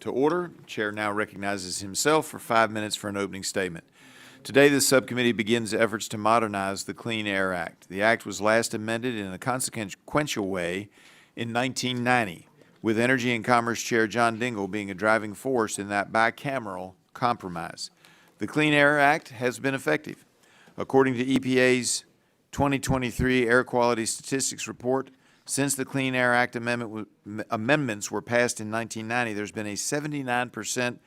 to order. Chair now recognizes himself for 5 minutes for an opening statement. Today, the subcommittee begins efforts to modernize the Clean Air Act. The act was last amended in a consequential way in 1990, with Energy and Commerce Chair John Dingell being a driving force in that bicameral compromise. The Clean Air Act has been effective. According to EPA's 2023 Air Quality Statistics Report, since the Clean Air Act amendments were passed in 1990, there's been a 79%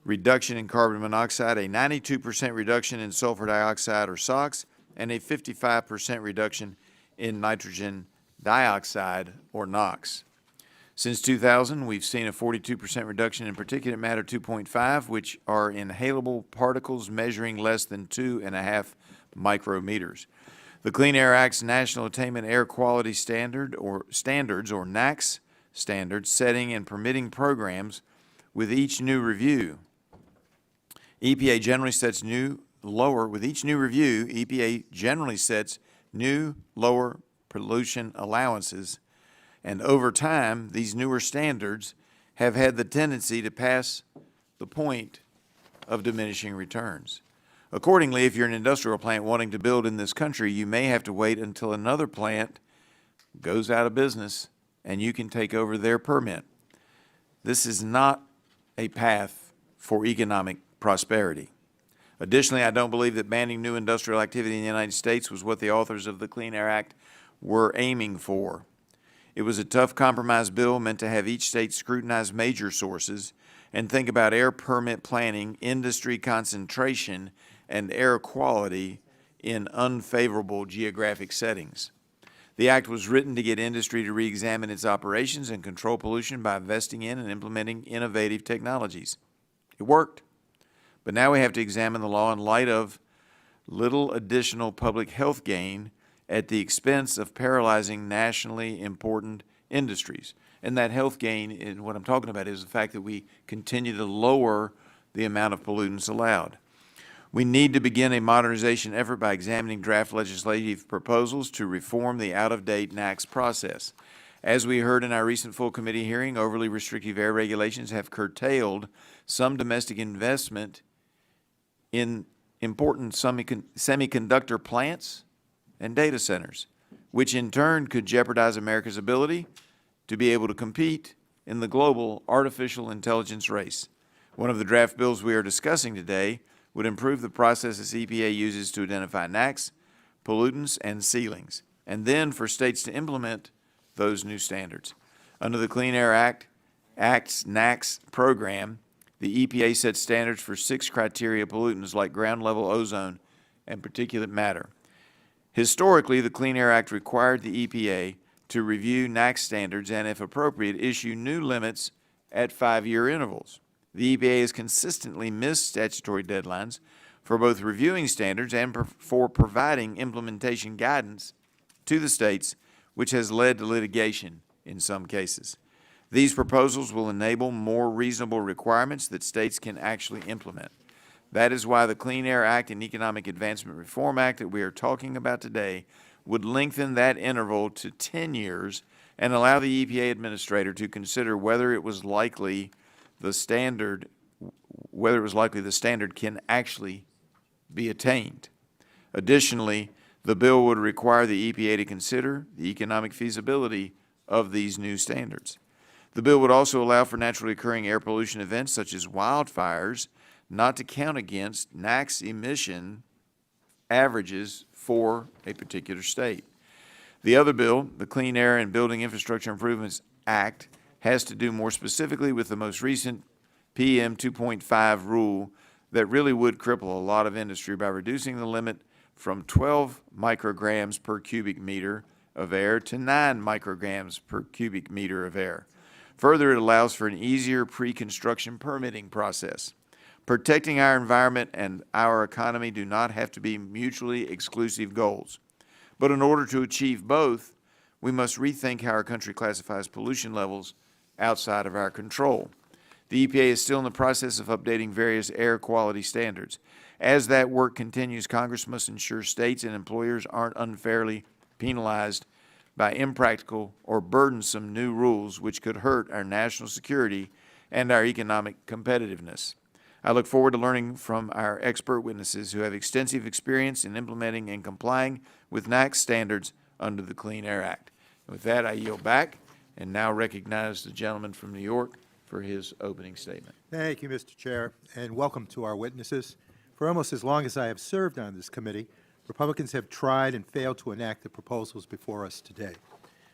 reduction in carbon monoxide, a 92% reduction in sulfur dioxide or SOx, and a 55% reduction in nitrogen dioxide or NOx. Since 2000, we've seen a 42% reduction in particulate matter 2.5, which are inhalable particles measuring less than 2.5 micrometers. The Clean Air Act's National Attainment Air Quality Standards, or NAAQS standards, setting and permitting programs with each new review. EPA generally sets with each new review, EPA generally sets new, lower pollution allowances, and over time, these newer standards have had the tendency to pass the point of diminishing returns. Accordingly, if you're an industrial plant wanting to build in this country, you may have to wait until another plant goes out of business and you can take over their permit. This is not a path for economic prosperity. Additionally, I don't believe that banning new industrial activity in the United States was what the authors of the Clean Air Act were aiming for. It was a tough compromise bill meant to have each state scrutinize major sources and think about air permit planning, industry concentration, and air quality in unfavorable geographic settings. The act was written to get industry to re-examine its operations and control pollution by investing in and implementing innovative technologies. It worked. But now we have to examine the law in light of little additional public health gain at the expense of paralyzing nationally important industries. And that health gain, and what I'm talking about, is the fact that we continue to lower the amount of pollutants allowed. We need to begin a modernization effort by examining draft legislative proposals to reform the out-of-date NAAQS process. As we heard in our recent full committee hearing, overly restrictive air regulations have curtailed some domestic investment in important semiconductor plants and data centers, which in turn could jeopardize America's ability to be able to compete in the global artificial intelligence race. One of the draft bills we are discussing today would improve the processes EPA uses to identify NAAQS, pollutants, and ceilings, and then for states to implement those new standards. Under the Clean Air Act's NAAQS program, the EPA sets standards for 6 criteria pollutants like ground level ozone and particulate matter. Historically, the Clean Air Act required the EPA to review NAAQS standards and, if appropriate, issue new limits at 5-year intervals. The EPA has consistently missed statutory deadlines for both reviewing standards and for providing implementation guidance to the states, which has led to litigation in some cases. These proposals will enable more reasonable requirements that states can actually implement. That is why the Clean Air Act and Economic Advancement Reform Act that we are talking about today would lengthen that interval to 10 years and allow the EPA administrator to consider whether it was likely the standard can actually be attained. Additionally, the bill would require the EPA to consider the economic feasibility of these new standards. The bill would also allow for naturally occurring air pollution events such as wildfires not to count against NAAQS emission averages for a particular state. The other bill, the Clean Air and Building Infrastructure Improvements Act, has to do more specifically with the most recent PM 2.5 rule that really would cripple a lot of industry by reducing the limit from 12 micrograms per cubic meter of air to 9 micrograms per cubic meter of air. Further, it allows for an easier pre-construction permitting process. Protecting our environment and our economy do not have to be mutually exclusive goals. But in order to achieve both, we must rethink how our country classifies pollution levels outside of our control. The EPA is still in the process of updating various air quality standards. As that work continues, Congress must ensure states and employers aren't unfairly penalized by impractical or burdensome new rules which could hurt our national security and our economic competitiveness. I look forward to learning from our expert witnesses who have extensive experience in implementing and complying with NAAQS standards under the Clean Air Act. And with that, I yield back and now recognize the gentleman from New York for his opening statement. Thank you, Mr. Chair, and welcome to our witnesses. For almost as long as I have served on this committee, Republicans have tried and failed to enact the proposals before us today.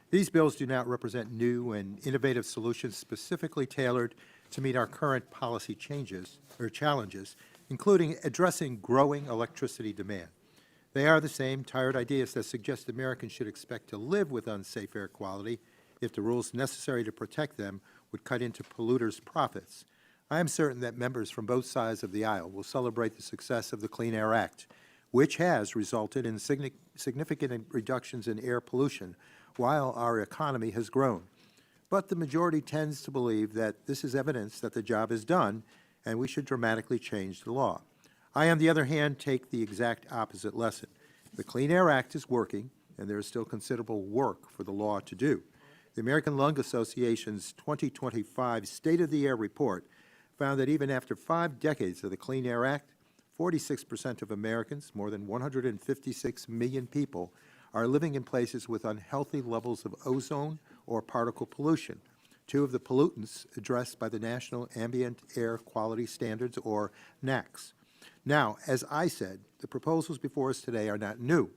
These bills do not represent new and innovative solutions specifically tailored to meet our current policy changes or challenges, including addressing growing electricity demand. They are the same tired ideas that suggest Americans should expect to live with unsafe air quality if the rules necessary to protect them would cut into polluters' profits. I am certain that members from both sides of the aisle will celebrate the success of the Clean Air Act, which has resulted in significant reductions in air pollution while our economy has grown. But the majority tends to believe that this is evidence that the job is done and we should dramatically change the law. I, on the other hand, take the exact opposite lesson. The Clean Air Act is working, and there is still considerable work for the law to do. The American Lung Association's 2025 State of the Air report found that even after 5 decades of the Clean Air Act, 46% of Americans, more than 156 million people, are living in places with unhealthy levels of ozone or particle pollution, two of the pollutants addressed by the National Ambient Air Quality Standards, or NAAQS. Now, as I said, the proposals before us today are not new,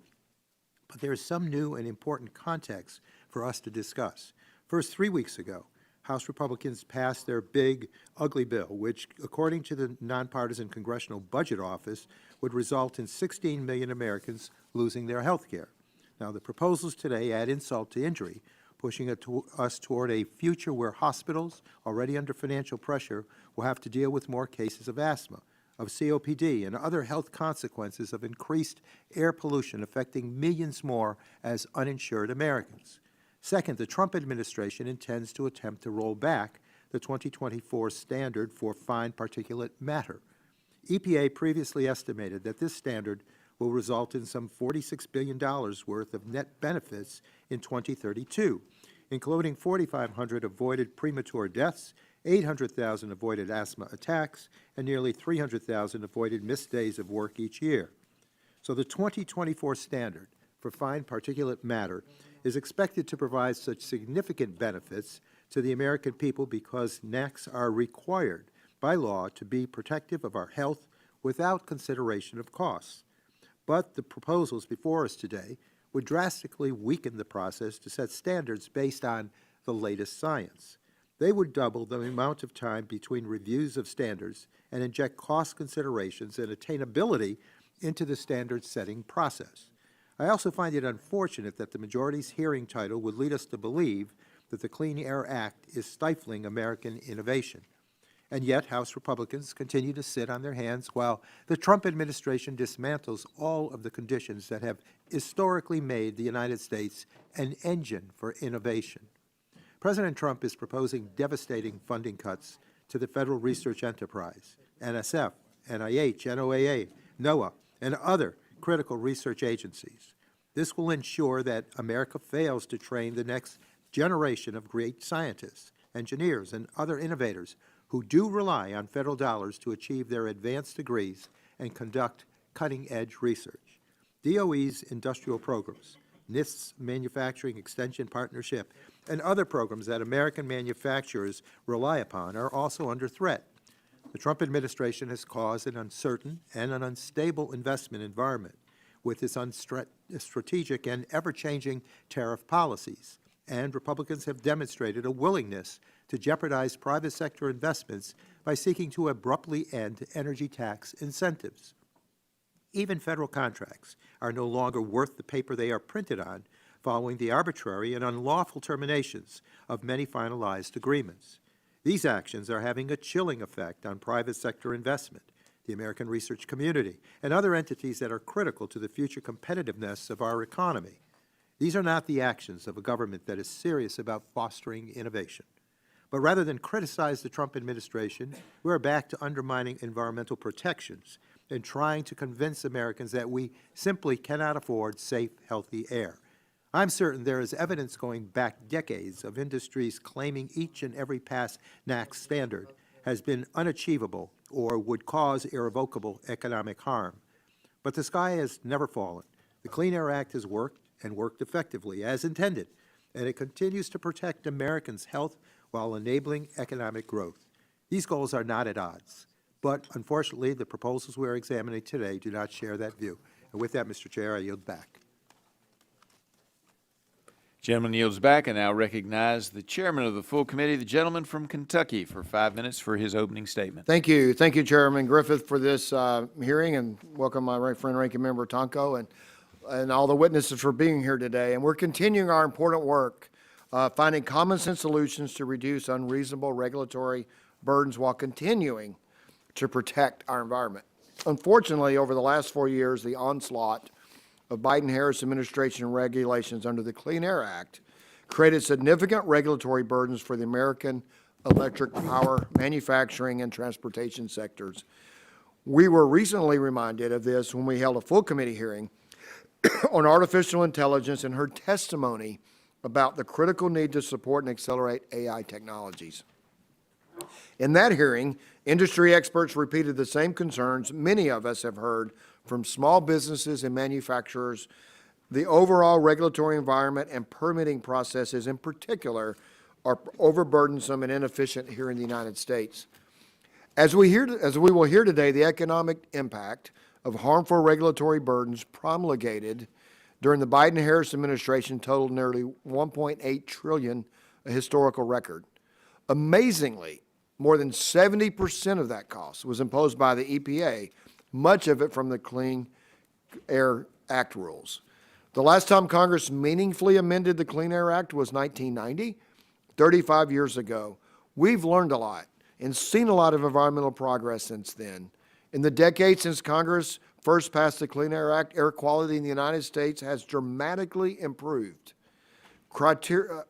but there is some new and important context for us to discuss. First, 3 weeks ago, House Republicans passed their big, ugly bill, which, according to the Nonpartisan Congressional Budget Office, would result in 16 million Americans losing their health care. Now, the proposals today add insult to injury, pushing us toward a future where hospitals, already under financial pressure, will have to deal with more cases of asthma, of COPD, and other health consequences of increased air pollution affecting millions more as uninsured Americans. Second, the Trump administration intends to attempt to roll back the 2024 standard for fine particulate matter. EPA previously estimated that this standard will result in some $46 billion worth of net benefits in 2032, including 4,500 avoided premature deaths, 800,000 avoided asthma attacks, and nearly 300,000 avoided missed days of work each year. So the 2024 standard for fine particulate matter is expected to provide such significant benefits to the American people because NAAQS are required by law to be protective of our health without consideration of costs. But the proposals before us today would drastically weaken the process to set standards based on the latest science. They would double the amount of time between reviews of standards and inject cost considerations and attainability into the standard-setting process. I also find it unfortunate that the majority's hearing title would lead us to believe that the Clean Air Act is stifling American innovation. And yet, House Republicans continue to sit on their hands while the Trump administration dismantles all of the conditions that have historically made the United States an engine for innovation. President Trump is proposing devastating funding cuts to the Federal Research Enterprise, NSF, NIH, NOAA, NOAA, and other critical research agencies. This will ensure that America fails to train the next generation of great scientists, engineers, and other innovators who do rely on federal dollars to achieve their advanced degrees and conduct cutting-edge research. DOE's industrial programs, NIST's Manufacturing Extension Partnership, and other programs that American manufacturers rely upon are also under threat. The Trump administration has caused an uncertain and an unstable investment environment with its strategic and ever-changing tariff policies, and Republicans have demonstrated a willingness to jeopardize private sector investments by seeking to abruptly end energy tax incentives. Even federal contracts are no longer worth the paper they are printed on following the arbitrary and unlawful terminations of many finalized agreements. These actions are having a chilling effect on private sector investment, the American research community, and other entities that are critical to the future competitiveness of our economy. These are not the actions of a government that is serious about fostering innovation. But rather than criticize the Trump administration, we are back to undermining environmental protections and trying to convince Americans that we simply cannot afford safe, healthy air. I'm certain there is evidence going back decades of industries claiming each and every past NAAQS standard has been unachievable or would cause irrevocable economic harm. But the sky has never fallen. The Clean Air Act has worked and worked effectively as intended, and it continues to protect Americans' health while enabling economic growth. These goals are not at odds, but unfortunately, the proposals we are examining today do not share that view. And with that, Mr. Chair, I yield back. Gentleman yields back, and now recognize the chairman of the full committee, the gentleman from Kentucky, for 5 minutes for his opening statement. Thank you. Thank you, Chairman Griffith, for this hearing, and welcome my friend Ranking Member Tonko and all the witnesses for being here today. And we're continuing our important work, finding common sense solutions to reduce unreasonable regulatory burdens while continuing to protect our environment. Unfortunately, over the last 4 years, the onslaught of Biden-Harris administration regulations under the Clean Air Act created significant regulatory burdens for the American electric power manufacturing and transportation sectors. We were recently reminded of this when we held a full committee hearing on artificial intelligence and heard testimony about the critical need to support and accelerate AI technologies. In that hearing, industry experts repeated the same concerns many of us have heard from small businesses and manufacturers. The overall regulatory environment and permitting processes in particular are overburdensome and inefficient here in the United States. As we will hear today, the economic impact of harmful regulatory burdens promulgated during the Biden-Harris administration totaled nearly $1.8 trillion, a historical record. Amazingly, more than 70% of that cost was imposed by the EPA, much of it from the Clean Air Act rules. The last time Congress meaningfully amended the Clean Air Act was 1990, 35 years ago. We've learned a lot and seen a lot of environmental progress since then. In the decades since Congress first passed the Clean Air Act, air quality in the United States has dramatically improved. Criteria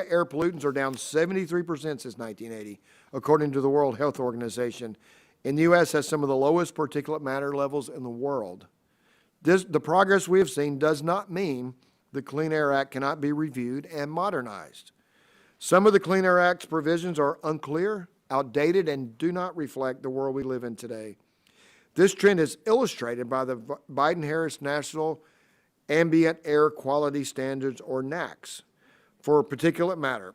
air pollutants are down 73% since 1980, according to the World Health Organization. And the U.S. has some of the lowest particulate matter levels in the world. The progress we have seen does not mean the Clean Air Act cannot be reviewed and modernized. Some of the Clean Air Act's provisions are unclear, outdated, and do not reflect the world we live in today. This trend is illustrated by the Biden-Harris National Ambient Air Quality Standards, or NAAQS, for particulate matter.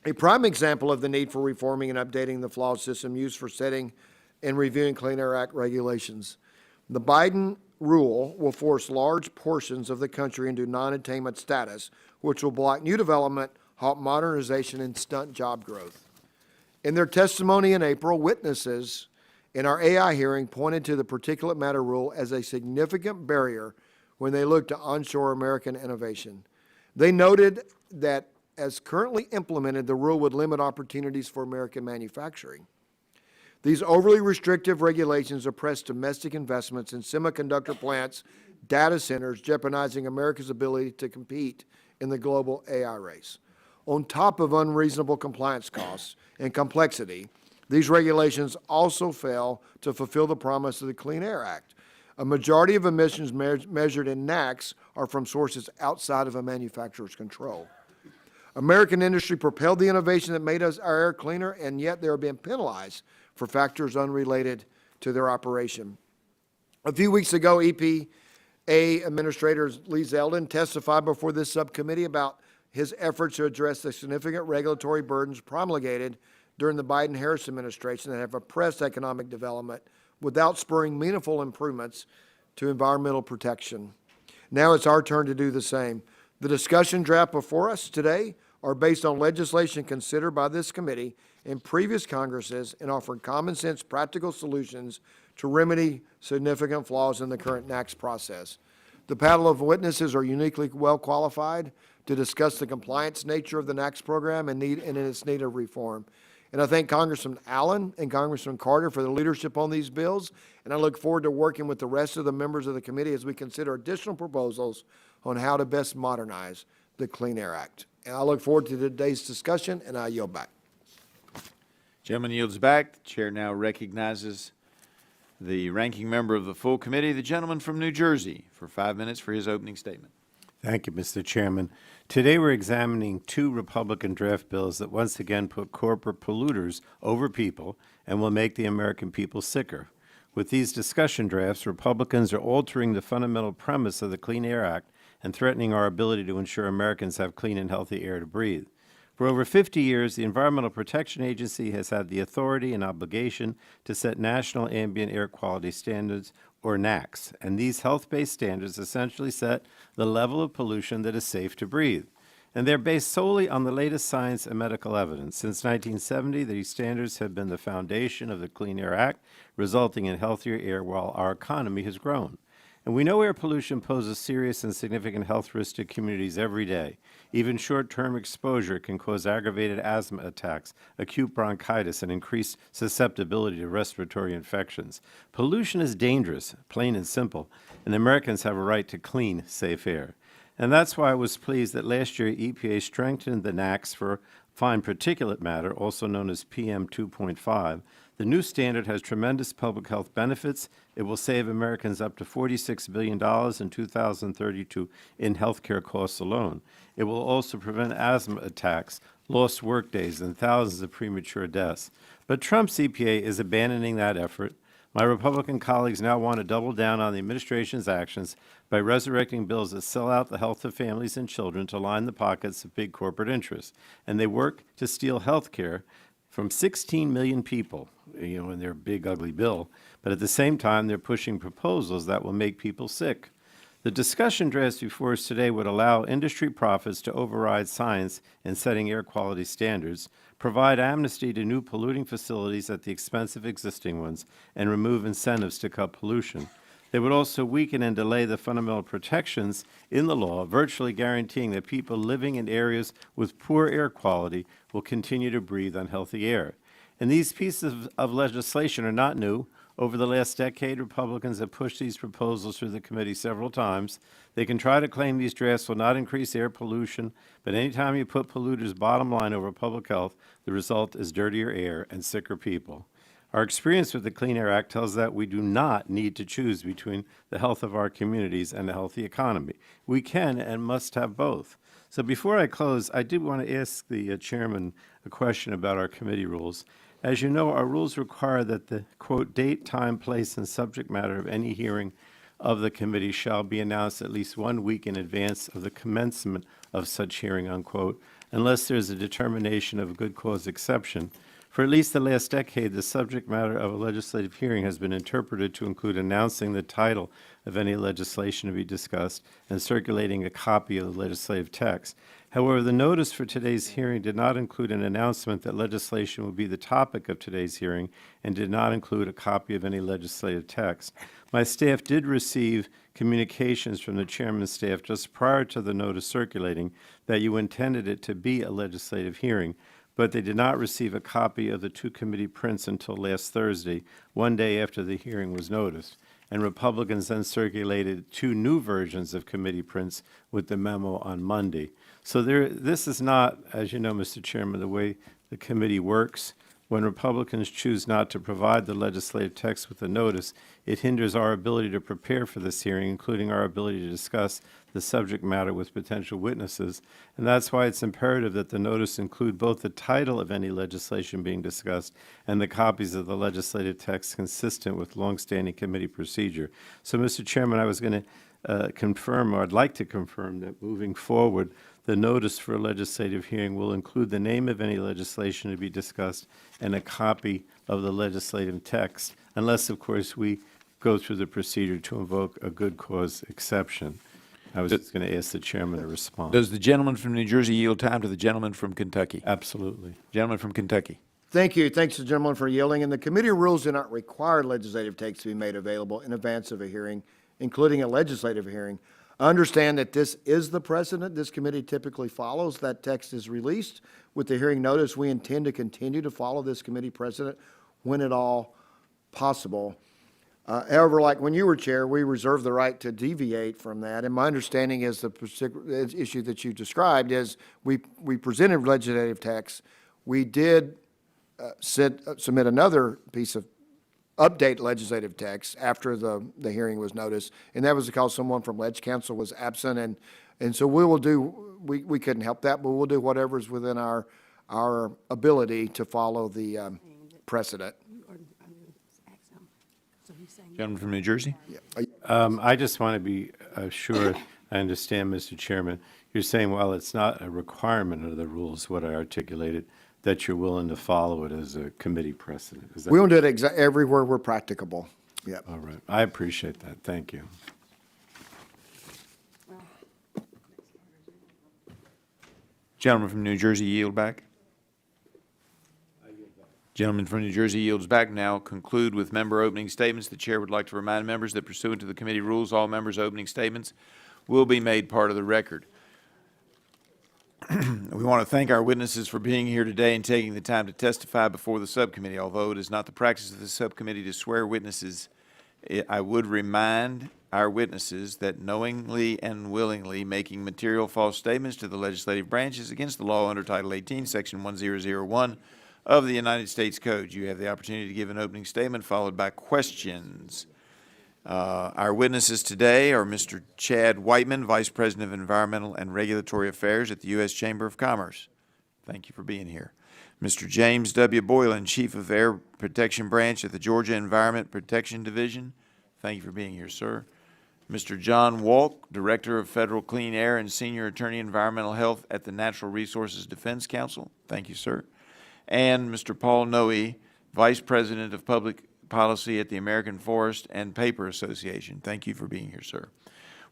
A prime example of the need for reforming and updating the flawed system used for setting and reviewing Clean Air Act regulations. The Biden rule will force large portions of the country into non-attainment status, which will block new development, halt modernization, and stunt job growth. In their testimony in April, witnesses in our AI hearing pointed to the particulate matter rule as a significant barrier when they looked to onshore American innovation. They noted that as currently implemented, the rule would limit opportunities for American manufacturing. These overly restrictive regulations oppress domestic investments in semiconductor plants, data centers, jeopardizing America's ability to compete in the global AI race. On top of unreasonable compliance costs and complexity, these regulations also fail to fulfill the promise of the Clean Air Act. A majority of emissions measured in NAAQS are from sources outside of a manufacturer's control. American industry propelled the innovation that made our air cleaner, and yet they are being penalized for factors unrelated to their operation. A few weeks ago, EPA Administrator Lee Zeldin testified before this subcommittee about his efforts to address the significant regulatory burdens promulgated during the Biden-Harris administration that have oppressed economic development without spurring meaningful improvements to environmental protection. Now it's our turn to do the same. The discussion draft before us today are based on legislation considered by this committee in previous Congresses and offer common sense, practical solutions to remedy significant flaws in the current NAAQS process. The panel of witnesses are uniquely well qualified to discuss the compliance nature of the NAAQS program and its need of reform. And I thank Congressman Allen and Congressman Carter for their leadership on these bills, and I look forward to working with the rest of the members of the committee as we consider additional proposals on how to best modernize the Clean Air Act. And I look forward to today's discussion, and I yield back. Gentleman yields back. The chair now recognizes the ranking member of the full committee, the gentleman from New Jersey, for 5 minutes for his opening statement. Thank you, Mr. Chairman. Today we're examining two Republican draft bills that once again put corporate polluters over people and will make the American people sicker. With these discussion drafts, Republicans are altering the fundamental premise of the Clean Air Act and threatening our ability to ensure Americans have clean and healthy air to breathe. For over 50 years, the Environmental Protection Agency has had the authority and obligation to set national ambient air quality standards, or NAAQS, and these health-based standards essentially set the level of pollution that is safe to breathe. And they're based solely on the latest science and medical evidence. Since 1970, these standards have been the foundation of the Clean Air Act, resulting in healthier air while our economy has grown. And we know air pollution poses serious and significant health risks to communities every day. Even short-term exposure can cause aggravated asthma attacks, acute bronchitis, and increased susceptibility to respiratory infections. Pollution is dangerous, plain and simple, and Americans have a right to clean, safe air. And that's why I was pleased that last year EPA strengthened the NAAQS for fine particulate matter, also known as PM 2.5. The new standard has tremendous public health benefits. It will save Americans up to $46 billion in 2032 in health care costs alone. It will also prevent asthma attacks, lost workdays, and thousands of premature deaths. But Trump's EPA is abandoning that effort. My Republican colleagues now want to double down on the administration's actions by resurrecting bills that sell out the health of families and children to line the pockets of big corporate interests. And they work to steal health care from 16 million people, in their big, ugly bill. But at the same time, they're pushing proposals that will make people sick. The discussion drafts before us today would allow industry profits to override science in setting air quality standards, provide amnesty to new polluting facilities at the expense of existing ones, and remove incentives to cut pollution. They would also weaken and delay the fundamental protections in the law, virtually guaranteeing that people living in areas with poor air quality will continue to breathe unhealthy air. And these pieces of legislation are not new. Over the last decade, Republicans have pushed these proposals through the committee several times. They can try to claim these drafts will not increase air pollution, but anytime you put polluters' bottom line over public health, the result is dirtier air and sicker people. Our experience with the Clean Air Act tells us that we do not need to choose between the health of our communities and a healthy economy. We can and must have both. So before I close, I did want to ask the chairman a question about our committee rules. As you know, our rules require that the, quote, date, time, place, and subject matter of any hearing of the committee shall be announced at least 1 week in advance of the commencement of such hearing, unquote, unless there's a determination of a good cause exception. For at least the last decade, the subject matter of a legislative hearing has been interpreted to include announcing the title of any legislation to be discussed and circulating a copy of the legislative text. However, the notice for today's hearing did not include an announcement that legislation would be the topic of today's hearing and did not include a copy of any legislative text. My staff did receive communications from the chairman's staff just prior to the notice circulating that you intended it to be a legislative hearing, but they did not receive a copy of the two committee prints until last Thursday, 1 day after the hearing was noticed. And Republicans then circulated 2 new versions of committee prints with the memo on Monday. So this is not, as you know, Mr. Chairman, the way the committee works. When Republicans choose not to provide the legislative text with a notice, it hinders our ability to prepare for this hearing, including our ability to discuss the subject matter with potential witnesses. And that's why it's imperative that the notice include both the title of any legislation being discussed and the copies of the legislative text consistent with longstanding committee procedure. So, Mr. Chairman, I was going to confirm, or I'd like to confirm, that moving forward, the notice for a legislative hearing will include the name of any legislation to be discussed and a copy of the legislative text, unless, of course, we go through the procedure to invoke a good cause exception. I was just going to ask the chairman to respond. Does the gentleman from New Jersey yield time to the gentleman from Kentucky? Absolutely. Gentleman from Kentucky. Thank you. Thanks to the gentleman for yielding. And the committee rules do not require legislative text to be made available in advance of a hearing, including a legislative hearing. I understand that this is the precedent this committee typically follows. That text is released with the hearing notice. We intend to continue to follow this committee precedent when at all possible. However, like when you were chair, we reserve the right to deviate from that. And my understanding is the particular issue that you described is we presented legislative text. We did submit another piece of update legislative text after the hearing was noticed, and that was because someone from Ledge Council was absent, and so we will do, we couldn't help that, but we'll do whatever's within our ability to follow the precedent. Gentleman from New Jersey? I just want to be sure I understand, Mr. Chairman. You're saying, well, it's not a requirement of the rules, what I articulated, that you're willing to follow it as a committee precedent. Is that We will do it everywhere we're practicable. Yep. all right? I appreciate that. Thank you. Gentleman from New Jersey, yield back. Gentleman from New Jersey yields back. Now conclude with member opening statements. The chair would like to remind members that pursuant to the committee rules, all members' opening statements will be made part of the record. We want to thank our witnesses for being here today and taking the time to testify before the subcommittee. Although it is not the practice of the subcommittee to swear witnesses, I would remind our witnesses that knowingly and willingly making material false statements to the legislative branch is against the law under Title 18, Section 1001 of the United States Code. You have the opportunity to give an opening statement followed by questions. Our witnesses today are Mr. Chad Whiteman, Vice President of Environmental and Regulatory Affairs at the U.S. Chamber of Commerce. Thank you for being here. Mr. James W. Boylan, Chief of Air Protection Branch at the Georgia Environment Protection Division. Thank you for being here, sir. Mr. John Walke, Director of Federal Clean Air and Senior Attorney Environmental Health at the Natural Resources Defense Council. Thank you, sir. And Mr. Paul Noe, Vice President of Public Policy at the American Forest and Paper Association. Thank you for being here, sir.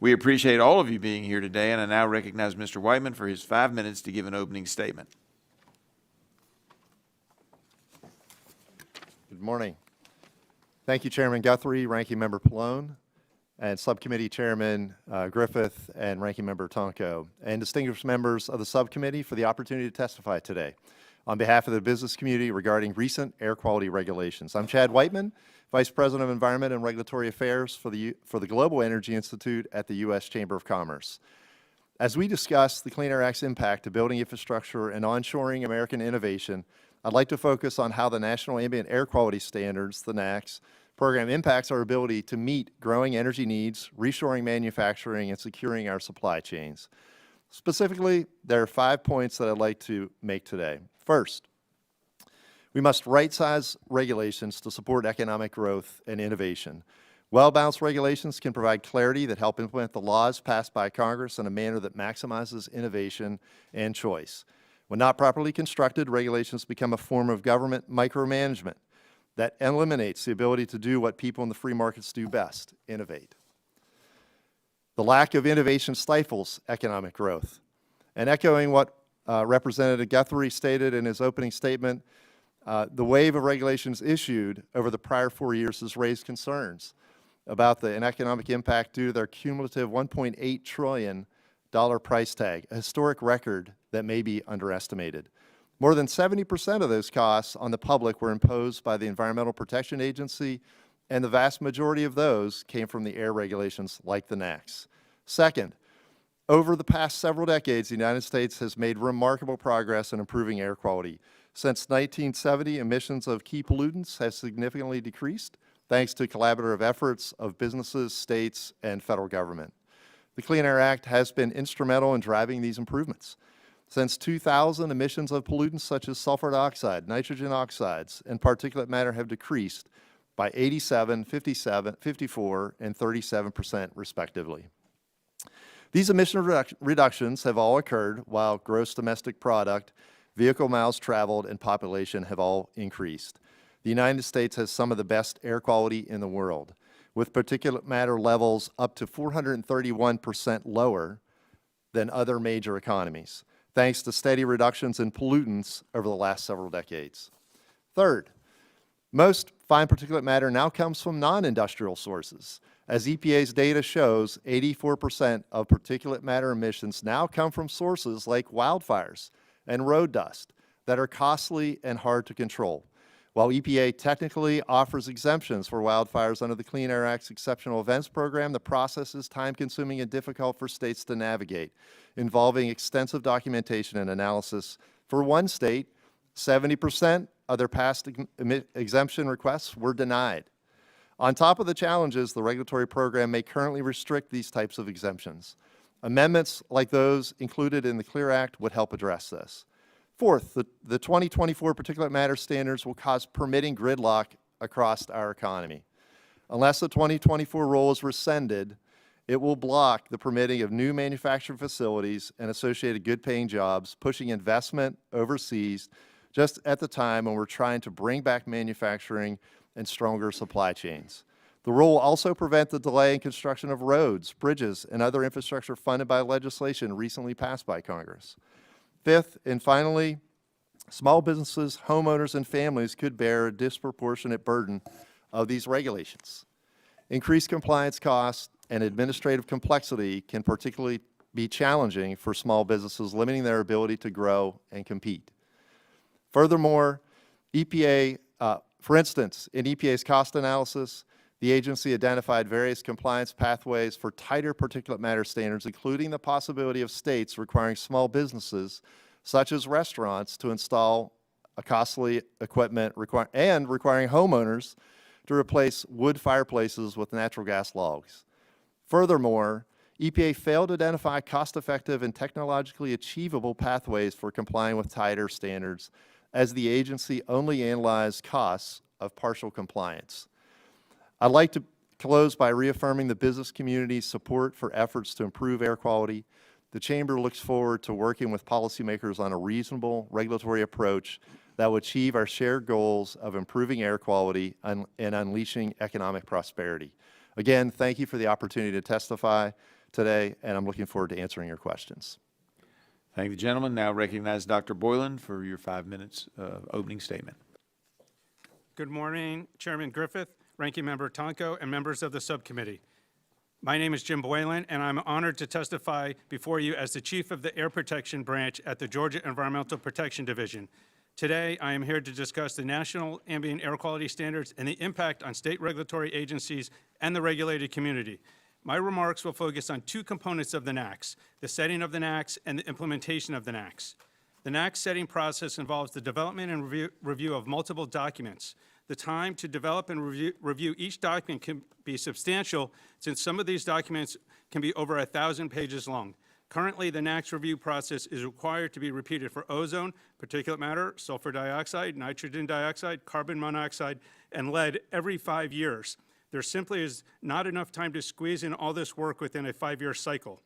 We appreciate all of you being here today, and I now recognize Mr. Whiteman for his 5 minutes to give an opening statement. Good morning. Thank you, Chairman Guthrie, Ranking Member Pallone, and Subcommittee Chairman Griffith and Ranking Member Tonko, and distinguished members of the subcommittee for the opportunity to testify today on behalf of the business community regarding recent air quality regulations. I'm Chad Whiteman, Vice President of Environment and Regulatory Affairs for the Global Energy Institute at the U.S. Chamber of Commerce. As we discuss the Clean Air Act's impact to building infrastructure and onshoring American innovation, I'd like to focus on how the National Ambient Air Quality Standards, the NAAQS, program impacts our ability to meet growing energy needs, reshoring manufacturing, and securing our supply chains. Specifically, there are 5 points that I'd like to make today. First, we must right-size regulations to support economic growth and innovation. Well-balanced regulations can provide clarity that help implement the laws passed by Congress in a manner that maximizes innovation and choice. When not properly constructed, regulations become a form of government micromanagement that eliminates the ability to do what people in the free markets do best, innovate. The lack of innovation stifles economic growth. And echoing what Representative Guthrie stated in his opening statement, the wave of regulations issued over the prior 4 years has raised concerns about an economic impact due to their cumulative $1.8 trillion price tag, a historic record that may be underestimated. More than 70% of those costs on the public were imposed by the Environmental Protection Agency, and the vast majority of those came from the air regulations like the NAAQS. Second, over the past several decades, the United States has made remarkable progress in improving air quality. Since 1970, emissions of key pollutants have significantly decreased, thanks to collaborative efforts of businesses, states, and federal government. The Clean Air Act has been instrumental in driving these improvements. Since 2000, emissions of pollutants such as sulfur dioxide, nitrogen oxides, and particulate matter have decreased by 87, 57, 54, and 37% respectively. These emission reductions have all occurred while gross domestic product, vehicle miles traveled, and population have all increased. The United States has some of the best air quality in the world, with particulate matter levels up to 431% lower than other major economies, thanks to steady reductions in pollutants over the last several decades. Third, most fine particulate matter now comes from non-industrial sources. As EPA's data shows, 84% of particulate matter emissions now come from sources like wildfires and road dust that are costly and hard to control. While EPA technically offers exemptions for wildfires under the Clean Air Act's Exceptional Events Program, the process is time-consuming and difficult for states to navigate, involving extensive documentation and analysis. For one state, 70% of their past exemption requests were denied. On top of the challenges, the regulatory program may currently restrict these types of exemptions. Amendments like those included in the CLEAR Act would help address this. Fourth, the 2024 particulate matter standards will cause permitting gridlock across our economy. Unless the 2024 rule is rescinded, it will block the permitting of new manufacturing facilities and associated good-paying jobs, pushing investment overseas just at the time when we're trying to bring back manufacturing and stronger supply chains. The rule will also prevent the delay in construction of roads, bridges, and other infrastructure funded by legislation recently passed by Congress. Fifth, and finally, small businesses, homeowners, and families could bear a disproportionate burden of these regulations. Increased compliance costs and administrative complexity can particularly be challenging for small businesses, limiting their ability to grow and compete. Furthermore, for instance, in EPA's cost analysis, the agency identified various compliance pathways for tighter particulate matter standards, including the possibility of states requiring small businesses, such as restaurants, to install a costly equipment and requiring homeowners to replace wood fireplaces with natural gas logs. Furthermore, EPA failed to identify cost-effective and technologically achievable pathways for complying with tighter standards, as the agency only analyzed costs of partial compliance. I'd like to close by reaffirming the business community's support for efforts to improve air quality. The Chamber looks forward to working with policymakers on a reasonable regulatory approach that will achieve our shared goals of improving air quality and unleashing economic prosperity. Again, thank you for the opportunity to testify today, and I'm looking forward to answering your questions. Thank the gentleman. Now recognize Dr. Boylan for your 5 minutes opening statement. Good morning, Chairman Griffith, Ranking Member Tonko, and members of the subcommittee. My name is Jim Boylan, and I'm honored to testify before you as the Chief of the Air Protection Branch at the Georgia Environmental Protection Division. Today, I am here to discuss the National Ambient Air Quality Standards and the impact on state regulatory agencies and the regulated community. My remarks will focus on two components of the NAAQS, the setting of the NAAQS and the implementation of the NAAQS. The NAAQS setting process involves the development and review of multiple documents. The time to develop and review each document can be substantial, since some of these documents can be over 1,000 pages long. Currently, the NAAQS review process is required to be repeated for ozone, particulate matter, sulfur dioxide, nitrogen dioxide, carbon monoxide, and lead every 5 years. There simply is not enough time to squeeze in all this work within a 5-year cycle.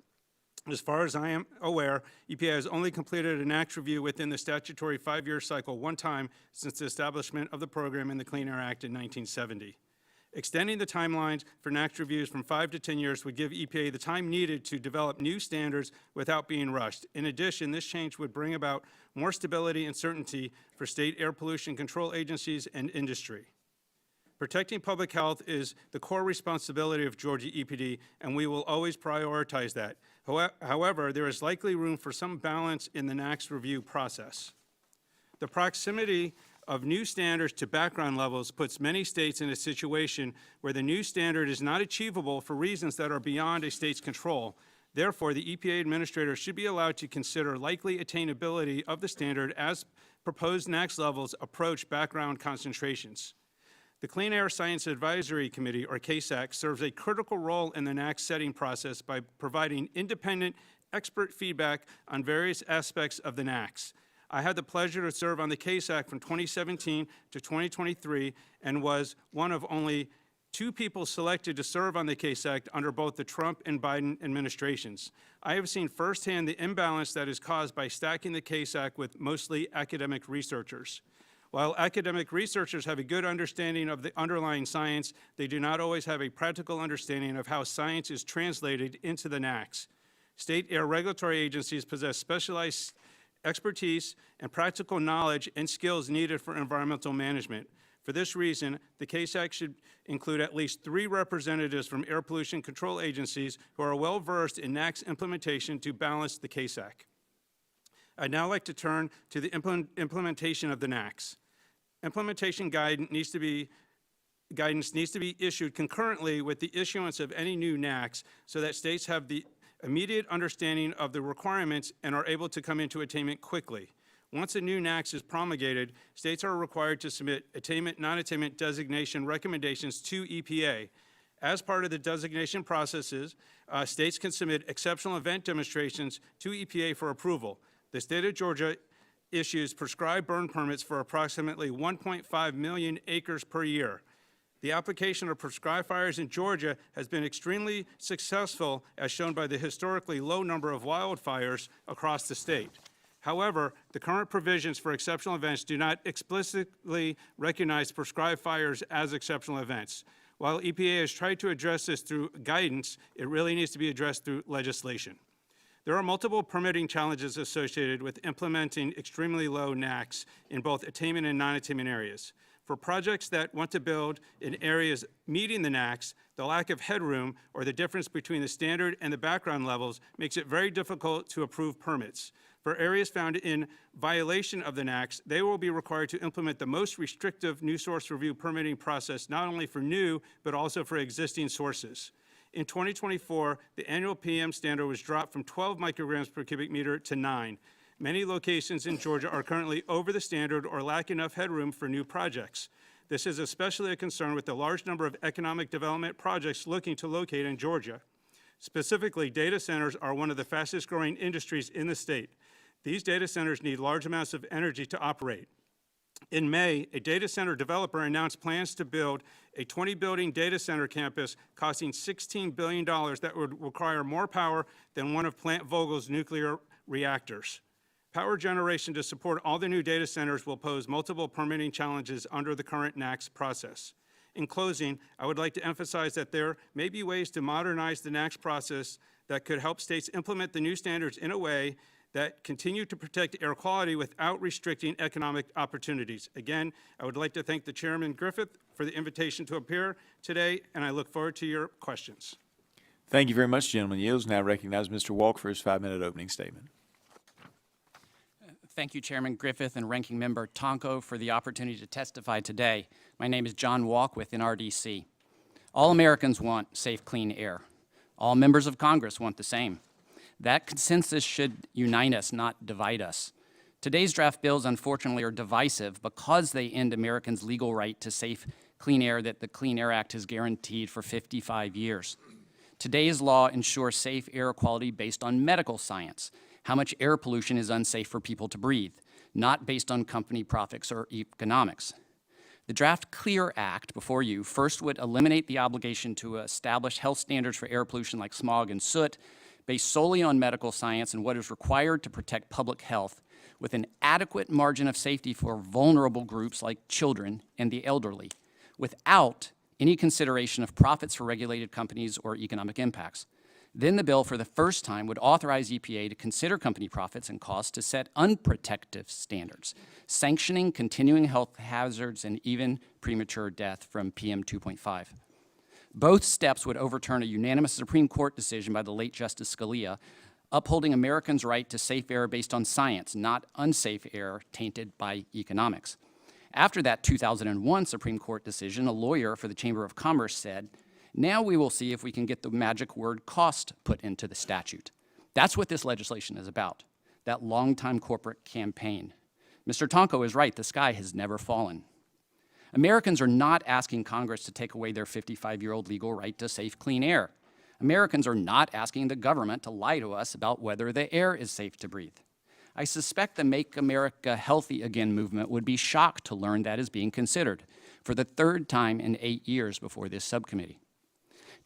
As far as I am aware, EPA has only completed a NAAQS review within the statutory 5-year cycle one time since the establishment of the program in the Clean Air Act in 1970. Extending the timelines for NAAQS reviews from 5 to 10 years would give EPA the time needed to develop new standards without being rushed. In addition, this change would bring about more stability and certainty for state air pollution control agencies and industry. Protecting public health is the core responsibility of Georgia EPD, and we will always prioritize that. However, there is likely room for some balance in the NAAQS review process. The proximity of new standards to background levels puts many states in a situation where the new standard is not achievable for reasons that are beyond a state's control. Therefore, the EPA administrator should be allowed to consider likely attainability of the standard as proposed NAAQS levels approach background concentrations. The Clean Air Science Advisory Committee, or CASAC, serves a critical role in the NAAQS setting process by providing independent, expert feedback on various aspects of the NAAQS. I had the pleasure to serve on the CASAC from 2017 to 2023 and was one of only 2 people selected to serve on the CASAC under both the Trump and Biden administrations. I have seen firsthand the imbalance that is caused by stacking the CASAC with mostly academic researchers. While academic researchers have a good understanding of the underlying science, they do not always have a practical understanding of how science is translated into the NAAQS. State air regulatory agencies possess specialized expertise and practical knowledge and skills needed for environmental management. For this reason, the CASAC should include at least 3 representatives from air pollution control agencies who are well-versed in NAAQS implementation to balance the CASAC. I'd now like to turn to the implementation of the NAAQS. Implementation guidance needs to be issued concurrently with the issuance of any new NAAQS so that states have the immediate understanding of the requirements and are able to come into attainment quickly. once a new NAAQS is promulgated, states are required to submit attainment, non-attainment designation recommendations to EPA. As part of the designation processes, states can submit exceptional event demonstrations to EPA for approval. The state of Georgia issues prescribed burn permits for approximately 1.5 million acres per year. The application of prescribed fires in Georgia has been extremely successful, as shown by the historically low number of wildfires across the state. However, the current provisions for exceptional events do not explicitly recognize prescribed fires as exceptional events. While EPA has tried to address this through guidance, it really needs to be addressed through legislation. There are multiple permitting challenges associated with implementing extremely low NAAQS in both attainment and non-attainment areas. For projects that want to build in areas meeting the NAAQS, the lack of headroom or the difference between the standard and the background levels makes it very difficult to approve permits. For areas found in violation of the NAAQS, they will be required to implement the most restrictive new source review permitting process, not only for new, but also for existing sources. In 2024, the annual PM standard was dropped from 12 micrograms per cubic meter to 9. Many locations in Georgia are currently over the standard or lack enough headroom for new projects. This is especially a concern with the large number of economic development projects looking to locate in Georgia. Specifically, data centers are one of the fastest growing industries in the state. These data centers need large amounts of energy to operate. In May, a data center developer announced plans to build a 20-building data center campus costing $16 billion that would require more power than one of Plant Vogel's nuclear reactors. Power generation to support all the new data centers will pose multiple permitting challenges under the current NAAQS process. In closing, I would like to emphasize that there may be ways to modernize the NAAQS process that could help states implement the new standards in a way that continue to protect air quality without restricting economic opportunities. Again, I would like to thank the Chairman Griffith for the invitation to appear today, and I look forward to your questions. Thank you very much, gentlemen. Yields now recognize Mr. Walke for his 5-minute opening statement. Thank you, Chairman Griffith and Ranking Member Tonko, for the opportunity to testify today. My name is John Walke with NRDC. All Americans want safe, clean air. All members of Congress want the same. That consensus should unite us, not divide us. Today's draft bills, unfortunately, are divisive because they end Americans' legal right to safe, clean air that the Clean Air Act has guaranteed for 55 years. Today's law ensures safe air quality based on medical science, how much air pollution is unsafe for people to breathe, not based on company profits or economics. The Draft Clear Act before you first would eliminate the obligation to establish health standards for air pollution like smog and soot, based solely on medical science and what is required to protect public health, with an adequate margin of safety for vulnerable groups like children and the elderly, without any consideration of profits for regulated companies or economic impacts. Then the bill, for the first time, would authorize EPA to consider company profits and costs to set unprotective standards, sanctioning continuing health hazards and even premature death from PM 2.5. Both steps would overturn a unanimous Supreme Court decision by the late Justice Scalia, upholding Americans' right to safe air based on science, not unsafe air tainted by economics. After that 2001 Supreme Court decision, a lawyer for the Chamber of Commerce said, "Now we will see if we can get the magic word cost put into the statute." That's what this legislation is about, that longtime corporate campaign. Mr. Tonko is right, the sky has never fallen. Americans are not asking Congress to take away their 55-year-old legal right to safe, clean air. Americans are not asking the government to lie to us about whether the air is safe to breathe. I suspect the Make America Healthy Again movement would be shocked to learn that is being considered for the third time in 8 years before this subcommittee.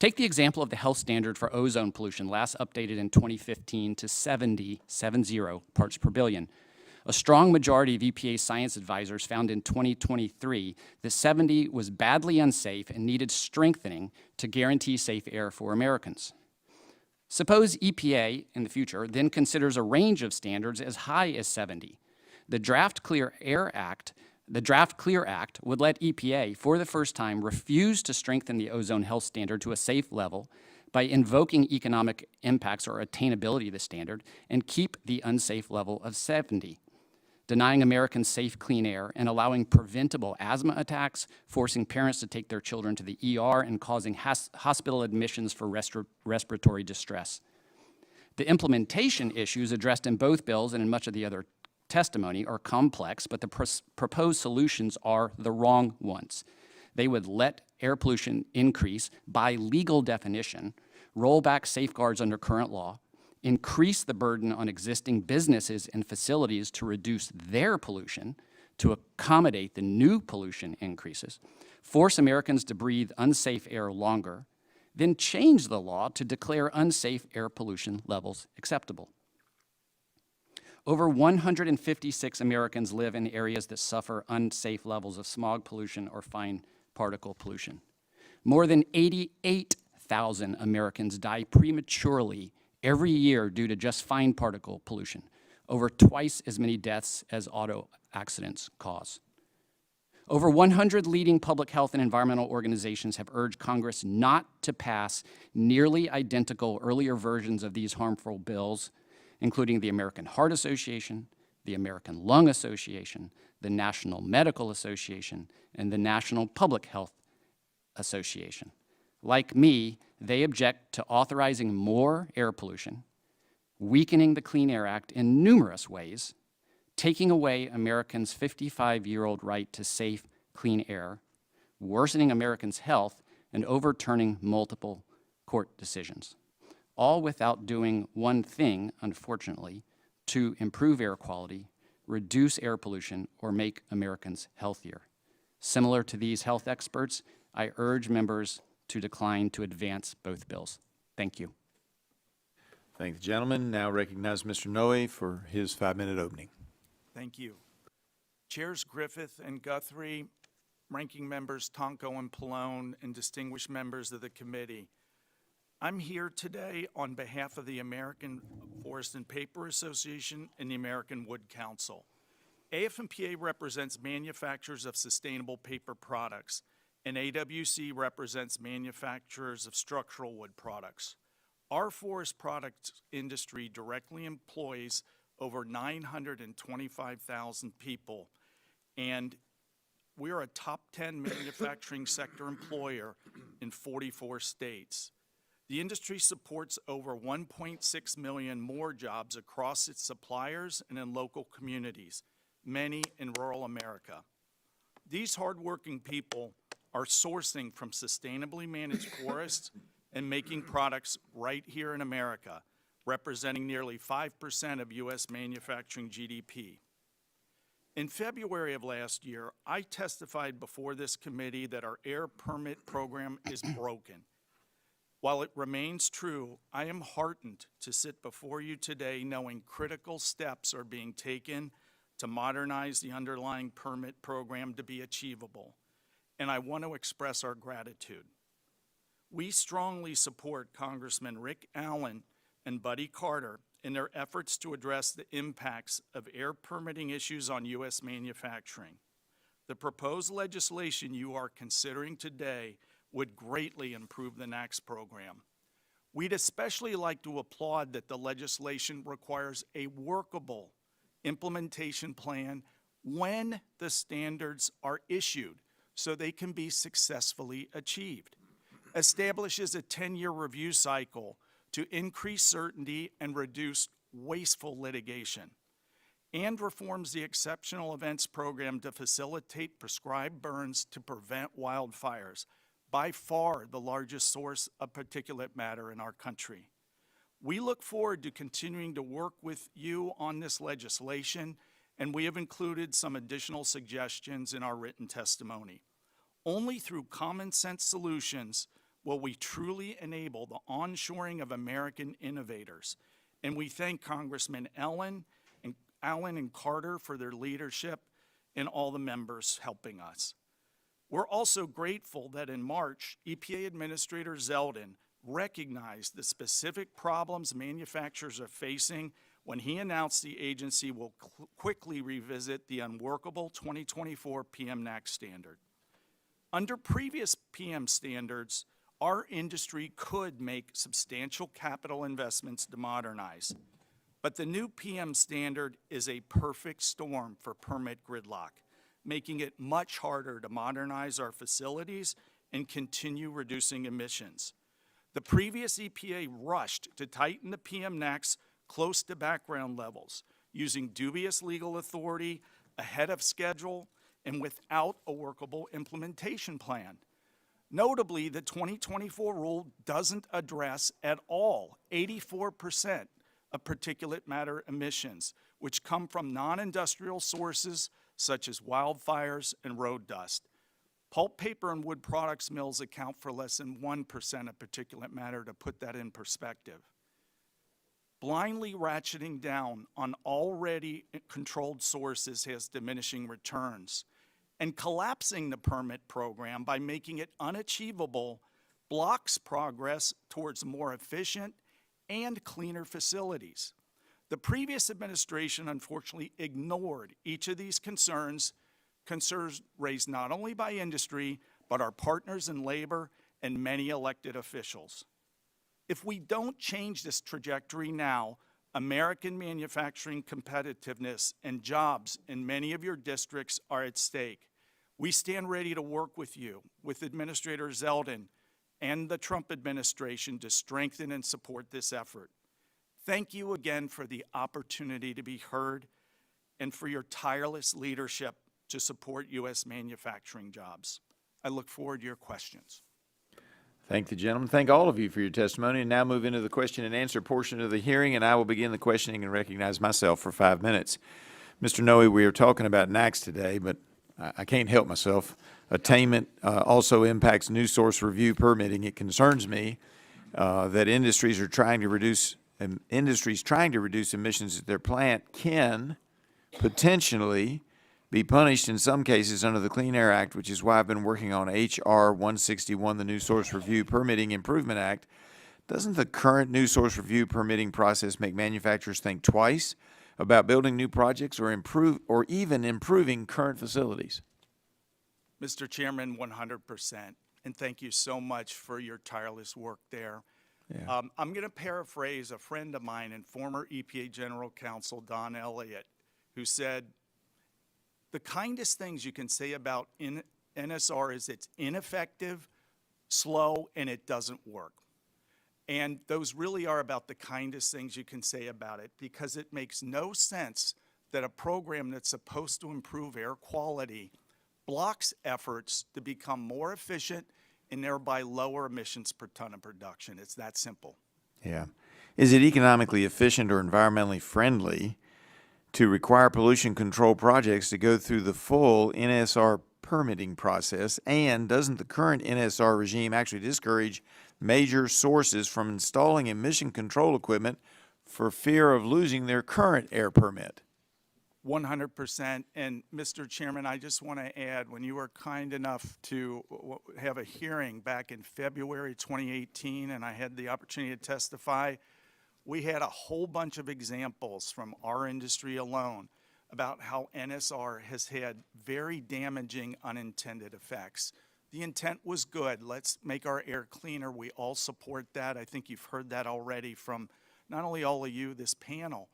Take the example of the health standard for ozone pollution, last updated in 2015 to 70 parts per billion. A strong majority of EPA science advisors found in 2023 that 70 was badly unsafe and needed strengthening to guarantee safe air for Americans. Suppose EPA in the future then considers a range of standards as high as 70. The Draft Clear Act would let EPA, for the first time, refuse to strengthen the ozone health standard to a safe level by invoking economic impacts or attainability of the standard and keep the unsafe level of 70. Denying Americans safe, clean air, and allowing preventable asthma attacks, forcing parents to take their children to the ER, and causing hospital admissions for respiratory distress. The implementation issues addressed in both bills and in much of the other testimony are complex, but the proposed solutions are the wrong ones. They would let air pollution increase by legal definition, roll back safeguards under current law, increase the burden on existing businesses and facilities to reduce their pollution to accommodate the new pollution increases, force Americans to breathe unsafe air longer, then change the law to declare unsafe air pollution levels acceptable. Over 156 Americans live in areas that suffer unsafe levels of smog pollution or fine particle pollution. More than 88,000 Americans die prematurely every year due to just fine particle pollution, over twice as many deaths as auto accidents cause. Over 100 leading public health and environmental organizations have urged Congress not to pass nearly identical earlier versions of these harmful bills, including the American Heart Association, the American Lung Association, the National Medical Association, and the National Public Health Association. Like me, they object to authorizing more air pollution, weakening the Clean Air Act in numerous ways, taking away Americans' 55-year-old right to safe, clean air, worsening Americans' health, and overturning multiple court decisions, all without doing one thing, unfortunately, to improve air quality, reduce air pollution, or make Americans healthier. Similar to these health experts, I urge members to decline to advance both bills. Thank you. Thank the gentleman. Now recognize Mr. Noe for his 5-minute opening. Thank you. Chairs Griffith and Guthrie, ranking members Tonko and Pallone, and distinguished members of the committee. I'm here today on behalf of the American Forest and Paper Association and the American Wood Council. AF&PA represents manufacturers of sustainable paper products, and AWC represents manufacturers of structural wood products. Our forest products industry directly employs over 925,000 people, and we are a top 10 manufacturing sector employer in 44 states. The industry supports over 1.6 million more jobs across its suppliers and in local communities, many in rural America. These hardworking people are sourcing from sustainably managed forests and making products right here in America, representing nearly 5% of U.S. manufacturing GDP. In February of last year, I testified before this committee that our air permit program is broken. While it remains true, I am heartened to sit before you today knowing critical steps are being taken to modernize the underlying permit program to be achievable, and I want to express our gratitude. We strongly support Congressman Rick Allen and Buddy Carter in their efforts to address the impacts of air permitting issues on U.S. manufacturing. The proposed legislation you are considering today would greatly improve the NAAQS program. We'd especially like to applaud that the legislation requires a workable implementation plan when the standards are issued so they can be successfully achieved. Establishes a 10-year review cycle to increase certainty and reduce wasteful litigation, and reforms the exceptional events program to facilitate prescribed burns to prevent wildfires, by far the largest source of particulate matter in our country. We look forward to continuing to work with you on this legislation, and we have included some additional suggestions in our written testimony. Only through common sense solutions will we truly enable the onshoring of American innovators. And we thank Congressman Allen and Carter for their leadership and all the members helping us. We're also grateful that in March, EPA Administrator Zeldin recognized the specific problems manufacturers are facing when he announced the agency will quickly revisit the unworkable 2024 PM NAAQS standard. Under previous PM standards, our industry could make substantial capital investments to modernize, but the new PM standard is a perfect storm for permit gridlock, making it much harder to modernize our facilities and continue reducing emissions. The previous EPA rushed to tighten the PM NAAQS close to background levels, using dubious legal authority, ahead of schedule, and without a workable implementation plan. Notably, the 2024 rule doesn't address at all 84% of particulate matter emissions, which come from non-industrial sources such as wildfires and road dust. Pulp, paper, and wood products mills account for less than 1% of particulate matter, to put that in perspective. Blindly ratcheting down on already controlled sources has diminishing returns, and collapsing the permit program by making it unachievable blocks progress towards more efficient and cleaner facilities. The previous administration unfortunately ignored each of these concerns raised not only by industry, but our partners in labor and many elected officials. If we don't change this trajectory now, American manufacturing competitiveness and jobs in many of your districts are at stake. We stand ready to work with you, with Administrator Zeldin and the Trump administration, to strengthen and support this effort. Thank you again for the opportunity to be heard and for your tireless leadership to support U.S. manufacturing jobs. I look forward to your questions. Thank the gentleman. Thank all of you for your testimony. And now move into the question and answer portion of the hearing, and I will begin the questioning and recognize myself for 5 minutes. Mr. Noe, we are talking about NACs today, but I can't help myself. Attainment also impacts new source review permitting. It concerns me that industries trying to reduce emissions at their plant can potentially be punished in some cases under the Clean Air Act, which is why I've been working on H.R. 161, the New Source Review Permitting Improvement Act. Doesn't the current new source review permitting process make manufacturers think twice about building new projects or even improving current facilities? Mr. Chairman, 100%. And thank you so much for your tireless work there. Yeah. I'm going to paraphrase a friend of mine and former EPA General Counsel Don Elliott, who said, the kindest things you can say about NSR is it's ineffective, slow, and it doesn't work. And those really are about the kindest things you can say about it, because it makes no sense that a program that's supposed to improve air quality blocks efforts to become more efficient and thereby lower emissions per ton of production. It's that simple. Yeah. Is it economically efficient or environmentally friendly to require pollution control projects to go through the full NSR permitting process? And doesn't the current NSR regime actually discourage major sources from installing emission control equipment for fear of losing their current air permit? 100%. And Mr. Chairman, I just want to add, when you were kind enough to have a hearing back in February 2018, and I had the opportunity to testify, we had a whole bunch of examples from our industry alone about how NSR has had very damaging unintended effects. The intent was good. Let's make our air cleaner. We all support that. I think you've heard that already from not only all of you, this panel,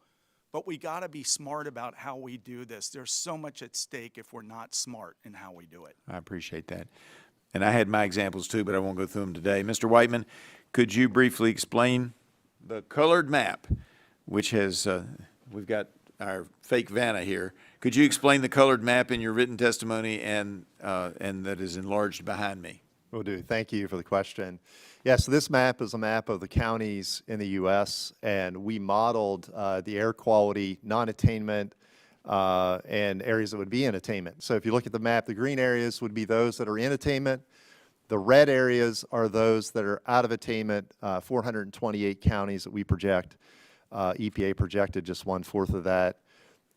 but we got to be smart about how we do this. There's so much at stake if we're not smart in how we do it. I appreciate that. And I had my examples too, but I won't go through them today. Mr. Whiteman, could you briefly explain the colored map, which has, we've got our fake Vanna here. Could you explain the colored map in your written testimony and that is enlarged behind me? Will do. Thank you for the question. Yes, so this map is a map of the counties in the U.S., and we modeled the air quality, non-attainment, and areas that would be in attainment. So if you look at the map, the green areas would be those that are in attainment. The red areas are those that are out of attainment, 428 counties that we project. EPA projected just 1/4 of that.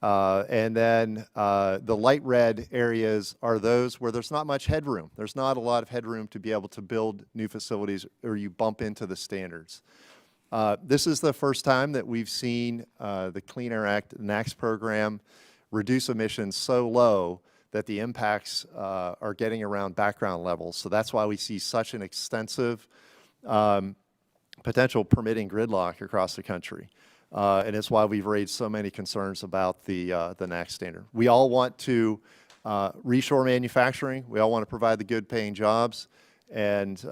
And then the light red areas are those where there's not much headroom. There's not a lot of headroom to be able to build new facilities, or you bump into the standards. This is the first time that we've seen the Clean Air Act NACs program reduce emissions so low that the impacts are getting around background levels. So that's why we see such an extensive potential permitting gridlock across the country. And it's why we've raised so many concerns about the NACs standard. We all want to reshore manufacturing. We all want to provide the good paying jobs. And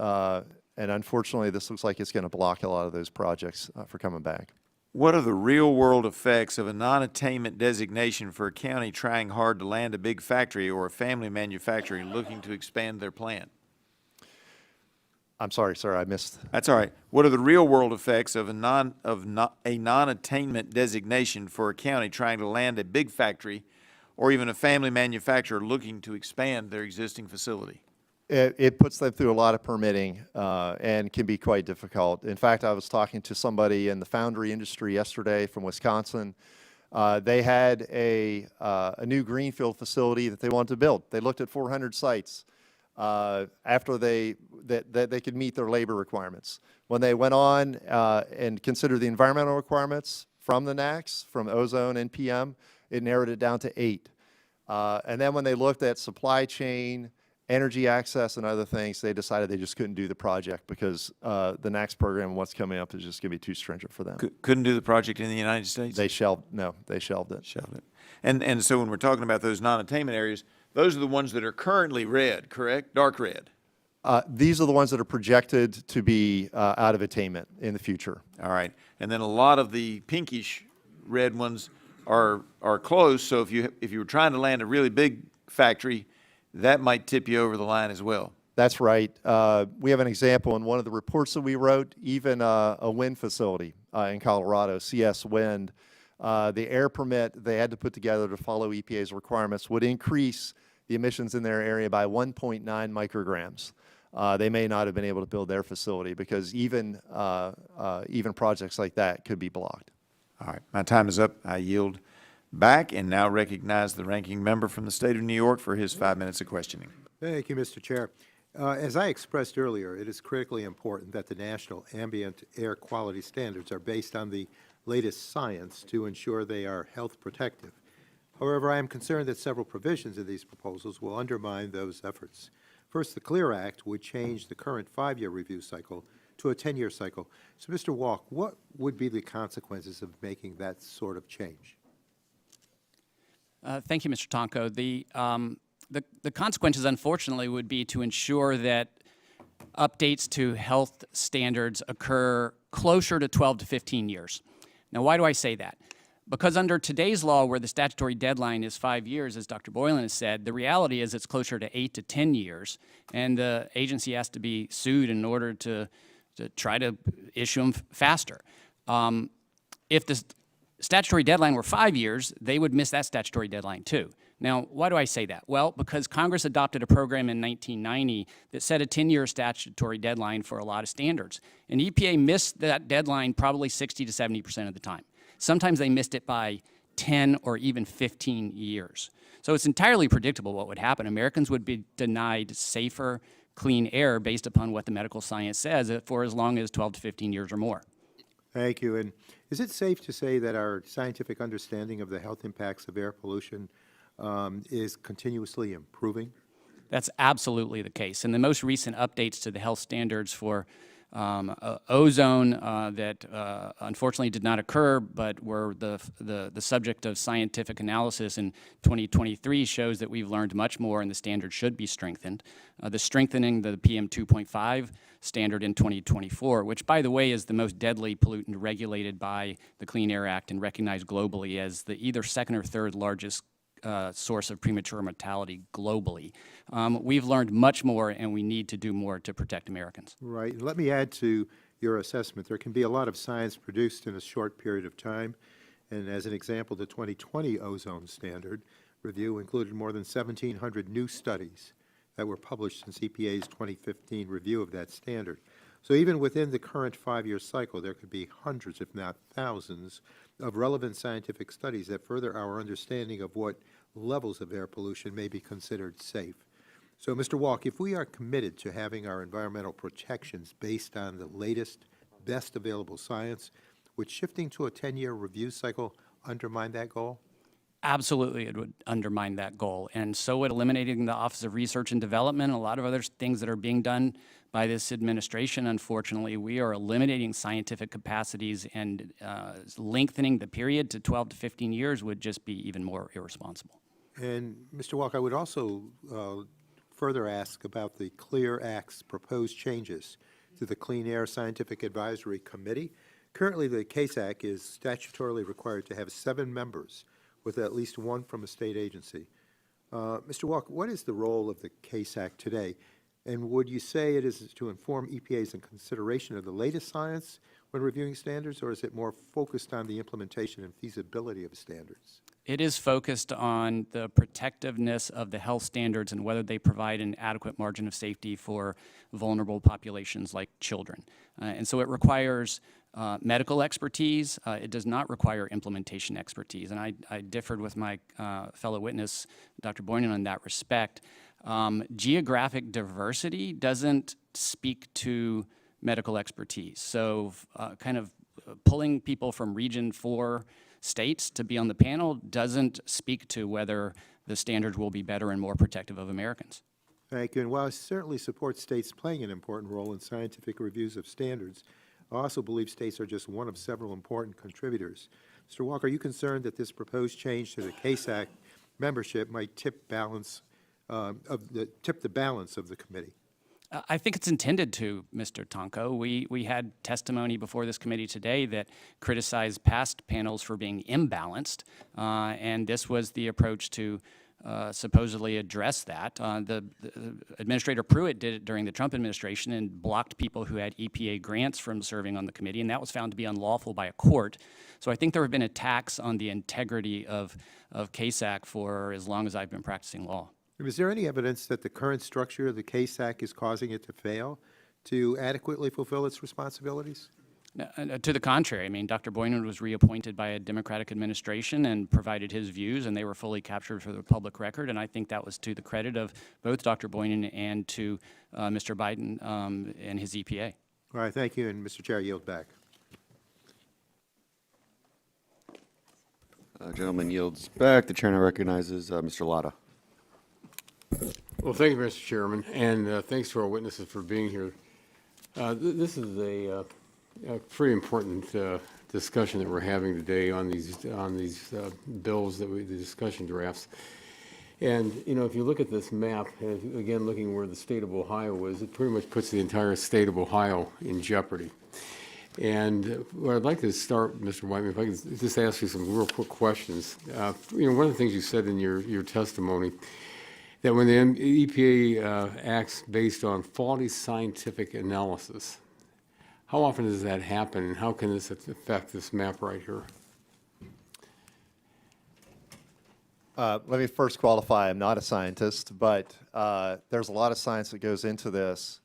unfortunately, this looks like it's going to block a lot of those projects for coming back. What are the real-world effects of a non-attainment designation for a county trying hard to land a big factory or a family manufacturer looking to expand their plant? I'm sorry, sir, I missed. That's all right. What are the real-world effects of a non-attainment designation for a county trying to land a big factory or even a family manufacturer looking to expand their existing facility? It puts them through a lot of permitting and can be quite difficult. In fact, I was talking to somebody in the foundry industry yesterday from Wisconsin. They had a new greenfield facility that they wanted to build. They looked at 400 sites after they could meet their labor requirements. When they went on and considered the environmental requirements from the NAAQS, from ozone and PM, it narrowed it down to 8. And then when they looked at supply chain, energy access, and other things, they decided they just couldn't do the project because the NAAQS program and what's coming up is just going to be too stringent for them. Couldn't do the project in the United States? They shelved it. Shelved it. And so when we're talking about those non-attainment areas, those are the ones that are currently red, correct? Dark red. These are the ones that are projected to be out of attainment in the future. All right. And then a lot of the pinkish red ones are close. So if you were trying to land a really big factory, that might tip you over the line as well. That's right. We have an example in one of the reports that we wrote, even a wind facility in Colorado, CS Wind. The air permit they had to put together to follow EPA's requirements would increase the emissions in their area by 1.9 micrograms. They may not have been able to build their facility because even projects like that could be blocked. All right. My time is up. I yield back and now recognize the ranking member from the state of New York for his 5 minutes of questioning. Thank you, Mr. Chair. As I expressed earlier, it is critically important that the national ambient air quality standards are based on the latest science to ensure they are health protective. However, I am concerned that several provisions of these proposals will undermine those efforts. First, the CLEAR Act would change the current 5-year review cycle to a 10-year cycle. So, Mr. Walke, what would be the consequences of making that sort of change? Thank you, Mr. Tonko. The consequences, unfortunately, would be to ensure that updates to health standards occur closer to 12 to 15 years. Now, why do I say that? Because under today's law, where the statutory deadline is 5 years, as Dr. Boylan has said, the reality is it's closer to 8 to 10 years, and the agency has to be sued in order to try to issue them faster. If the statutory deadline were 5 years, they would miss that statutory deadline too. Now, why do I say that? Well, because Congress adopted a program in 1990 that set a 10-year statutory deadline for a lot of standards. And EPA missed that deadline probably 60 to 70% of the time. Sometimes they missed it by 10 or even 15 years. So it's entirely predictable what would happen. Americans would be denied safer, clean air based upon what the medical science says for as long as 12 to 15 years or more. Thank you. And is it safe to say that our scientific understanding of the health impacts of air pollution is continuously improving? That's absolutely the case. And the most recent updates to the health standards for ozone that unfortunately did not occur, but were the subject of scientific analysis in 2023 shows that we've learned much more and the standard should be strengthened. The strengthening the PM 2.5 standard in 2024, which by the way is the most deadly pollutant regulated by the Clean Air Act and recognized globally as the either second or third largest source of premature mortality globally. We've learned much more, and we need to do more to protect Americans. Right. Let me add to your assessment. There can be a lot of science produced in a short period of time. And as an example, the 2020 ozone standard review included more than 1,700 new studies that were published since EPA's 2015 review of that standard. So even within the current 5-year cycle, there could be hundreds, if not thousands, of relevant scientific studies that further our understanding of what levels of air pollution may be considered safe. So, Mr. Walke, if we are committed to having our environmental protections based on the latest, best available science, would shifting to a 10-year review cycle undermine that goal? Absolutely, it would undermine that goal. And so would eliminating the Office of Research and Development, a lot of other things that are being done by this administration. Unfortunately, we are eliminating scientific capacities, and lengthening the period to 12 to 15 years would just be even more irresponsible. And, Mr. Walke, I would also further ask about the CLEAR Act's proposed changes to the Clean Air Scientific Advisory Committee. Currently, the CASAC is statutorily required to have 7 members, with at least 1 from a state agency. Mr. Walke, what is the role of the CASAC today? And would you say it is to inform EPA's consideration of the latest science when reviewing standards, or is it more focused on the implementation and feasibility of standards? It is focused on the protectiveness of the health standards and whether they provide an adequate margin of safety for vulnerable populations like children. And so it requires medical expertise. It does not require implementation expertise. And I differed with my fellow witness, Dr. Boylan, on that respect. Geographic diversity doesn't speak to medical expertise. So kind of pulling people from Region 4 states to be on the panel doesn't speak to whether the standards will be better and more protective of Americans. Thank you. And while I certainly support states playing an important role in scientific reviews of standards, I also believe states are just one of several important contributors. Mr. Walke, are you concerned that this proposed change to the CASAC membership might tip the balance of the committee? I think it's intended to, Mr. Tonko. We had testimony before this committee today that criticized past panels for being imbalanced, and this was the approach to supposedly address that. The Administrator Pruitt did it during the Trump administration and blocked people who had EPA grants from serving on the committee, and that was found to be unlawful by a court. So I think there have been attacks on the integrity of CASAC for as long as I've been practicing law. Is there any evidence that the current structure of the CASAC is causing it to fail to adequately fulfill its responsibilities? To the contrary, I mean, Dr. Boylan was reappointed by a Democratic administration and provided his views, and they were fully captured for the public record, and I think that was to the credit of both Dr. Boylan and to Mr. Biden and his EPA. All right, thank you, and Mr. Chair, I yield back. Gentleman yields back. The chair now recognizes Mr. Latta. Well, thank you, Mr. Chairman, and thanks to our witnesses for being here. This is a pretty important discussion that we're having today on these bills the discussion drafts. And you know, if you look at this map, again looking where the state of Ohio is, it pretty much puts the entire state of Ohio in jeopardy. And what I'd like to start, Mr. Whiteman, if I could just ask you some real quick questions. You know, one of the things you said in your testimony, that when the EPA acts based on faulty scientific analysis, how often does that happen, and how can this affect this map right here? Let me first qualify, I'm not a scientist, but there's a lot of science that goes into this,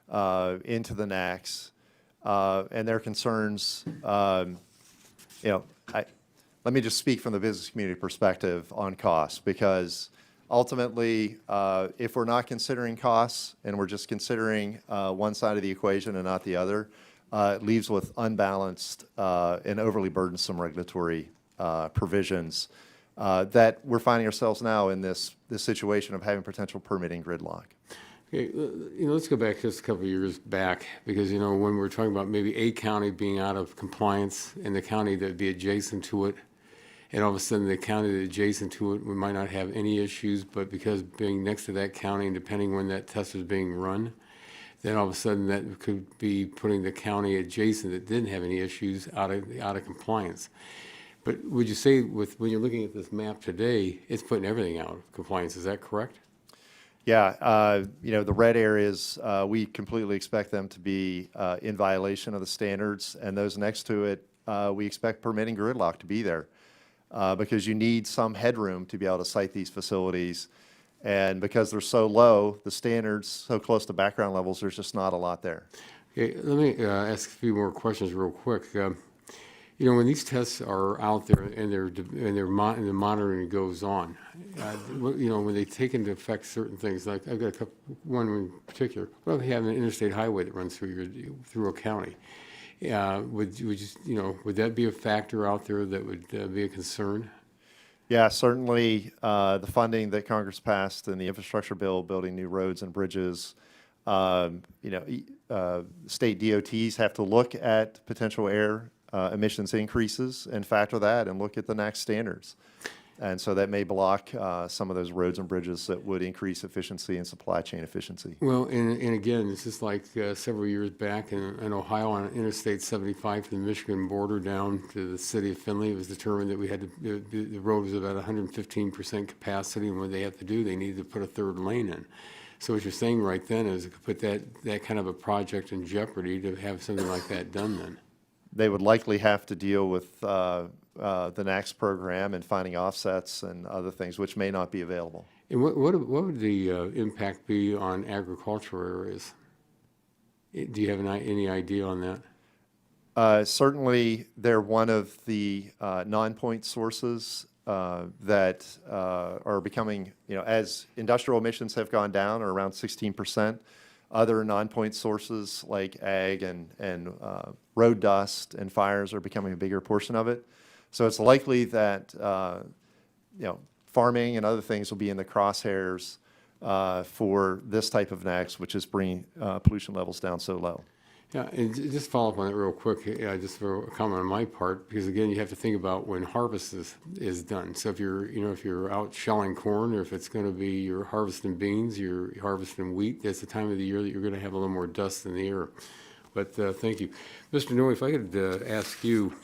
into the NACs, and their concerns, you know, let me just speak from the business community perspective on costs, because ultimately, if we're not considering costs and we're just considering one side of the equation and not the other, it leaves with unbalanced and overly burdensome regulatory provisions that we're finding ourselves now in this situation of having potential permitting gridlock. Okay, you know, let's go back just a couple of years back, because you know, when we're talking about maybe a county being out of compliance and the county that'd be adjacent to it, and all of a sudden the county that's adjacent to it, we might not have any issues, but because being next to that county and depending when that test is being run, then all of a sudden that could be putting the county adjacent that didn't have any issues out of compliance. But would you say when you're looking at this map today, it's putting everything out of compliance, is that correct? Yeah, you know, the red areas, we completely expect them to be in violation of the standards, and those next to it, we expect permitting gridlock to be there. Because you need some headroom to be able to site these facilities. And because they're so low, the standards so close to background levels, there's just not a lot there. Okay, let me ask a few more questions real quick. You know, when these tests are out there and the monitoring goes on, you know, when they take into effect certain things, like I've got one in particular. What if you have an interstate highway that runs through a county? Would that be a factor out there that would be a concern? Yeah, certainly the funding that Congress passed in the infrastructure bill, building new roads and bridges, you know, state DOTs have to look at potential air emissions increases and factor that and look at the NAC standards. And so that may block some of those roads and bridges that would increase efficiency and supply chain efficiency. Well, and again, this is like several years back in Ohio on Interstate 75 from the Michigan border down to the city of Findlay. It was determined that we had to, the road was about 115% capacity, and what they have to do, they needed to put a third lane in. So what you're saying right then is it could put that kind of a project in jeopardy to have something like that done then. They would likely have to deal with the NACS program and finding offsets and other things, which may not be available. And what would the impact be on agricultural areas? Do you have any idea on that? Certainly, they're one of the non-point sources that are becoming, as industrial emissions have gone down, or around 16%, other non-point sources like ag and road dust and fires are becoming a bigger portion of it. So it's likely that, farming and other things will be in the crosshairs for this type of NACS, which is bringing pollution levels down so low. Yeah, and just follow up on it real quick, just for a comment on my part, because again, you have to think about when harvest is done. So if you're out shelling corn, or if it's going to be you're harvesting beans, you're harvesting wheat, that's the time of the year that you're going to have a little more dust in the air. But thank you. Mr. Noe, if I could ask you,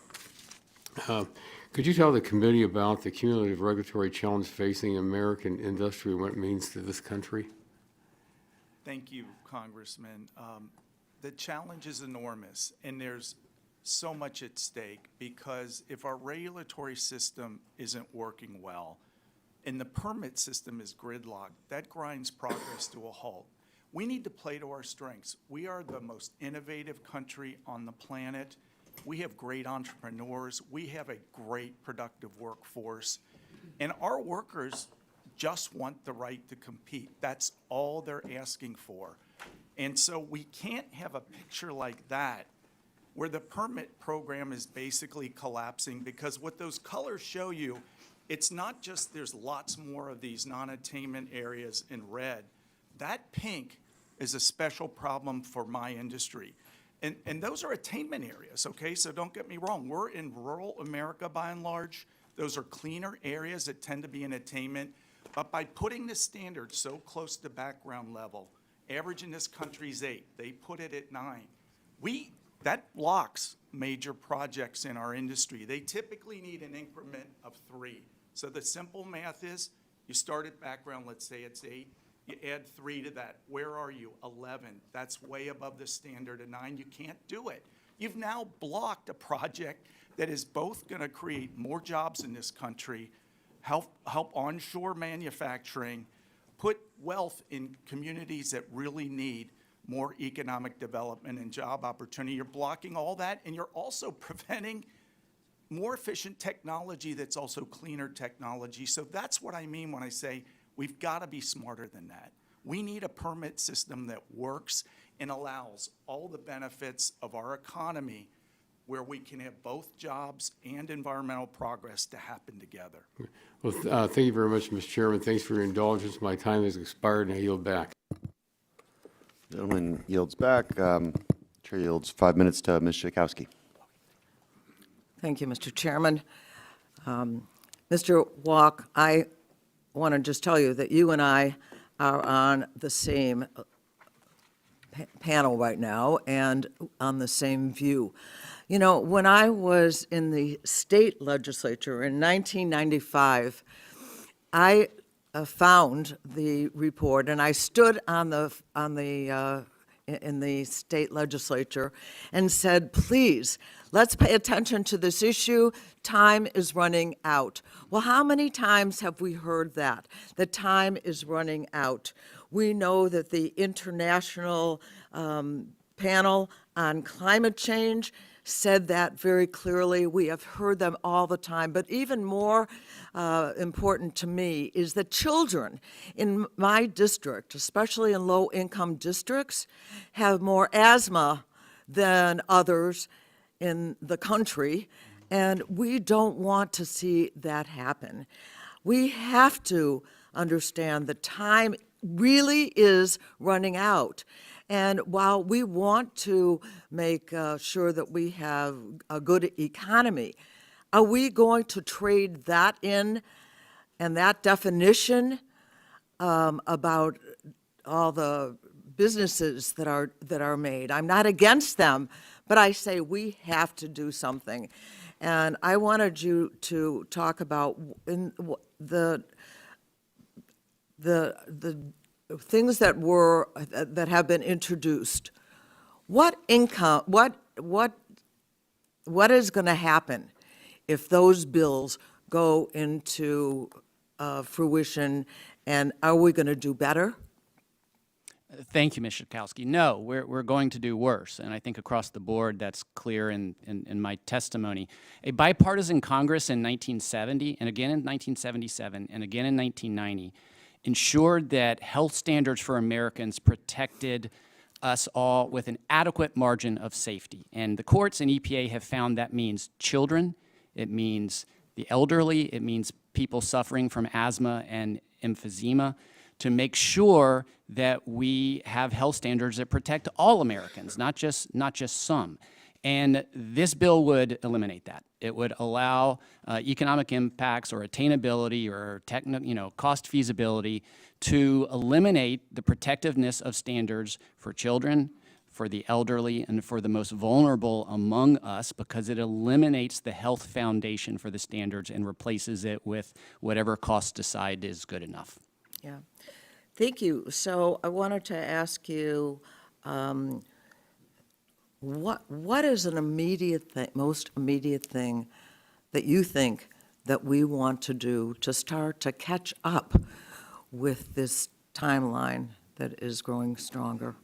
could you tell the committee about the cumulative regulatory challenge facing American industry and what it means to this country? Thank you, Congressman. The challenge is enormous, and there's so much at stake, because if our regulatory system isn't working well and the permit system is gridlocked, that grinds progress to a halt. We need to play to our strengths. We are the most innovative country on the planet. We have great entrepreneurs. We have a great productive workforce. And our workers just want the right to compete. That's all they're asking for. And so we can't have a picture like that where the permit program is basically collapsing, because what those colors show you, it's not just there's lots more of these non-attainment areas in red. That pink is a special problem for my industry. And those are attainment areas, okay? So don't get me wrong. We're in rural America by and large. Those are cleaner areas that tend to be in attainment. But by putting the standard so close to background level, average in this country is 8. They put it at 9. That blocks major projects in our industry. They typically need an increment of 3. So the simple math is, you start at background, let's say it's 8. You add 3 to that. Where are you? 11. That's way above the standard of 9. You can't do it. You've now blocked a project that is both going to create more jobs in this country, help onshore manufacturing, put wealth in communities that really need more economic development and job opportunity. You're blocking all that, and you're also preventing more efficient technology that's also cleaner technology. So that's what I mean when I say we've got to be smarter than that. We need a permit system that works and allows all the benefits of our economy, where we can have both jobs and environmental progress to happen together. Well, thank you very much, Mr. Chairman. Thanks for your indulgence. My time has expired, and I yield back. Gentleman yields back. Chair yields 5 minutes to Ms. Schakowsky. Thank you, Mr. Chairman. Mr. Walke, I want to just tell you that you and I are on the same panel right now and on the same view. You know, when I was in the state legislature in 1995, I found the report, and I stood in the state legislature and said, please, let's pay attention to this issue. Time is running out. Well, how many times have we heard that? The time is running out. We know that the International Panel on Climate Change said that very clearly. We have heard them all the time. But even more important to me is that children in my district, especially in low-income districts, have more asthma than others in the country, and we don't want to see that happen. We have to understand that time really is running out. And while we want to make sure that we have a good economy, are we going to trade that in And that definition about all the businesses that are made, I'm not against them, but I say we have to do something. And I wanted you to talk about the things that have been introduced. What income, what is going to happen if those bills go into fruition, and are we going to do better? Thank you, Ms. Schakowsky. No, we're going to do worse, and I think across the board that's clear in my testimony. A bipartisan Congress in 1970, and again in 1977, and again in 1990, ensured that health standards for Americans protected us all with an adequate margin of safety. And the courts and EPA have found that means children, it means the elderly, it means people suffering from asthma and emphysema, to make sure that we have health standards that protect all Americans, not just some. And this bill would eliminate that. It would allow economic impacts or attainability or cost feasibility to eliminate the protectiveness of standards for children, for the elderly, and for the most vulnerable among us, because it eliminates the health foundation for the standards and replaces it with whatever costs decide is good enough. Yeah, thank you. So I wanted to ask you, what is an immediate thing, most immediate thing that you think that we want to do to start to catch up with this timeline that is growing stronger?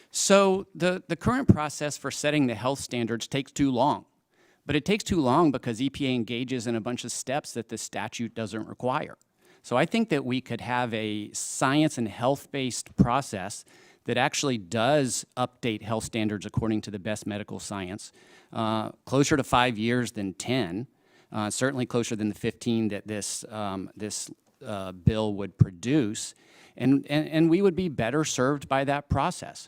So the current process for setting the health standards takes too long. But it takes too long because EPA engages in a bunch of steps that the statute doesn't require. So I think that we could have a science and health-based process that actually does update health standards according to the best medical science, closer to 5 years than 10, certainly closer than the 15 that this bill would produce, and we would be better served by that process.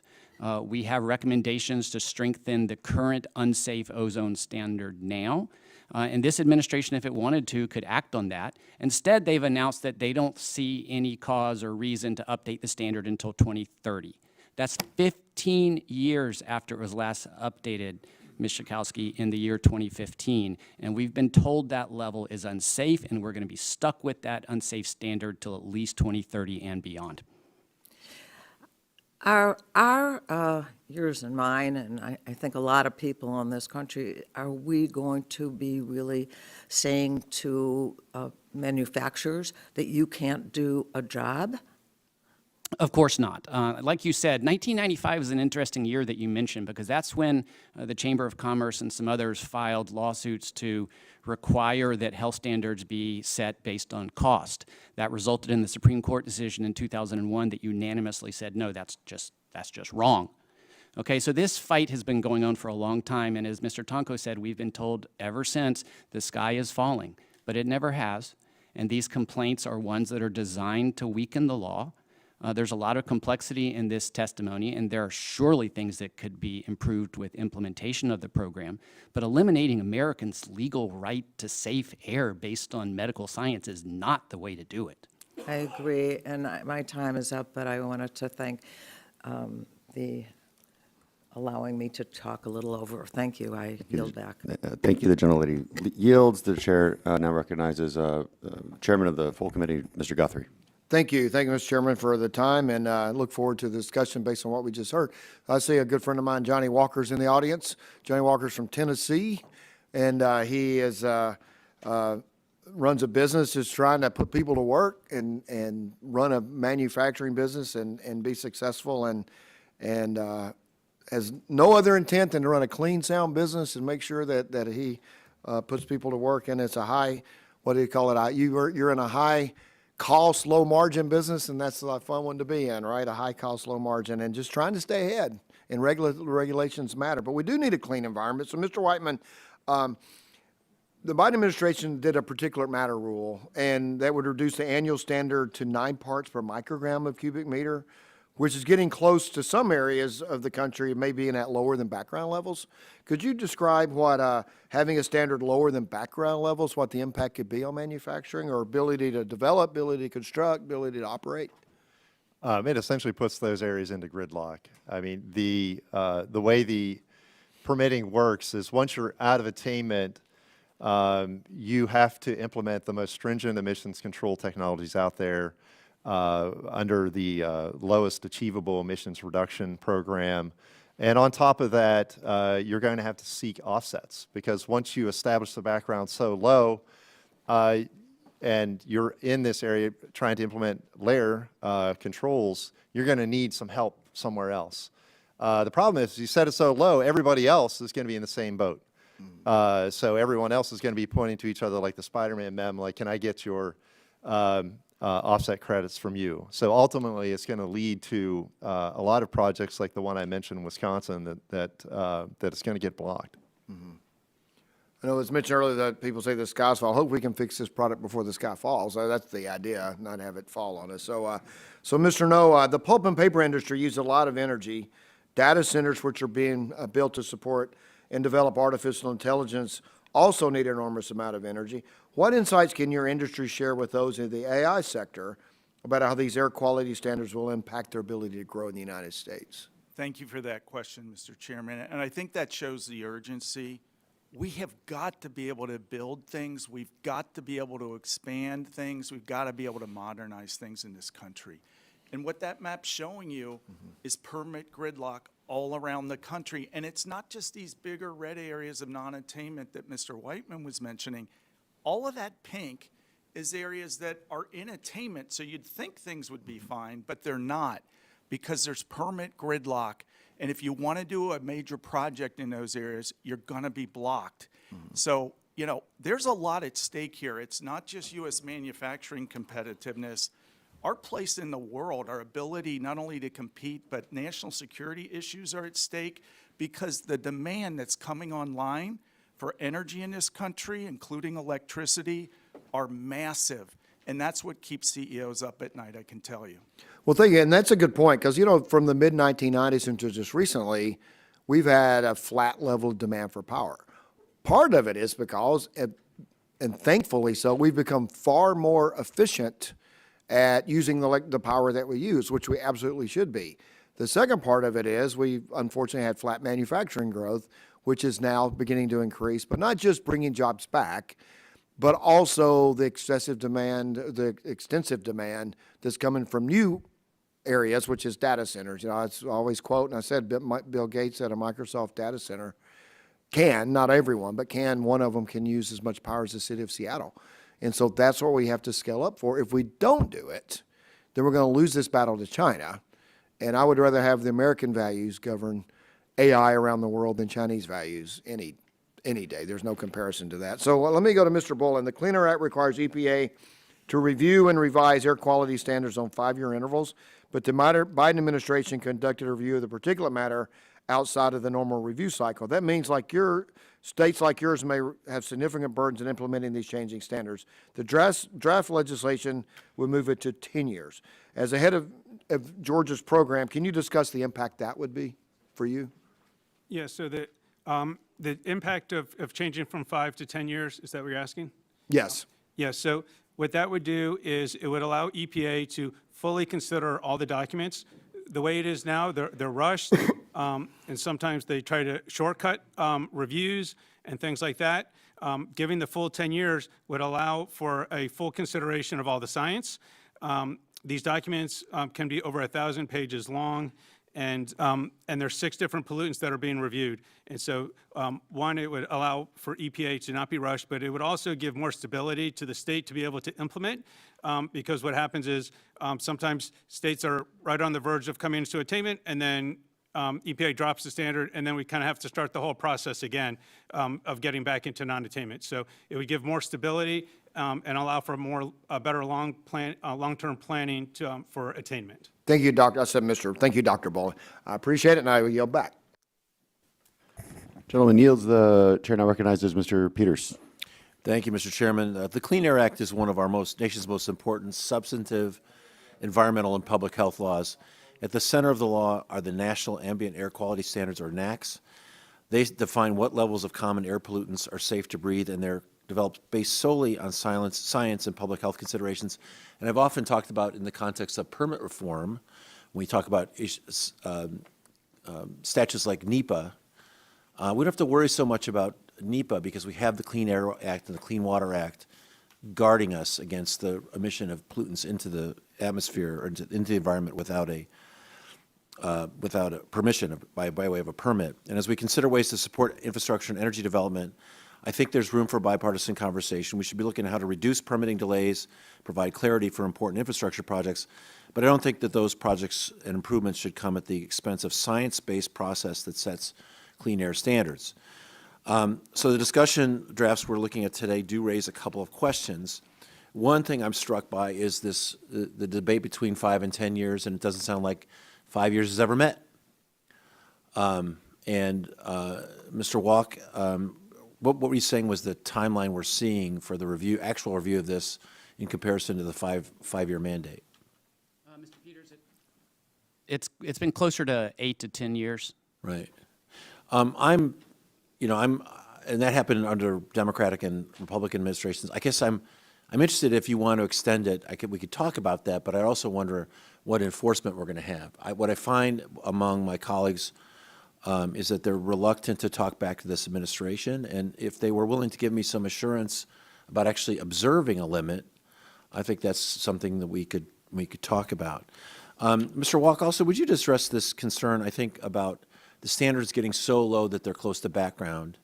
We have recommendations to strengthen the current unsafe ozone standard now. And this administration, if it wanted to, could act on that. Instead, they've announced that they don't see any cause or reason to update the standard until 2030. That's 15 years after it was last updated, Ms. Schakowsky, in the year 2015. And we've been told that level is unsafe, and we're going to be stuck with that unsafe standard till at least 2030 and beyond. Yours and mine, and I think a lot of people in this country, are we going to be really saying to manufacturers that you can't do a job? Of course not. Like you said, 1995 is an interesting year that you mentioned, because that's when the Chamber of Commerce and some others filed lawsuits to require that health standards be set based on cost. That resulted in the Supreme Court decision in 2001 that unanimously said, no, that's just wrong. Okay, so this fight has been going on for a long time, and as Mr. Tonko said, we've been told ever since the sky is falling, but it never has. And these complaints are ones that are designed to weaken the law. There's a lot of complexity in this testimony, and there are surely things that could be improved with implementation of the program, but eliminating Americans' legal right to safe air based on medical science is not the way to do it. I agree, and my time is up, but I wanted to thank allowing me to talk a little over. Thank you. I yield back. Thank you. The gentlelady yields. The chair now recognizes Chairman of the full committee, Mr. Guthrie. Thank you, Mr. Chairman, for the time, and I look forward to the discussion based on what we just heard. I see a good friend of mine, Johnny Walker's in the audience. Johnny Walker's from Tennessee, and he is runs a business, is trying to put people to work and run a manufacturing business and be successful, and has no other intent than to run a clean, sound business and make sure that he puts people to work. And it's a high, what do you call it? You're in a high cost, low margin business, and that's a fun one to be in, right? A high cost, low margin, and just trying to stay ahead. And regulations matter, but we do need a clean environment. So, Mr. Whiteman, the Biden administration did a particulate matter rule, and that would reduce the annual standard to 9 parts per microgram of cubic meter, which is getting close to some areas of the country, maybe being at lower than background levels. Could you describe what having a standard lower than background levels, what the impact could be on manufacturing or ability to develop, ability to construct, ability to operate? It essentially puts those areas into gridlock. I mean, the way the permitting works is once you're out of attainment, you have to implement the most stringent emissions control technologies out there under the lowest achievable emissions reduction program. And on top of that, you're going to have to seek offsets, because once you establish the background so low, and you're in this area trying to implement layer controls, you're going to need some help somewhere else. The problem is, you set it so low, everybody else is going to be in the same boat. So everyone else is going to be pointing to each other like the Spider-Man meme, like, can I get your offset credits from you? So ultimately, it's going to lead to a lot of projects like the one I mentioned in Wisconsin that it's going to get blocked. I know it was mentioned earlier that people say the sky's fall. I hope we can fix this product before the sky falls. That's the idea, not have it fall on us. So, Mr. No, the pulp and paper industry uses a lot of energy. Data centers, which are being built to support and develop artificial intelligence, also need an enormous amount of energy. What insights can your industry share with those in the AI sector about how these air quality standards will impact their ability to grow in the United States? Thank you for that question, Mr. Chairman. And I think that shows the urgency. We have got to be able to build things. We've got to be able to expand things. We've got to be able to modernize things in this country. And what that map's showing you is permit gridlock all around the country. And it's not just these bigger red areas of non-attainment that Mr. Whiteman was mentioning. All of that pink is areas that are in attainment, so you'd think things would be fine, but they're not, because there's permit gridlock. And if you want to do a major project in those areas, you're going to be blocked. So, you know, there's a lot at stake here. It's not just U.S. manufacturing competitiveness. Our place in the world, our ability not only to compete, but national security issues are at stake, because the demand that's coming online for energy in this country, including electricity, are massive. And that's what keeps CEOs up at night, I can tell you. Well, thank you, and that's a good point, because, you know, from the mid-1990s until just recently, we've had a flat level of demand for power. Part of it is because, and thankfully so, we've become far more efficient at using the power that we use, which we absolutely should be. The second part of it is we unfortunately had flat manufacturing growth, which is now beginning to increase, but not just bringing jobs back, but also the excessive demand, the extensive demand that's coming from new areas, which is data centers. You know, I always quote, and I said Bill Gates at a Microsoft data center can, not everyone, but can, one of them can use as much power as the city of Seattle. And so that's what we have to scale up for. If we don't do it, then we're going to lose this battle to China. And I would rather have the American values govern AI around the world than Chinese values any day. There's no comparison to that. So let me go to Mr. Boylan. The Clean Air Act requires EPA to review and revise air quality standards on 5-year intervals, but the Biden administration conducted a review of the particulate matter outside of the normal review cycle. That means states like yours may have significant burdens in implementing these changing standards. The draft legislation would move it to 10 years. As the head of Georgia's program, can you discuss the impact that would be for you? Yeah, so the impact of changing from 5 to 10 years, is that what you're asking? Yes. Yeah, so what that would do is it would allow EPA to fully consider all the documents. The way it is now, they're rushed, and sometimes they try to shortcut reviews and things like that. Giving the full 10 years would allow for a full consideration of all the science. These documents can be over 1,000 pages long, and there's 6 different pollutants that are being reviewed. And so, one, it would allow for EPA to not be rushed, but it would also give more stability to the state to be able to implement, because what happens is sometimes states are right on the verge of coming into attainment, and then EPA drops the standard, and then we kind of have to start the whole process again of getting back into non-attainment. So it would give more stability and allow for a better long-term planning for attainment. Thank you, Doctor. I said, Thank you, Dr. Boylan. I appreciate it, and I will yield back. Gentleman yields. The chair now recognizes Mr. Peters. Thank you, Mr. Chairman. The Clean Air Act is one of our nation's most important substantive environmental and public health laws. At the center of the law are the National Ambient Air Quality Standards, or NAAQS. They define what levels of common air pollutants are safe to breathe, and they're developed based solely on science and public health considerations. And I've often talked about in the context of permit reform, when we talk about statutes like NEPA, we don't have to worry so much about NEPA because we have the Clean Air Act and the Clean Water Act guarding us against the emission of pollutants into the atmosphere or into the environment without a permission by way of a permit. And as we consider ways to support infrastructure and energy development, I think there's room for bipartisan conversation. We should be looking at how to reduce permitting delays, provide clarity for important infrastructure projects, but I don't think that those projects and improvements should come at the expense of science-based process that sets clean air standards. So the discussion drafts we're looking at today do raise a couple of questions. One thing I'm struck by is the debate between 5 and 10 years, and it doesn't sound like 5 years has ever met. Mr. Walke, what were you saying was the timeline we're seeing for the actual review of this in comparison to the five-year mandate? Mr. Peters, it's been closer to 8 to 10 years. Right. And that happened under Democratic and Republican administrations. I guess I'm interested if you want to extend it. We could talk about that, but I also wonder what enforcement we're going to have. What I find among my colleagues is that they're reluctant to talk back to this administration, and if they were willing to give me some assurance about actually observing a limit, I think that's something that we could talk about. Mr. Walke, also, would you just address this concern, I think, about the standards getting so low that they're close to background,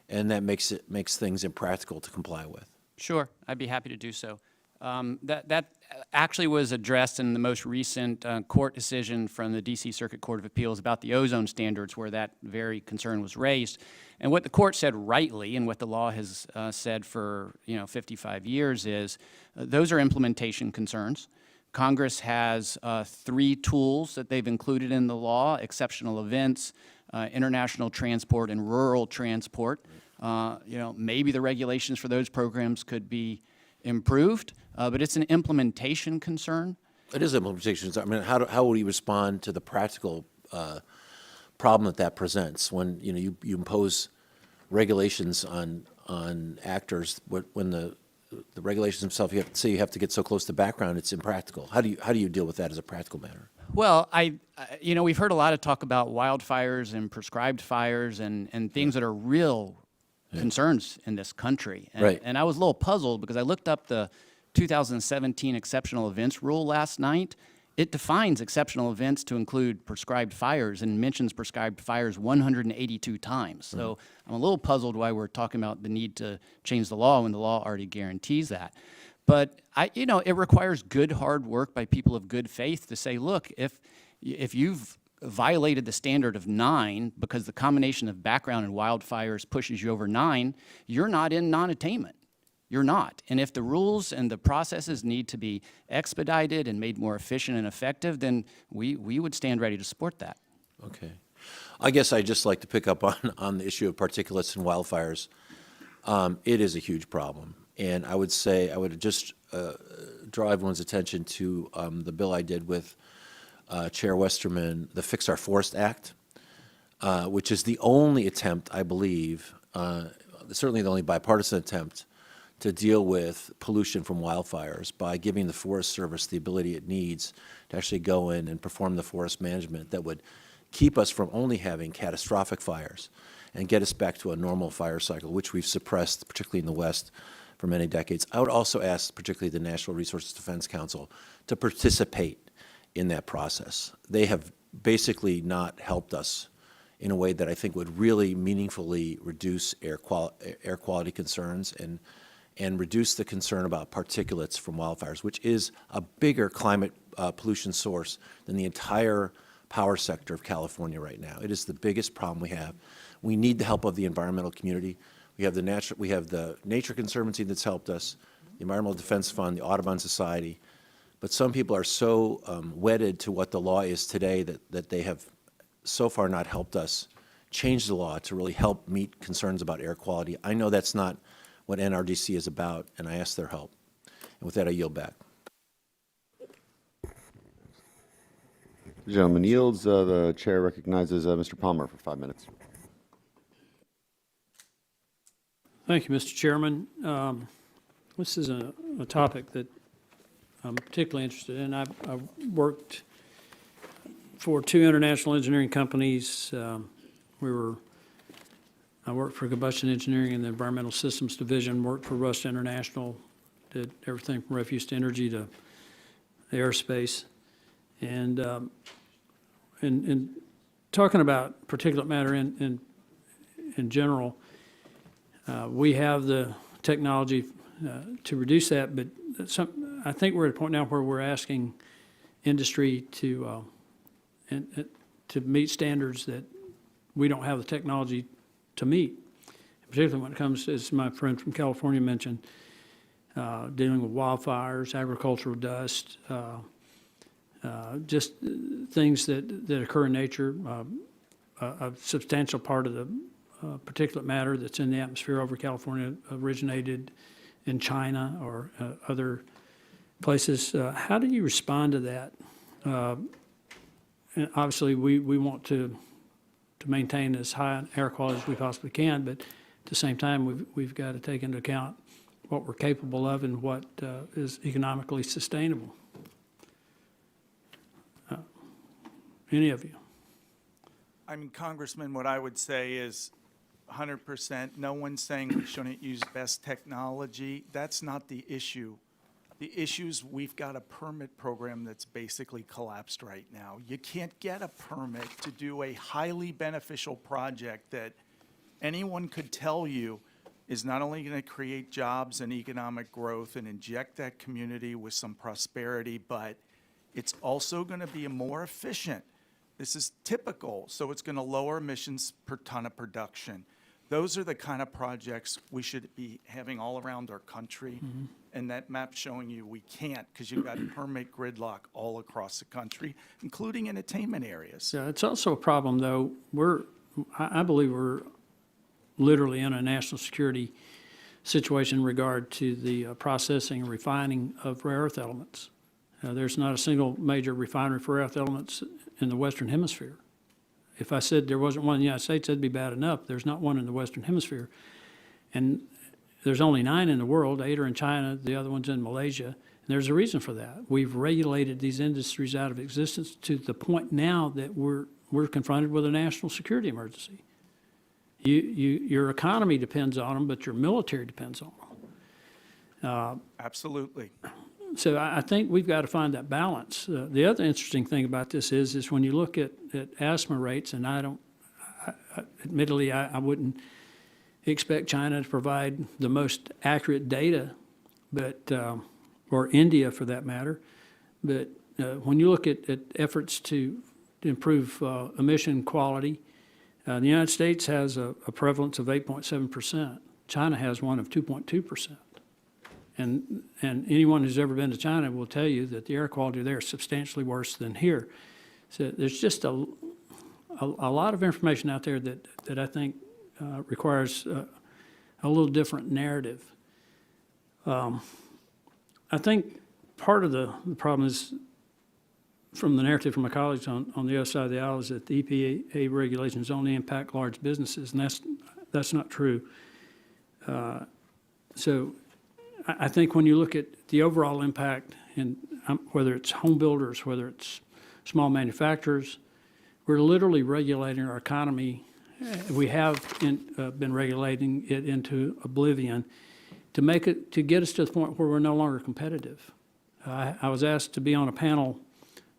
and that makes things impractical to comply with? Sure, I'd be happy to do so. That actually was addressed in the most recent court decision from the D.C. Circuit Court of Appeals about the ozone standards, where that very concern was raised. And what the court said rightly, and what the law has said for 55 years, is those are implementation concerns. Congress has 3 tools that they've included in the law: exceptional events, international transport, and rural transport. Maybe the regulations for those programs could be improved, but it's an implementation concern. It is implementation. I mean, how would you respond to the practical problem that presents when you impose regulations on actors when the regulations themselves, you have to get so close to background, it's impractical. How do you deal with that as a practical matter? Well, we've heard a lot of talk about wildfires and prescribed fires and things that are real concerns in this country. Right. And I was a little puzzled because I looked up the 2017 exceptional events rule last night. It defines exceptional events to include prescribed fires and mentions prescribed fires 182 times. So I'm a little puzzled why we're talking about the need to change the law when the law already guarantees that. But it requires good, hard work by people of good faith to say, look, if you've violated the standard of 9 because the combination of background and wildfires pushes you over 9, you're not in non-attainment. You're not. And if the rules and the processes need to be expedited and made more efficient and effective, then we would stand ready to support that. Okay. I guess I'd just like to pick up on the issue of particulates and wildfires. It is a huge problem. And I would just draw everyone's attention to the bill I did with Chair Westerman, the Fix Our Forest Act, which is the only attempt, I believe, certainly the only bipartisan attempt to deal with pollution from wildfires by giving the Forest Service the ability it needs to actually go in and perform the forest management that would keep us from only having catastrophic fires and get us back to a normal fire cycle, which we've suppressed, particularly in the West, for many decades. I would also ask particularly the National Resources Defense Council to participate in that process. They have basically not helped us in a way that I think would really meaningfully reduce air quality concerns and reduce the concern about particulates from wildfires, which is a bigger climate pollution source than the entire power sector of California right now. It is the biggest problem we have. We need the help of the environmental community. We have the Nature Conservancy that's helped us, the Environmental Defense Fund, the Audubon Society. But some people are so wedded to what the law is today that they have so far not helped us change the law to really help meet concerns about air quality. I know that's not what NRDC is about, and I ask their help. And with that, I yield back. Gentleman yields. The chair recognizes Mr. Palmer for 5 minutes. Thank you, Mr. Chairman. This is a topic that I'm particularly interested in. I've worked for 2 international engineering companies. I worked for Combustion Engineering in the Environmental Systems Division, worked for Rust International, did everything from refuse to energy to aerospace. And in talking about particulate matter in general, we have the technology to reduce that, but I think we're at a point now where we're asking industry to meet standards that we don't have the technology to meet, particularly when it comes, as my friend from California mentioned, dealing with wildfires, agricultural dust, just things that occur in nature. A substantial part of the particulate matter that's in the atmosphere over California originated in China or other places. How do you respond to that? And obviously, we want to maintain as high an air quality as we possibly can, but at the same time, we've got to take into account what we're capable of and what is economically sustainable. Any of you? I mean, Congressman, what I would say is 100%, no one's saying we shouldn't use best technology. That's not the issue. The issue is we've got a permit program that's basically collapsed right now. You can't get a permit to do a highly beneficial project that anyone could tell you is not only going to create jobs and economic growth and inject that community with some prosperity, but it's also going to be more efficient. This is typical, so it's going to lower emissions per ton of production. Those are the kind of projects we should be having all around our country. And that map's showing you we can't because you've got permit gridlock all across the country, including in attainment areas. Yeah, it's also a problem, though. I believe we're literally in a national security situation in regard to the processing and refining of rare earth elements. There's not a single major refinery for rare earth elements in the Western Hemisphere. If I said there wasn't one in the United States, that'd be bad enough. There's not one in the Western Hemisphere. And there's only 9 in the world. 8 are in China, the other one's in Malaysia. And there's a reason for that. We've regulated these industries out of existence to the point now that we're confronted with a national security emergency. Your economy depends on them, but your military depends on them. Absolutely. So I think we've got to find that balance. The other interesting thing about this is when you look at asthma rates, and admittedly, I wouldn't expect China to provide the most accurate data, but or India for that matter. But when you look at efforts to improve emission quality, the United States has a prevalence of 8.7%. China has one of 2.2%. And anyone who's ever been to China will tell you that the air quality there is substantially worse than here. So there's just a lot of information out there that I think requires a little different narrative. I think part of the problem is, from the narrative from my colleagues on the other side of the aisle, is that the EPA regulations only impact large businesses, and that's not true. So I think when you look at the overall impact, and whether it's home builders, whether it's small manufacturers, we're literally regulating our economy. We have been regulating it into oblivion to get us to the point where we're no longer competitive. I was asked to be on a panel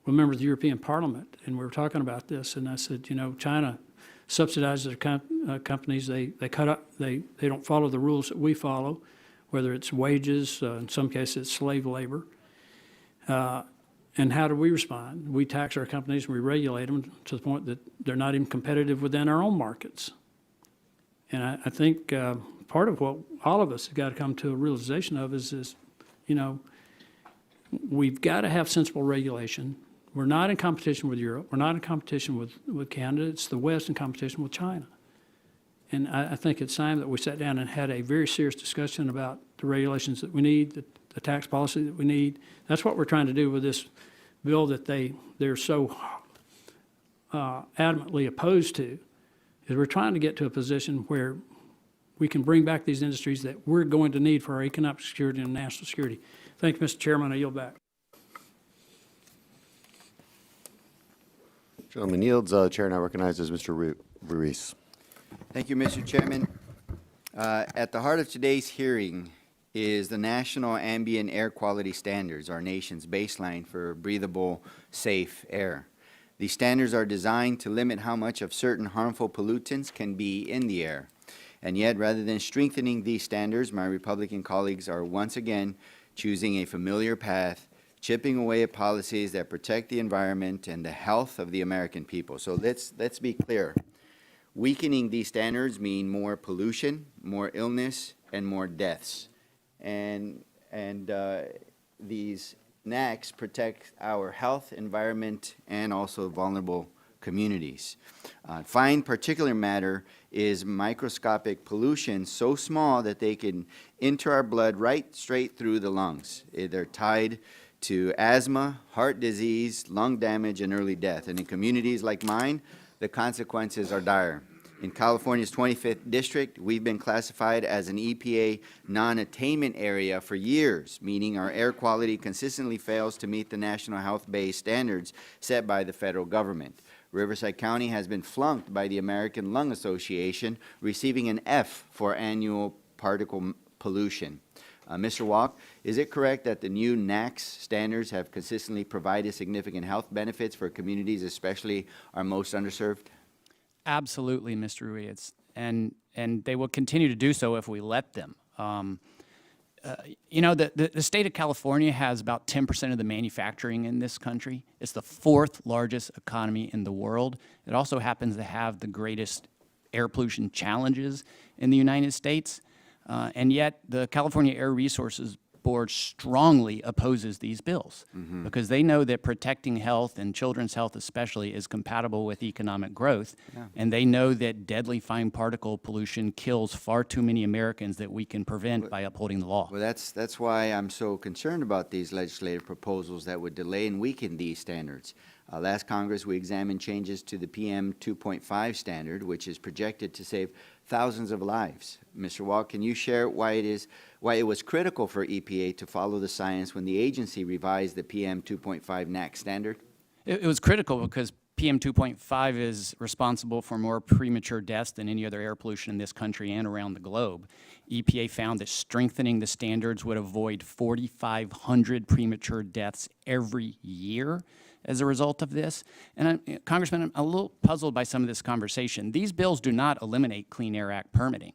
with members of the European Parliament, and we were talking about this, and I said, China subsidizes their companies. They don't follow the rules that we follow, whether it's wages, in some cases it's slave labor. And how do we respond? We tax our companies and we regulate them to the point that they're not even competitive within our own markets. And I think part of what all of us have got to come to a realization of is we've got to have sensible regulation. We're not in competition with Europe. We're not in competition with Canada. It's the West in competition with China. And I think it's time that we sat down and had a very serious discussion about the regulations that we need, the tax policy that we need. That's what we're trying to do with this bill that they're so adamantly opposed to, is we're trying to get to a position where we can bring back these industries that we're going to need for our economic security and national security. Thank you, Mr. Chairman. I yield back. Gentleman yields. Chair now recognizes Mr. Ruiz. Thank you, Mr. Chairman. At the heart of today's hearing is the National Ambient Air Quality Standards, our nation's baseline for breathable, safe air. These standards are designed to limit how much of certain harmful pollutants can be in the air. And yet, rather than strengthening these standards, my Republican colleagues are once again choosing a familiar path, chipping away at policies that protect the environment and the health of the American people. So let's be clear. Weakening these standards mean more pollution, more illness, and more deaths. And these NACs protect our health, environment, and also vulnerable communities. Fine particulate matter is microscopic pollution so small that they can enter our blood right straight through the lungs. They're tied to asthma, heart disease, lung damage, and early death. And in communities like mine, the consequences are dire. In California's 25th district, we've been classified as an EPA non-attainment area for years, meaning our air quality consistently fails to meet the national health-based standards set by the federal government. Riverside County has been flunked by the American Lung Association, receiving an F for annual particle pollution. Mr. Walke, is it correct that the new NACs standards have consistently provided significant health benefits for communities, especially our most underserved? Absolutely, Mr. Ruiz, and they will continue to do so if we let them. You know, the state of California has about 10% of the manufacturing in this country. It's the fourth largest economy in the world. It also happens to have the greatest air pollution challenges in the United States. And yet the California Air Resources Board strongly opposes these bills because they know that protecting health and children's health especially is compatible with economic growth. And they know that deadly fine particle pollution kills far too many Americans that we can prevent by upholding the law. Well, that's why I'm so concerned about these legislative proposals that would delay and weaken these standards. Last Congress, we examined changes to the PM 2.5 standard, which is projected to save thousands of lives. Mr. Walke, can you share why it was critical for EPA to follow the science when the agency revised the PM 2.5 NAC standard? It was critical because PM 2.5 is responsible for more premature deaths than any other air pollution in this country and around the globe. EPA found that strengthening the standards would avoid 4,500 premature deaths every year as a result of this. And Congressman, I'm a little puzzled by some of this conversation. These bills do not eliminate Clean Air Act permitting.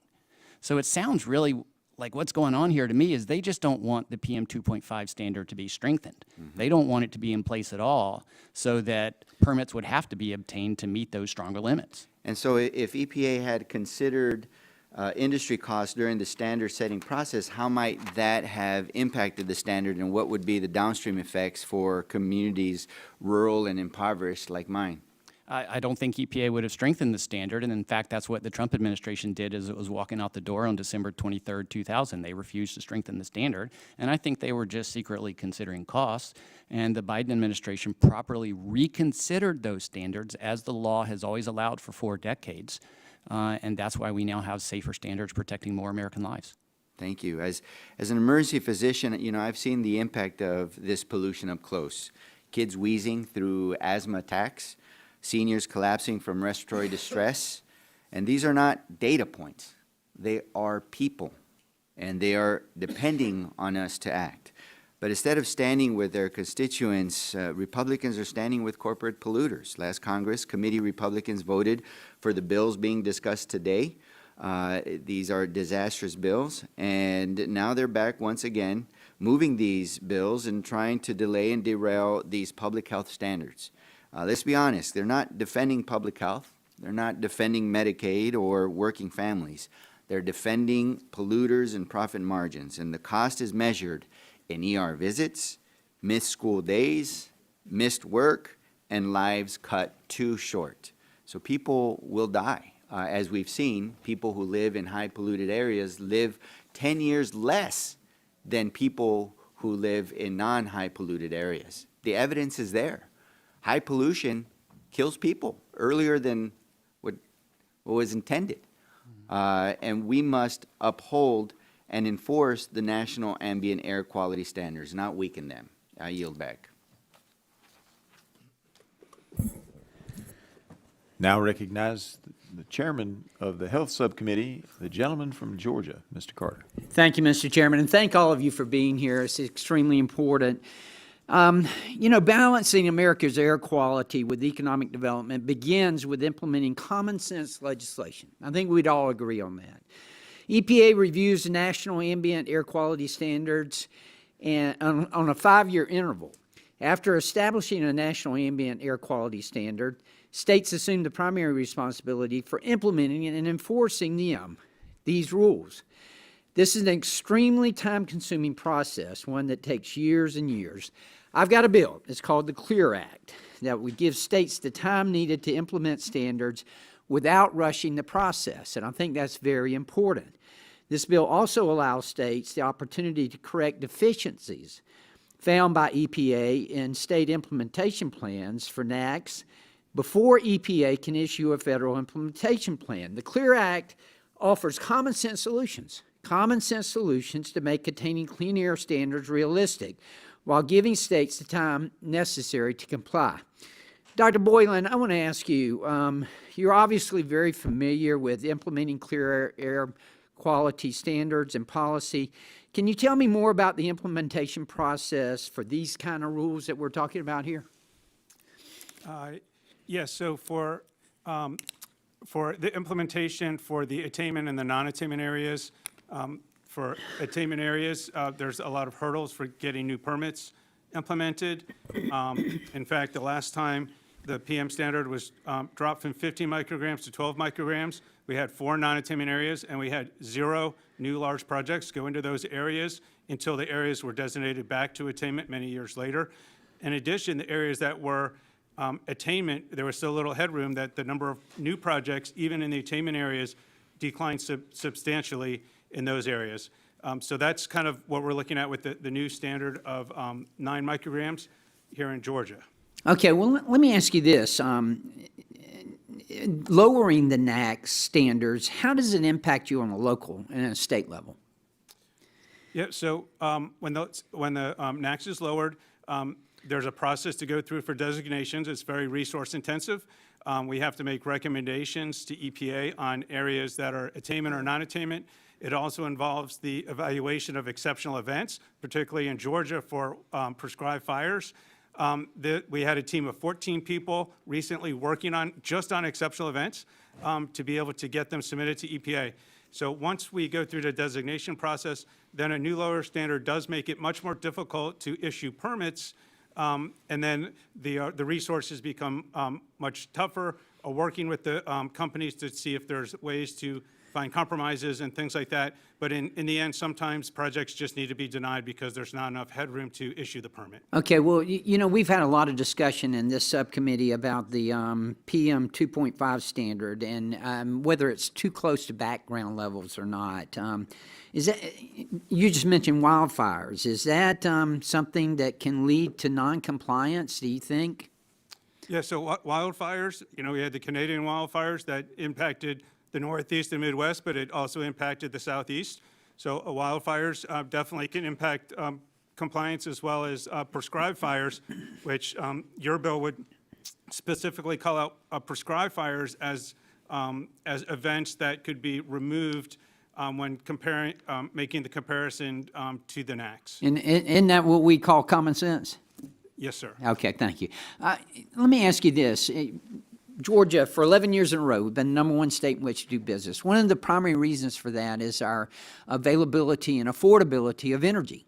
So it sounds really like what's going on here to me is they just don't want the PM 2.5 standard to be strengthened. They don't want it to be in place at all so that permits would have to be obtained to meet those stronger limits. And so if EPA had considered industry costs during the standard setting process, how might that have impacted the standard and what would be the downstream effects for communities rural and impoverished like mine? I don't think EPA would have strengthened the standard, and in fact, that's what the Trump administration did as it was walking out the door on December 23rd, 2000. They refused to strengthen the standard, and I think they were just secretly considering costs, and the Biden administration properly reconsidered those standards as the law has always allowed for 4 decades, and that's why we now have safer standards protecting more American lives. Thank you. As an emergency physician, you know, I've seen the impact of this pollution up close. Kids wheezing through asthma attacks, seniors collapsing from respiratory distress, and these are not data points. They are people, and they are depending on us to act. But instead of standing with their constituents, Republicans are standing with corporate polluters. Last Congress, committee Republicans voted for the bills being discussed today. These are disastrous bills, and now they're back once again, moving these bills and trying to delay and derail these public health standards. Let's be honest, they're not defending public health. They're not defending Medicaid or working families. They're defending polluters and profit margins, and the cost is measured in ER visits, missed school days, missed work, and lives cut too short. So people will die. As we've seen, people who live in high polluted areas live 10 years less than people who live in non-high polluted areas. The evidence is there. High pollution kills people earlier than what was intended. And we must uphold and enforce the national ambient air quality standards, not weaken them. I yield back. Now recognize the chairman of the Health Subcommittee, the gentleman from Georgia, Mr. Carter. Thank you, Mr. Chairman, and thank all of you for being here. It's extremely important. You know, balancing America's air quality with economic development begins with implementing common sense legislation. I think we'd all agree on that. EPA reviews the national ambient air quality standards and on a 5-year interval. After establishing a national ambient air quality standard, states assume the primary responsibility for implementing and enforcing these rules. This is an extremely time-consuming process, one that takes years and years. I've got a bill, it's called the CLEAR Act, that would give states the time needed to implement standards without rushing the process, and I think that's very important. This bill also allows states the opportunity to correct deficiencies found by EPA in state implementation plans for NAAQS before EPA can issue a federal implementation plan. The CLEAR Act offers common sense solutions to make attaining clean air standards realistic while giving states the time necessary to comply. Dr. Boylan, I want to ask you, you're obviously very familiar with implementing clear air quality standards and policy. Can you tell me more about the implementation process for these kind of rules that we're talking about here? Yes, so for the implementation for the attainment and the non-attainment areas, for attainment areas, there's a lot of hurdles for getting new permits implemented. In fact, the last time the PM standard was dropped from 15 micrograms to 12 micrograms, we had 4 non-attainment areas, and we had 0 new large projects go into those areas until the areas were designated back to attainment many years later. In addition, the areas that were attainment, there was still a little headroom that the number of new projects, even in the attainment areas, declined substantially in those areas. So that's kind of what we're looking at with the new standard of 9 micrograms here in Georgia. Okay, well, let me ask you this. Lowering the NAAQS standards, how does it impact you on a local and a state level? Yeah, so when the NAAQS is lowered, there's a process to go through for designations. It's very resource intensive. We have to make recommendations to EPA on areas that are attainment or non-attainment. It also involves the evaluation of exceptional events, particularly in Georgia for prescribed fires. We had a team of 14 people recently working just on exceptional events to be able to get them submitted to EPA. So once we go through the designation process, then a new lower standard does make it much more difficult to issue permits, and then the resources become much tougher, working with the companies to see if there's ways to find compromises and things like that. But in the end, sometimes projects just need to be denied because there's not enough headroom to issue the permit. Okay, well, you know, we've had a lot of discussion in this subcommittee about the PM 2.5 standard and whether it's too close to background levels or not. Is that, you just mentioned wildfires. Is that something that can lead to non-compliance, do you think? Yeah, so wildfires, you know, we had the Canadian wildfires that impacted the Northeast and Midwest, but it also impacted the Southeast. So wildfires definitely can impact compliance as well as prescribed fires, which your bill would specifically call out prescribed fires as events that could be removed when making the comparison to the NAAQS. And isn't that what we call common sense? Yes, sir. Okay, thank you. Let me ask you this. Georgia, for 11 years in a row, we've been the #1 state in which to do business. One of the primary reasons for that is our availability and affordability of energy.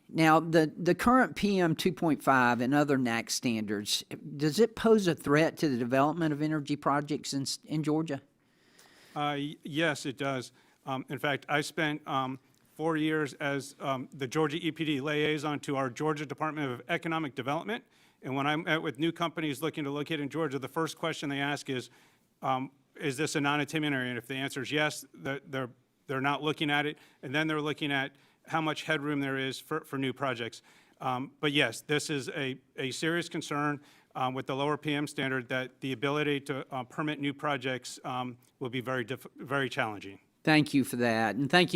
Now, the current PM 2.5 and other NAAQS standards, does it pose a threat to the development of energy projects in Georgia? Yes, it does. In fact, I spent 4 years as the Georgia EPD liaison to our Georgia Department of Economic Development. And when I met with new companies looking to locate in Georgia, the first question they ask is this a non-attainment area? And if the answer is yes, they're not looking at it. And then they're looking at how much headroom there is for new projects. But yes, this is a serious concern. with the lower PM standard, that the ability to permit new projects will be very challenging. Thank you for that, and thank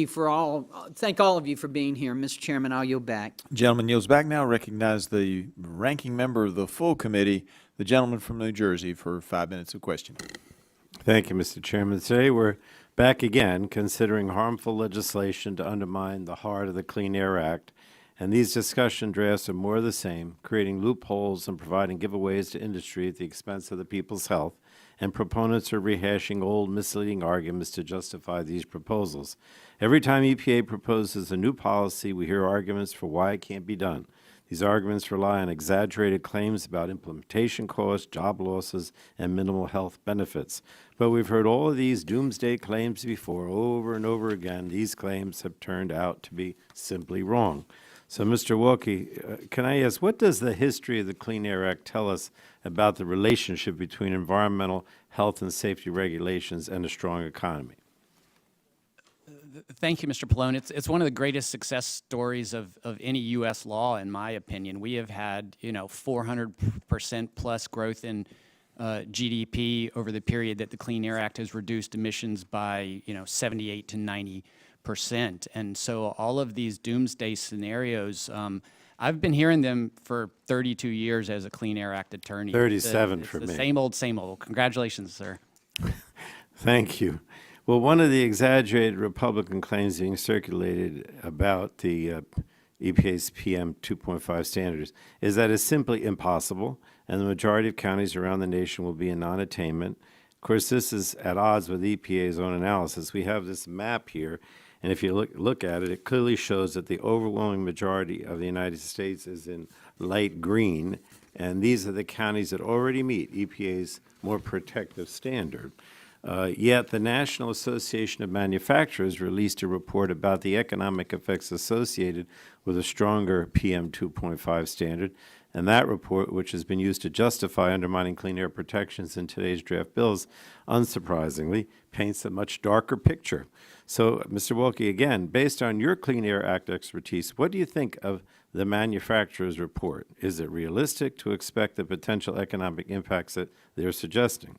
all of you for being here. Mr. Chairman, I'll yield back. Gentleman yields back now. Recognize the ranking member of the full committee, the gentleman from New Jersey, for 5 minutes of questioning. Thank you, Mr. Chairman. Today we're back again considering harmful legislation to undermine the heart of the Clean Air Act. And these discussion drafts are more of the same, creating loopholes and providing giveaways to industry at the expense of the people's health. And proponents are rehashing old misleading arguments to justify these proposals. Every time EPA proposes a new policy, we hear arguments for why it can't be done. These arguments rely on exaggerated claims about implementation costs, job losses, and minimal health benefits. But we've heard all of these doomsday claims before, over and over again. These claims have turned out to be simply wrong. So, Mr. Walke, can I ask, what does the history of the Clean Air Act tell us about the relationship between environmental, health, and safety regulations and a strong economy? Thank you, Mr. Pallone. It's one of the greatest success stories of any U.S. law, in my opinion. We have had, 400% plus growth in GDP over the period that the Clean Air Act has reduced emissions by, 78 to 90%. And so all of these doomsday scenarios, I've been hearing them for 32 years as a Clean Air Act attorney. 37 for me. Same old, same old. Congratulations, sir. Thank you. Well, one of the exaggerated Republican claims being circulated about the EPA's PM 2.5 standards is that it's simply impossible, and the majority of counties around the nation will be in non-attainment. Of course, this is at odds with EPA's own analysis. We have this map here, and if you look at it, it clearly shows that the overwhelming majority of the United States is in light green, and these are the counties that already meet EPA's more protective standard. Yet the National Association of Manufacturers released a report about the economic effects associated with a stronger PM 2.5 standard, and that report, which has been used to justify undermining clean air protections in today's draft bills, unsurprisingly, paints a much darker picture. So, Mr. Walke, again, based on your Clean Air Act expertise, what do you think of the manufacturer's report? Is it realistic to expect the potential economic impacts that they're suggesting?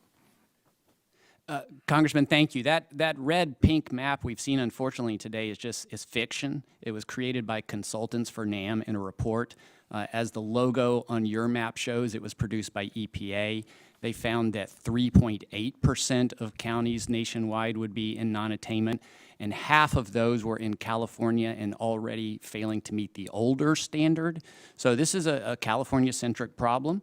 Congressman, thank you. That red-pink map we've seen, unfortunately, today is fiction. It was created by consultants for NAM in a report. As the logo on your map shows, it was produced by EPA. They found that 3.8% of counties nationwide would be in non-attainment, and half of those were in California and already failing to meet the older standard. So this is a California-centric problem.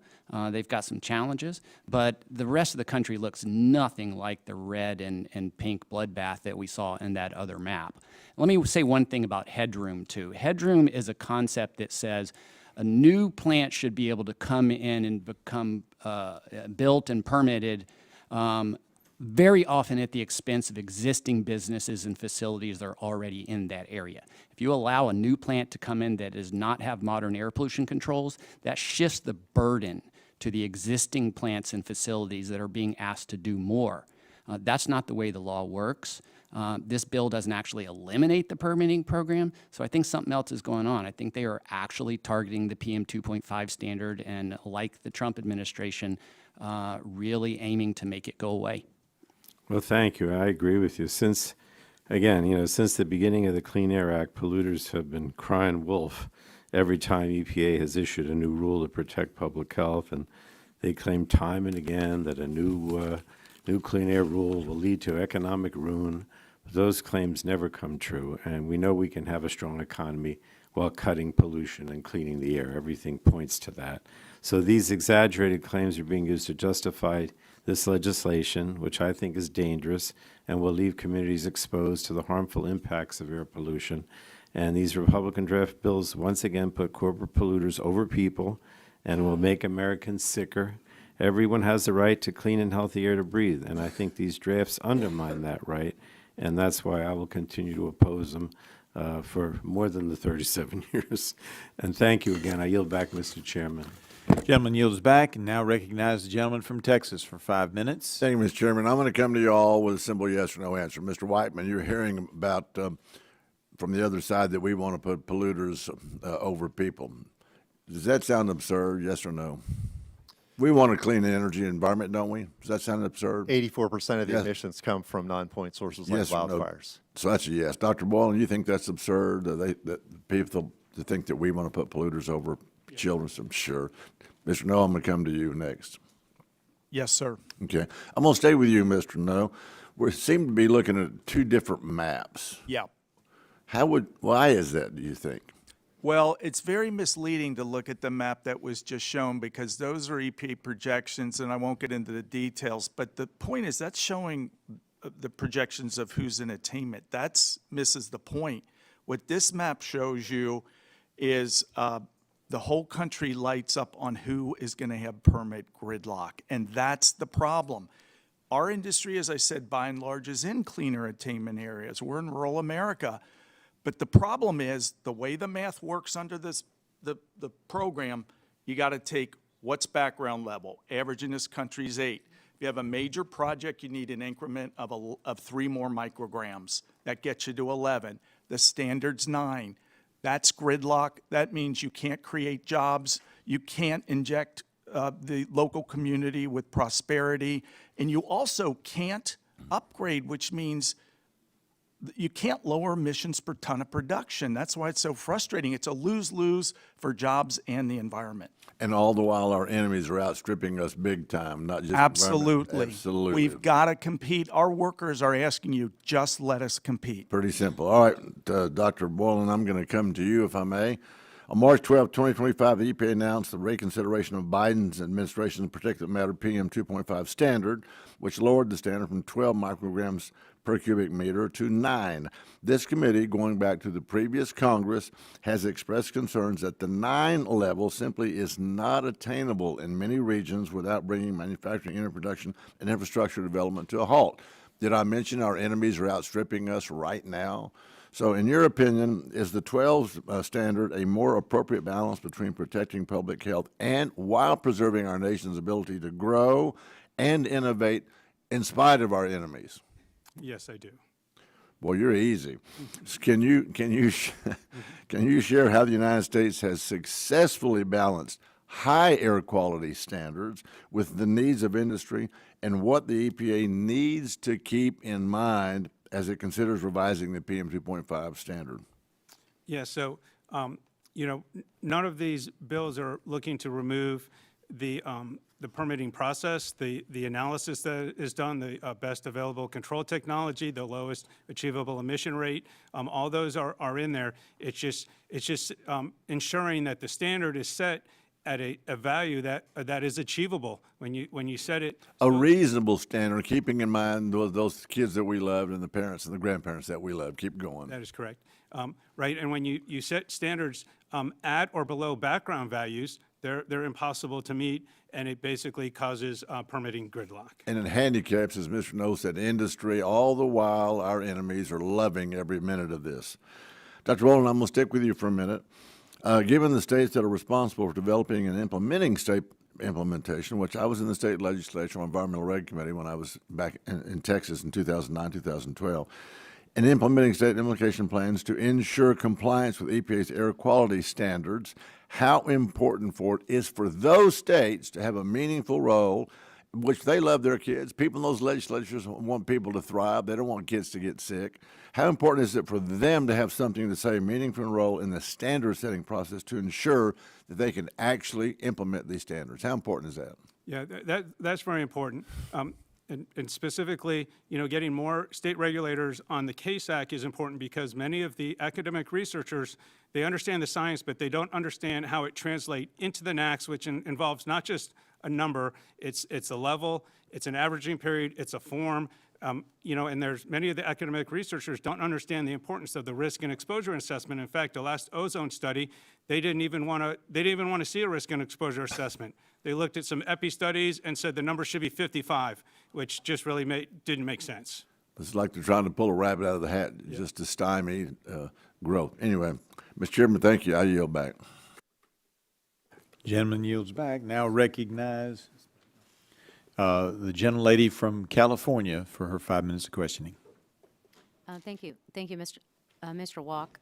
They've got some challenges, but the rest of the country looks nothing like the red and pink bloodbath that we saw in that other map. Let me say one thing about headroom, too. Headroom is a concept that says a new plant should be able to come in and become built and permitted very often at the expense of existing businesses and facilities that are already in that area. If you allow a new plant to come in that does not have modern air pollution controls, that shifts the burden to the existing plants and facilities that are being asked to do more. That's not the way the law works. This bill doesn't actually eliminate the permitting program, so I think something else is going on. I think they are actually targeting the PM 2.5 standard and, like the Trump administration, really aiming to make it go away. Well, thank you. I agree with you. Since the beginning of the Clean Air Act, polluters have been crying wolf every time EPA has issued a new rule to protect public health, and they claim time and again that a new clean air rule will lead to economic ruin. But those claims never come true, and we know we can have a strong economy while cutting pollution and cleaning the air. Everything points to that. So these exaggerated claims are being used to justify this legislation, which I think is dangerous and will leave communities exposed to the harmful impacts of air pollution. And these Republican draft bills once again put corporate polluters over people and will make Americans sicker. Everyone has the right to clean and healthy air to breathe, and I think these drafts undermine that right, and that's why I will continue to oppose them for more than the 37 years. And thank you again. I yield back, Mr. Chairman. Gentleman yields back and now recognize the gentleman from Texas for 5 minutes. Thank you, Mr. Chairman. I'm going to come to you all with a simple yes or no answer. Mr. Whiteman, you're hearing about from the other side that we want to put polluters over people. Does that sound absurd, yes or no? We want a clean energy environment, don't we? Does that sound absurd? 84% of the Yes. emissions come from non-point sources like Yes or no? wildfires. So that's a yes. Dr. Boylan, you think that's absurd, that people to think that we want to put polluters over children? I'm sure. Mr. No, I'm going to come to you next. Yes, sir. Okay. I'm going to stay with you, Mr. No. We seem to be looking at two different maps. Yeah. Why is that, do you think? Well, it's very misleading to look at the map that was just shown because those are EPA projections, and I won't get into the details, but the point is that's showing the projections of who's in attainment. That misses the point. What this map shows you is the whole country lights up on who is going to have permit gridlock, and that's the problem. Our industry, as I said, by and large, is in cleaner attainment areas. We're in rural America. But the problem is, the way the math works under the program, you got to take what's background level. Average in this country is 8. If you have a major project, you need an increment of 3 more micrograms. That gets you to 11. The standard's 9. That's gridlock. That means you can't create jobs. You can't inject the local community with prosperity. And you also can't upgrade, which means you can't lower emissions per ton of production. That's why it's so frustrating. It's a lose-lose for jobs and the environment. And all the while, our enemies are outstripping us big time, not just Absolutely. Absolutely. We've got to compete. Our workers are asking you, just let us compete. Pretty simple. All right, Dr. Boylan, I'm going to come to you, if I may. On March 12, 2025, the EPA announced the reconsideration of Biden's administration's particulate matter PM 2.5 standard, which lowered the standard from 12 micrograms per cubic meter to 9. This committee, going back to the previous Congress, has expressed concerns that the 9 level simply is not attainable in many regions without bringing manufacturing, production, and infrastructure development to a halt. Did I mention our enemies are outstripping us right now? So in your opinion, is the 12 standard a more appropriate balance between protecting public health and while preserving our nation's ability to grow and innovate in spite of our enemies? Yes, I do. Boy, you're easy. Can you share how the United States has successfully balanced high air quality standards with the needs of industry and what the EPA needs to keep in mind as it considers revising the PM 2.5 standard? Yeah, so, none of these bills are looking to remove the permitting process, the analysis that is done, the best available control technology, the lowest achievable emission rate. All those are in there. It's just ensuring that the standard is set at a value that is achievable when you set it. A reasonable standard, keeping in mind those kids that we loved and the parents and the grandparents that we love. Keep going. That is correct. Right, and when you set standards at or below background values, they're impossible to meet, and it basically causes permitting gridlock. And it handicaps, as Mr. No said, industry, all the while our enemies are loving every minute of this. Dr. Boylan, I'm going to stick with you for a minute. Given the states that are responsible for developing and implementing state implementation, which I was in the state legislature on Environmental Reg Committee when I was back in Texas in 2009, 2012, and implementing state implementation plans to ensure compliance with EPA's air quality standards, how important for it is for those states to have a meaningful role, which they love their kids. People in those legislatures want people to thrive. They don't want kids to get sick. How important is it for them to have something to say, a meaningful role in the standard setting process to ensure that they can actually implement these standards? How important is that? Yeah, that's very important. And specifically, getting more state regulators on the CASE Act is important because many of the academic researchers, they understand the science, but they don't understand how it translates into the NAAQS, which involves not just a number, it's a level, it's an averaging period, it's a form, and there's many of the academic researchers don't understand the importance of the risk and exposure assessment. In fact, the last ozone study, they didn't even want to see a risk and exposure assessment. They looked at some EPI studies and said the number should be 55, which just really didn't make sense. It's like they're trying to pull a rabbit out of the hat just to stymie growth. Anyway, Mr. Chairman, thank you. I yield back. Gentleman yields back. Now recognize the gentlelady from California for her 5 minutes of questioning. Thank you. Thank you, Mr. Walke.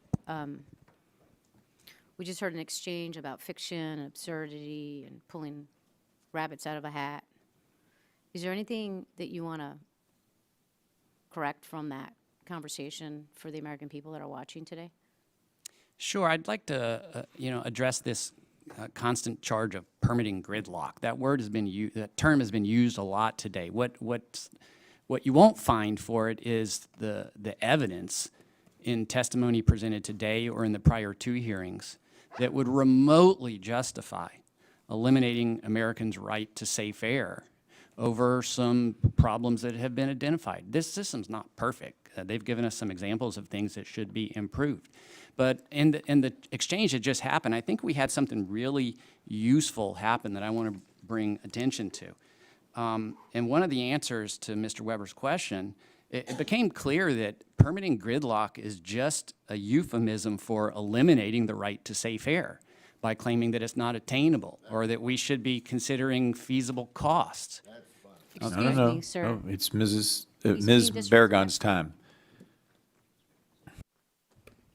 We just heard an exchange about fiction and absurdity and pulling rabbits out of a hat. Is there anything that you want to correct from that conversation for the American people that are watching today? Sure, I'd like to, address this constant charge of permitting gridlock. That word has been that term has been used a lot today. What you won't find for it is the evidence in testimony presented today or in the prior 2 hearings that would remotely justify eliminating Americans' right to safe air over some problems that have been identified. This system's not perfect. They've given us some examples of things that should be improved. But in the exchange that just happened, I think we had something really useful happen that I want to bring attention to. And one of the answers to Mr. Weber's question, it became clear that permitting gridlock is just a euphemism for eliminating the right to safe air by claiming that it's not attainable or that we should be considering feasible costs. Excuse me, sir. No, it's Ms. being Barragon's time.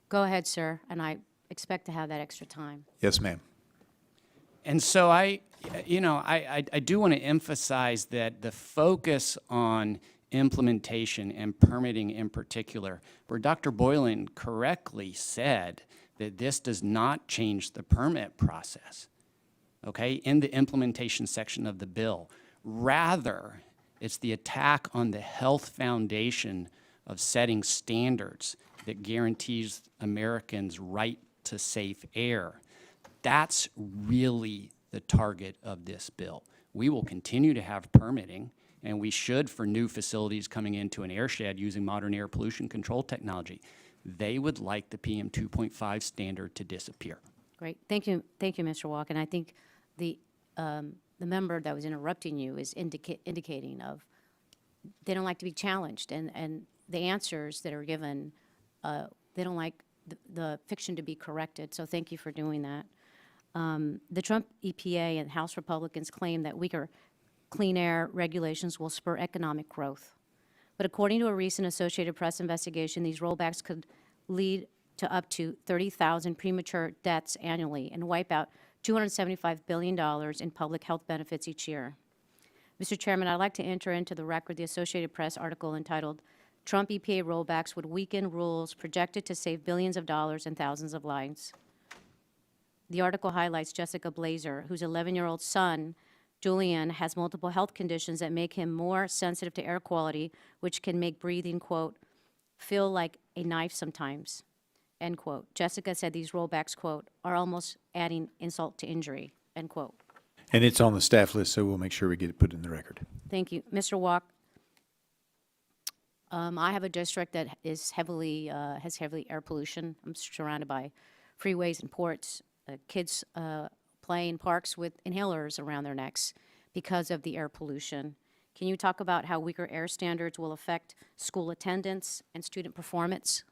Go ahead, sir, and I expect to have that extra time. Yes, ma'am. And so I do want to emphasize that the focus on implementation and permitting in particular, where Dr. Boylan correctly said that this does not change the permit process, okay, in the implementation section of the bill. Rather, it's the attack on the health foundation of setting standards that guarantees Americans' right to safe air. That's really the target of this bill. We will continue to have permitting, and we should for new facilities coming into an airshed using modern air pollution control technology. They would like the PM 2.5 standard to disappear. Great. Thank you, Mr. Walke. And I think the member that was interrupting you is indicating of they don't like to be challenged, and the answers that are given, they don't like the fiction to be corrected. So thank you for doing that. The Trump EPA and House Republicans claim that weaker clean air regulations will spur economic growth. But according to a recent Associated Press investigation, these rollbacks could lead to up to 30,000 premature deaths annually and wipe out $275 billion in public health benefits each year. Mr. Chairman, I'd like to enter into the record the Associated Press article entitled, "Trump EPA Rollbacks Would Weaken Rules Projected to Save Billions of Dollars and Thousands of Lives." The article highlights Jessica Blazer, whose 11-year-old son, Julian, has multiple health conditions that make him more sensitive to air quality, which can make breathing, quote, feel like a knife sometimes, end quote. Jessica said these rollbacks, quote, are almost adding insult to injury, end quote. And it's on the staff list, so we'll make sure we get it put in the record. Thank you. Mr. Walke, I have a district that is has heavily air pollution. I'm surrounded by freeways and ports. Kids play in parks with inhalers around their necks because of the air pollution. Can you talk about how weaker air standards will affect school attendance and student performance?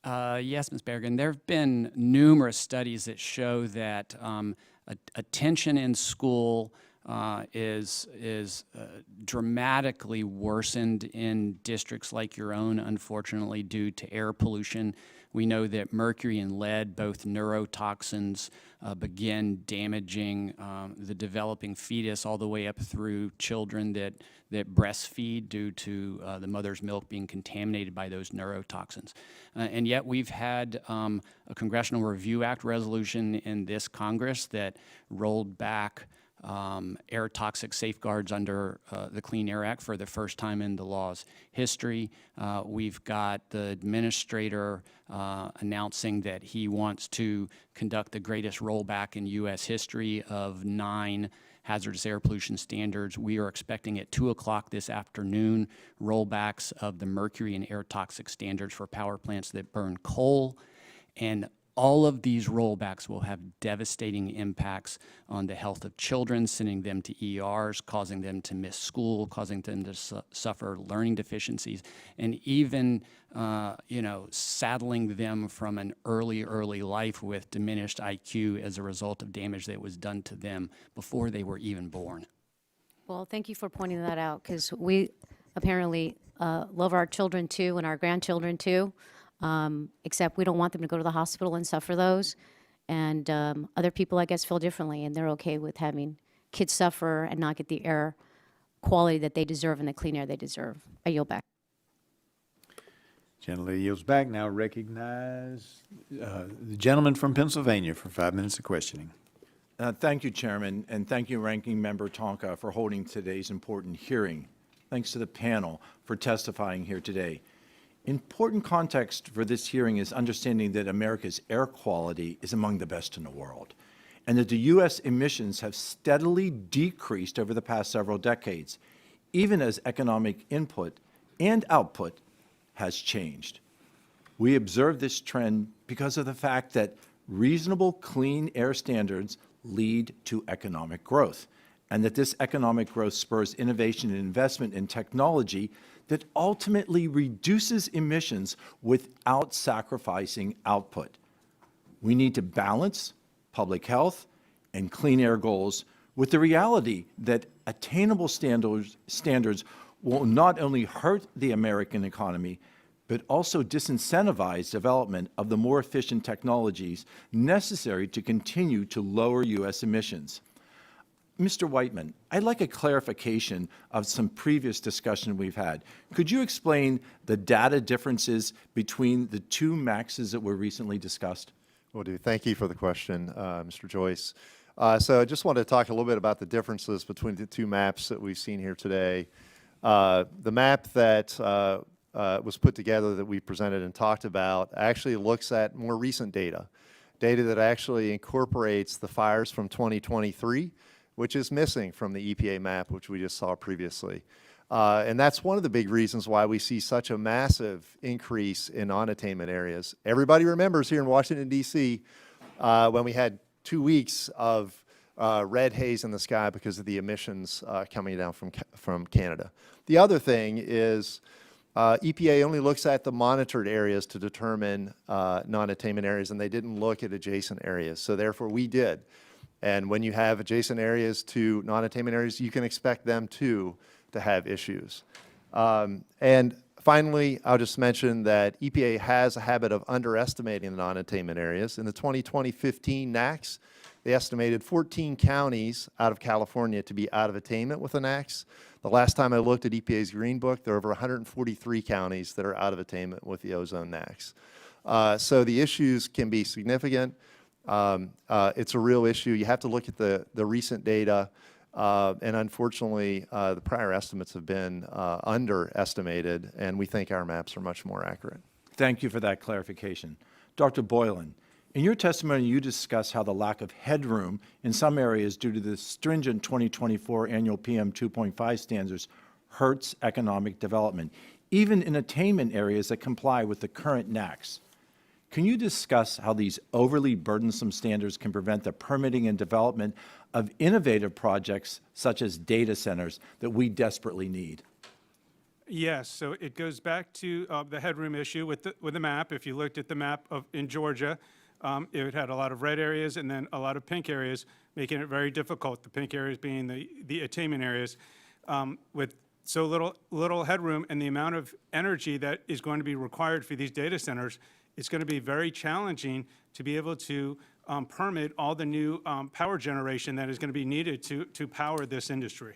Yes, Ms. Bergen. There have been numerous studies that show that attention in school is dramatically worsened in districts like your own, unfortunately, due to air pollution. We know that mercury and lead, both neurotoxins, begin damaging the developing fetus all the way up through children that breastfeed due to the mother's milk being contaminated by those neurotoxins. And yet we've had a Congressional Review Act resolution in this Congress that rolled back air toxic safeguards under the Clean Air Act for the first time in the law's history. We've got the administrator announcing that he wants to conduct the greatest rollback in U.S. history of 9 hazardous air pollution standards. We are expecting at 2 o'clock this afternoon rollbacks of the mercury and air toxic standards for power plants that burn coal. And all of these rollbacks will have devastating impacts on the health of children, sending them to ERs, causing them to miss school, causing them to suffer learning deficiencies, and even, saddling them from an early life with diminished IQ as a result of damage that was done to them before they were even born. Well, thank you for pointing that out, because we apparently love our children too and our grandchildren too. Except we don't want them to go to the hospital and suffer those. And other people, I guess, feel differently, and they're okay with having kids suffer and not get the air quality that they deserve and the clean air they deserve. I yield back. Gentlelady yields back. Now recognize the gentleman from Pennsylvania for 5 minutes of questioning. Thank you, Chairman, and thank you, Ranking Member Tonka, for holding today's important hearing. Thanks to the panel for testifying here today. Important context for this hearing is understanding that America's air quality is among the best in the world, and that the U.S. emissions have steadily decreased over the past several decades, even as economic input and output has changed. We observe this trend because of the fact that reasonable clean air standards lead to economic growth, and that this economic growth spurs innovation and investment in technology that ultimately reduces emissions without sacrificing output. We need to balance public health and clean air goals with the reality that attainable standards will not only hurt the American economy, but also disincentivize development of the more efficient technologies necessary to continue to lower U.S. emissions. Mr. Whiteman, I'd like a clarification of some previous discussion we've had. Could you explain the data differences between the two maxes that were recently discussed? Will do. Thank you for the question, Mr. Joyce. So I just wanted to talk a little bit about the differences between the two maps that we've seen here today. The map that was put together that we presented and talked about actually looks at more recent data that actually incorporates the fires from 2023, which is missing from the EPA map, which we just saw previously. And that's one of the big reasons why we see such a massive increase in non-attainment areas. Everybody remembers here in Washington, D.C., when we had 2 weeks of red haze in the sky because of the emissions coming down from Canada. The other thing is EPA only looks at the monitored areas to determine non-attainment areas, and they didn't look at adjacent areas. So therefore, we did. And when you have adjacent areas to non-attainment areas, you can expect them to have issues. And finally, I'll just mention that EPA has a habit of underestimating the non-attainment areas. In the 2015 NAAQS, they estimated 14 counties out of California to be out of attainment with the NAAQS. The last time I looked at EPA's Green Book, there are over 143 counties that are out of attainment with the ozone NAAQS. So the issues can be significant. It's a real issue. You have to look at the recent data, and unfortunately, the prior estimates have been underestimated, and we think our maps are much more accurate. Thank you for that clarification. Dr. Boylan, in your testimony, you discuss how the lack of headroom in some areas due to the stringent 2024 annual PM 2.5 standards hurts economic development, even in attainment areas that comply with the current NAAQS. Can you discuss how these overly burdensome standards can prevent the permitting and development of innovative projects such as data centers that we desperately need? Yes, so it goes back to the headroom issue with the map. If you looked at the map in Georgia, it had a lot of red areas and then a lot of pink areas, making it very difficult, the pink areas being the attainment areas. With so little headroom and the amount of energy that is going to be required for these data centers, it's going to be very challenging to be able to permit all the new power generation that is going to be needed to power this industry.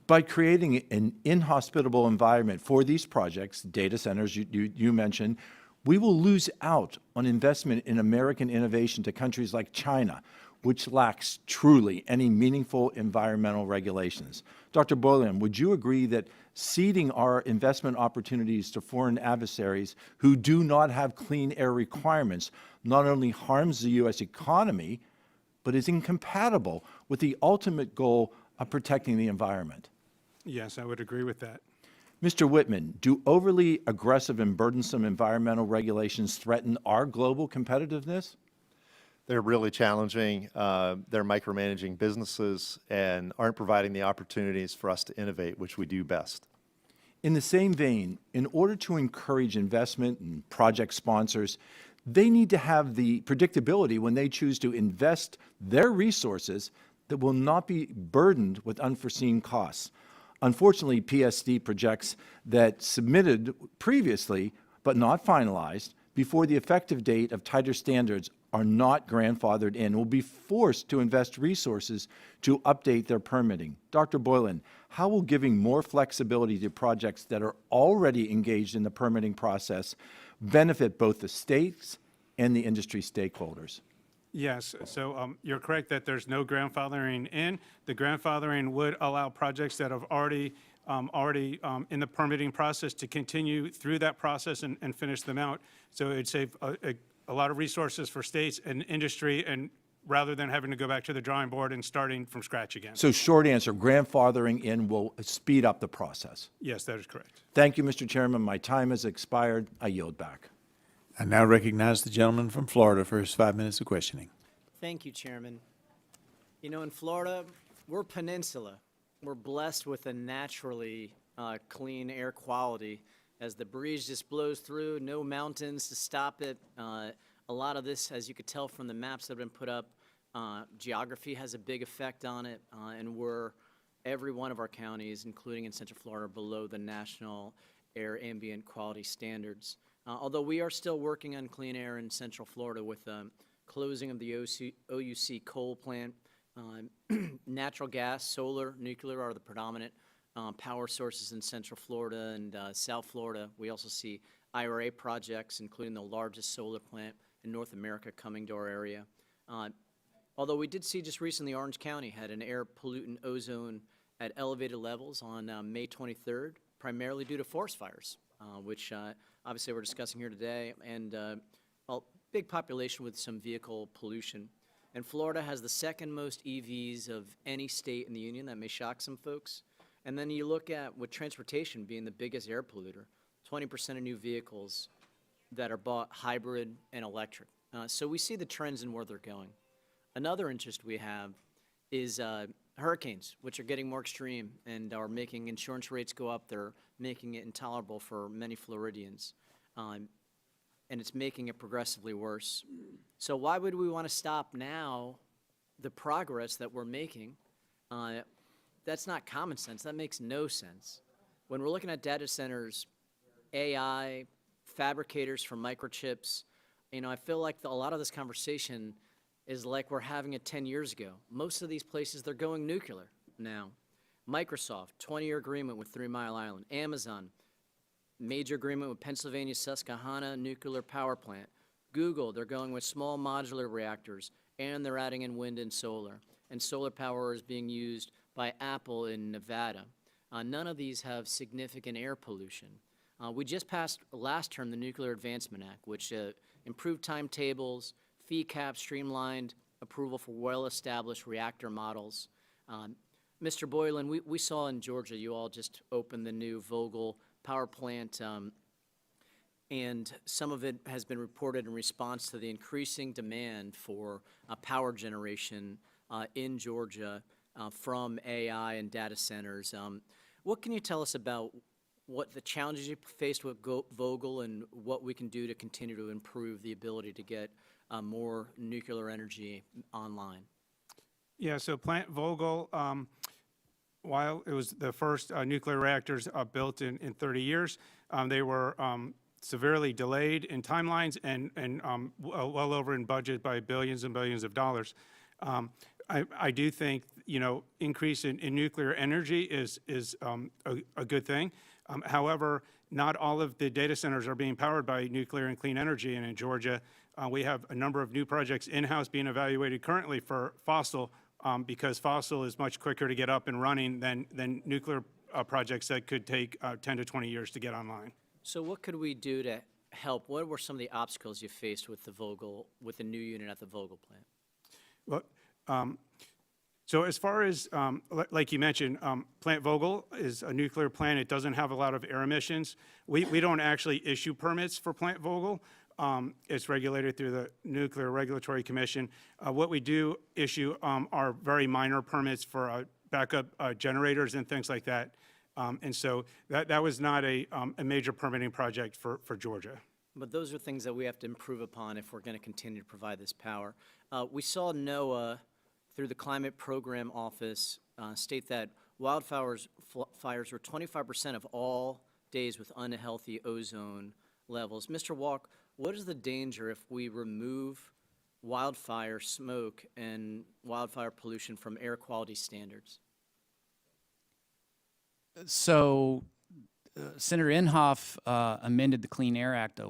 By creating an inhospitable environment for these projects, data centers you mentioned, we will lose out on investment in American innovation to countries like China, which lacks truly any meaningful environmental regulations. Dr. Boylan, would you agree that ceding our investment opportunities to foreign adversaries who do not have clean air requirements not only harms the U.S. economy, but is incompatible with the ultimate goal of protecting the environment? Yes, I would agree with that. Mr. Whiteman, do overly aggressive and burdensome environmental regulations threaten our global competitiveness? They're really challenging. They're micromanaging businesses and aren't providing the opportunities for us to innovate, which we do best. In the same vein, in order to encourage investment and project sponsors, they need to have the predictability when they choose to invest their resources that will not be burdened with unforeseen costs. Unfortunately, PSD projects that submitted previously but not finalized before the effective date of tighter standards are not grandfathered in will be forced to invest resources to update their permitting. Dr. Boylan, how will giving more flexibility to projects that are already engaged in the permitting process benefit both the states and the industry stakeholders? Yes, so you're correct that there's no grandfathering in. The grandfathering would allow projects that have already in the permitting process to continue through that process and finish them out. So it'd save a lot of resources for states and industry, and rather than having to go back to the drawing board and starting from scratch again. So short answer, grandfathering in will speed up the process. Yes, that is correct. Thank you, Mr. Chairman. My time has expired. I yield back. I now recognize the gentleman from Florida for his 5 minutes of questioning. Thank you, Chairman. You know, in Florida, we're peninsula. We're blessed with a naturally clean air quality. As the breeze just blows through, no mountains to stop it. A lot of this, as you could tell from the maps that have been put up, geography has a big effect on it, and every one of our counties, including in Central Florida, below the national air ambient quality standards. Although we are still working on clean air in Central Florida with closing of the OUC coal plant. Natural gas, solar, nuclear are the predominant power sources in Central Florida and South Florida. We also see IRA projects, including the largest solar plant in North America, coming to our area. Although we did see just recently Orange County had an air pollutant ozone at elevated levels on May 23rd, primarily due to forest fires, which obviously we're discussing here today, and a big population with some vehicle pollution. And Florida has the second most EVs of any state in the union. That may shock some folks. And then you look at, with transportation being the biggest air polluter, 20% of new vehicles that are bought hybrid and electric. So we see the trends and where they're going. Another interest we have is hurricanes, which are getting more extreme and are making insurance rates go up. They're making it intolerable for many Floridians. And it's making it progressively worse. So why would we want to stop now the progress that we're making? That's not common sense. That makes no sense. When we're looking at data centers, AI, fabricators for microchips, you know, I feel like a lot of this conversation is like we're having it 10 years ago. Most of these places, they're going nuclear now. Microsoft, 20-year agreement with 3 Mile Island. Amazon, major agreement with Pennsylvania Susquehanna nuclear power plant. Google, they're going with small modular reactors, and they're adding in wind and solar. And solar power is being used by Apple in Nevada. None of these have significant air pollution. We just passed last term the Nuclear Advancement Act, which improved timetables, fee caps, streamlined approval for well-established reactor models. Mr. Boylan, we saw in Georgia, you all just opened the new Vogtle power plant, and some of it has been reported in response to the increasing demand for power generation in Georgia from AI and data centers. What can you tell us about what the challenges you faced with Vogtle and what we can do to continue to improve the ability to get more nuclear energy online? Yeah, so Plant Vogtle, while it was the first nuclear reactors built in 30 years, they were severely delayed in timelines and well over in budget by billions and billions of dollars. I do think, you know, increase in nuclear energy is a good thing. However, not all of the data centers are being powered by nuclear and clean energy, and in Georgia, we have a number of new projects in-house being evaluated currently for fossil, because fossil is much quicker to get up and running than nuclear projects that could take 10 to 20 years to get online. So what could we do to help? What were some of the obstacles you faced with the new unit at the Vogtle plant? Well, so as far as, like you mentioned, Plant Vogtle is a nuclear plant. It doesn't have a lot of air emissions. We don't actually issue permits for Plant Vogtle. It's regulated through the Nuclear Regulatory Commission. What we do issue are very minor permits for backup generators and things like that. And so that was not a major permitting project for Georgia. But those are things that we have to improve upon if we're going to continue to provide this power. We saw NOAA, through the Climate Program Office, state that fires were 25% of all days with unhealthy ozone levels. Mr. Walke, what is the danger if we remove wildfire smoke and wildfire pollution from air quality standards? So Senator Inhofe amended the Clean Air Act,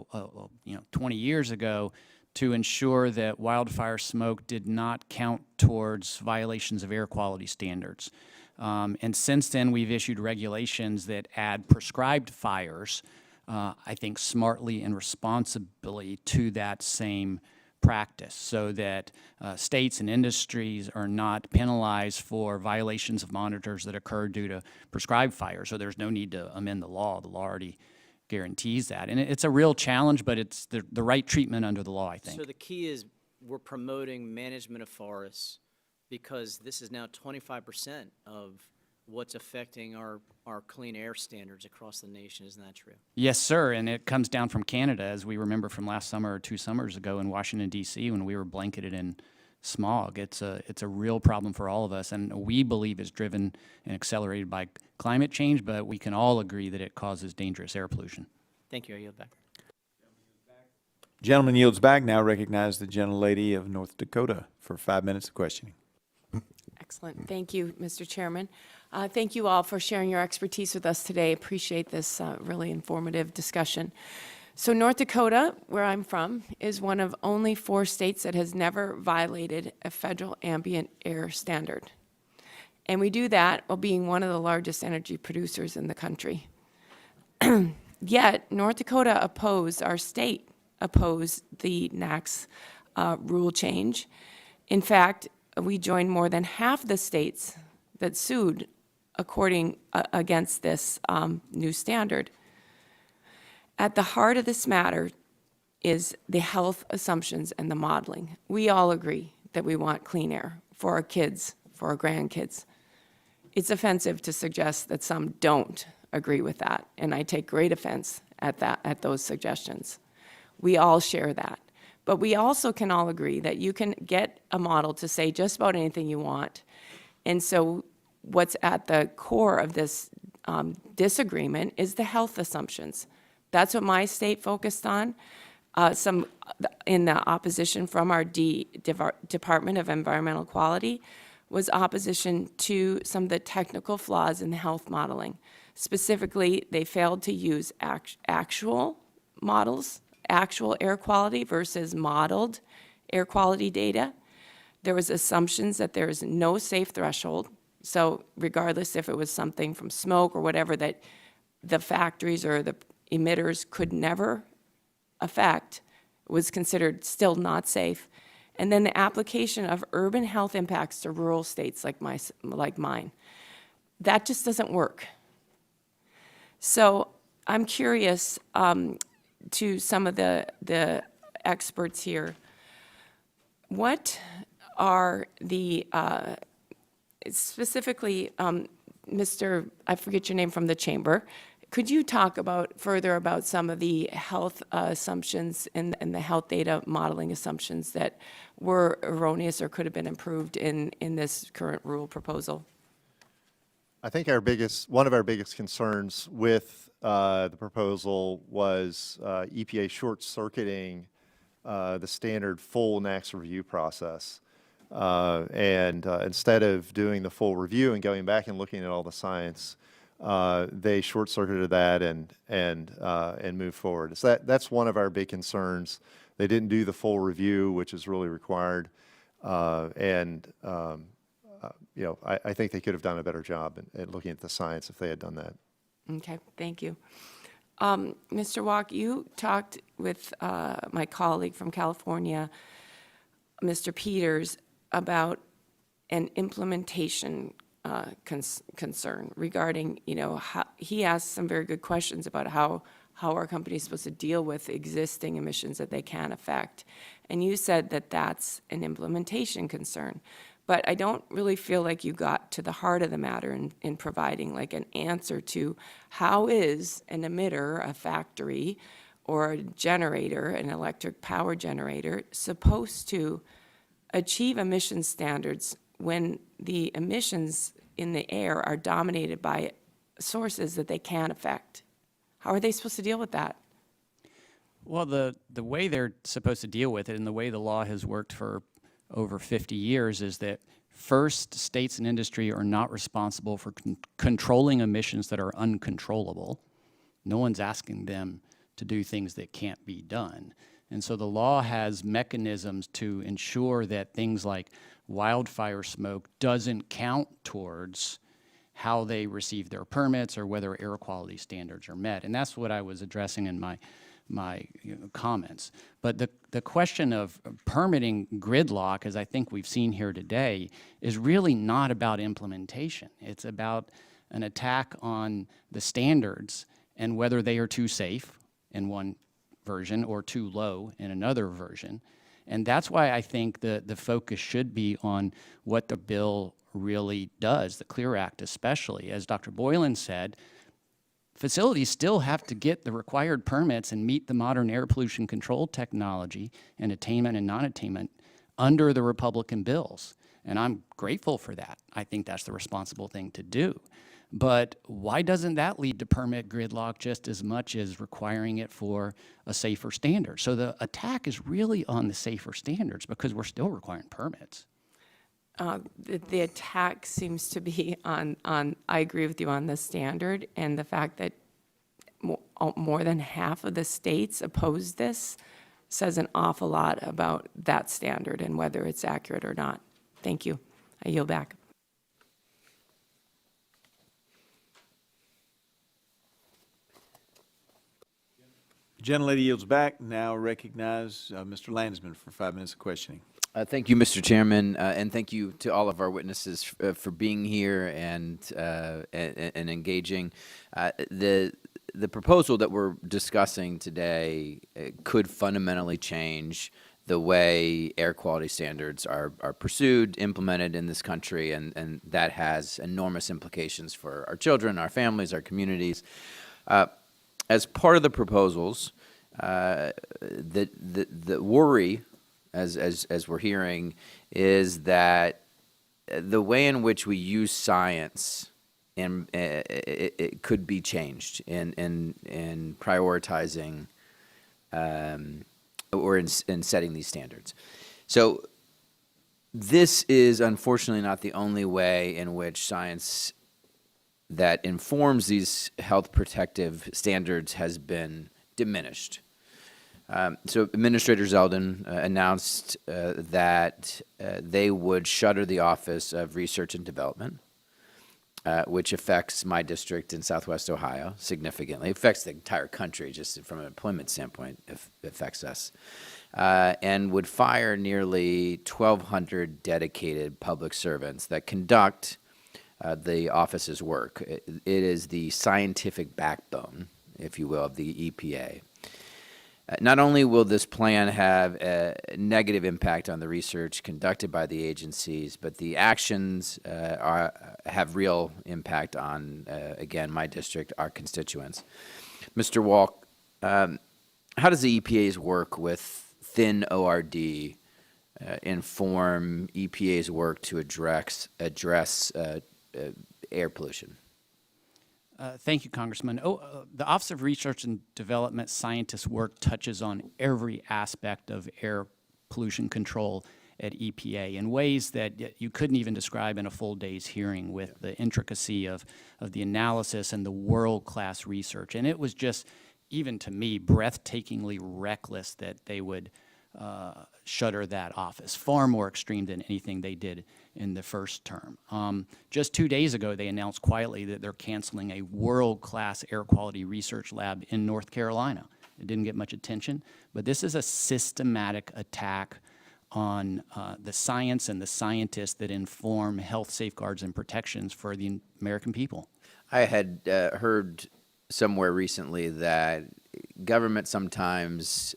20 years ago to ensure that wildfire smoke did not count towards violations of air quality standards. And since then, we've issued regulations that add prescribed fires, I think smartly and responsibly to that same practice, so that states and industries are not penalized for violations of monitors that occur due to prescribed fires. So there's no need to amend the law. The law already guarantees that. And it's a real challenge, but it's the right treatment under the law, I think. So the key is we're promoting management of forests because this is now 25% of what's affecting our clean air standards across the nation. Isn't that true? Yes, sir, and it comes down from Canada, as we remember from last summer or 2 summers ago in Washington, D.C., when we were blanketed in smog. It's a real problem for all of us, and we believe is driven and accelerated by climate change, but we can all agree that it causes dangerous air pollution. Thank you. I yield back. Gentleman yields back. Now recognize the gentlelady of North Dakota for 5 minutes of questioning. Excellent. Thank you, Mr. Chairman. Thank you all for sharing your expertise with us today. Appreciate this really informative discussion. So North Dakota, where I'm from, is one of only 4 states that has never violated a federal ambient air standard. And we do that while being one of the largest energy producers in the country. Yet, North Dakota our state opposed the NAAQS rule change. In fact, we joined more than half the states that sued against this new standard. At the heart of this matter is the health assumptions and the modeling. We all agree that we want clean air for our kids, for our grandkids. It's offensive to suggest that some don't agree with that, and I take great offense at those suggestions. We all share that. But we also can all agree that you can get a model to say just about anything you want. And so what's at the core of this disagreement is the health assumptions. That's what my state focused on. Some in the opposition from our Department of Environmental Quality was opposition to some of the technical flaws in the health modeling. Specifically, they failed to use actual models, actual air quality versus modeled air quality data. There was assumptions that there is no safe threshold. So regardless if it was something from smoke or whatever that the factories or the emitters could never affect, was considered still not safe. And then the application of urban health impacts to rural states like mine. That just doesn't work. So I'm curious to some of the experts here. What are the, specifically, Mr., I forget your name from the chamber, could you talk further about some of the health assumptions and the health data modeling assumptions that were erroneous or could have been improved in this current rule proposal? I think one of our biggest concerns with the proposal was EPA short-circuiting the standard full NAAQS review process. And instead of doing the full review and going back and looking at all the science, they short-circuited that and moved forward. So that's one of our big concerns. They didn't do the full review, which is really required. I think they could have done a better job at looking at the science if they had done that. Okay, thank you. Mr. Walke, you talked with my colleague from California, Mr. Peters, about an implementation concern regarding, how he asked some very good questions about how our company is supposed to deal with existing emissions that they can affect. And you said that that's an implementation concern. But I don't really feel like you got to the heart of the matter in providing like an answer to how is an emitter, a factory, or a generator, an electric power generator, supposed to achieve emission standards when the emissions in the air are dominated by sources that they can't affect? How are they supposed to deal with that? Well, the way they're supposed to deal with it and the way the law has worked for over 50 years is that first, states and industry are not responsible for controlling emissions that are uncontrollable. No one's asking them to do things that can't be done. And so the law has mechanisms to ensure that things like wildfire smoke doesn't count towards how they receive their permits or whether air quality standards are met. And that's what I was addressing in my comments. But the question of permitting gridlock, as I think we've seen here today, is really not about implementation. It's about an attack on the standards and whether they are too safe in one version or too low in another version. And that's why I think the focus should be on what the bill really does, the CLEAR Act especially. As Dr. Boylan said, facilities still have to get the required permits and meet the modern air pollution control technology and attainment and non-attainment under the Republican bills. And I'm grateful for that. I think that's the responsible thing to do. But why doesn't that lead to permit gridlock just as much as requiring it for a safer standard? So the attack is really on the safer standards because we're still requiring permits. The attack seems to be on, I agree with you on the standard, and the fact that more than half of the states oppose this says an awful lot about that standard and whether it's accurate or not. Thank you. I yield back. Gentlelady yields back. Now recognize Mr. Landsman for 5 minutes of questioning. Thank you, Mr. Chairman, and thank you to all of our witnesses for being here and engaging. The proposal that we're discussing today could fundamentally change the way air quality standards are pursued, implemented in this country, and that has enormous implications for our children, our families, our communities. As part of the proposals, the worry, as we're hearing, is that the way in which we use science and it could be changed in prioritizing or in setting these standards. So this is unfortunately not the only way in which science that informs these health protective standards has been diminished. So Administrator Zeldin announced that they would shutter the Office of Research and Development, which affects my district in Southwest Ohio significantly. It affects the entire country, just from an employment standpoint, it affects us, and would fire nearly 1,200 dedicated public servants that conduct the office's work. It is the scientific backbone, if you will, of the EPA. Not only will this plan have a negative impact on the research conducted by the agencies, but the actions have real impact on, again, my district, our constituents. Mr. Walke, how does the EPA's work with thin ORD inform EPA's work to address air pollution? Thank you, Congressman. The Office of Research and Development scientists' work touches on every aspect of air pollution control at EPA in ways that you couldn't even describe in a full day's hearing, with the intricacy of the analysis and the world-class research. And it was just, even to me, breathtakingly reckless that they would shutter that office, far more extreme than anything they did in the first term. Just 2 days ago, they announced quietly that they're canceling a world-class air quality research lab in North Carolina. It didn't get much attention, but this is a systematic attack on the science and the scientists that inform health safeguards and protections for the American people. I had heard somewhere recently that government sometimes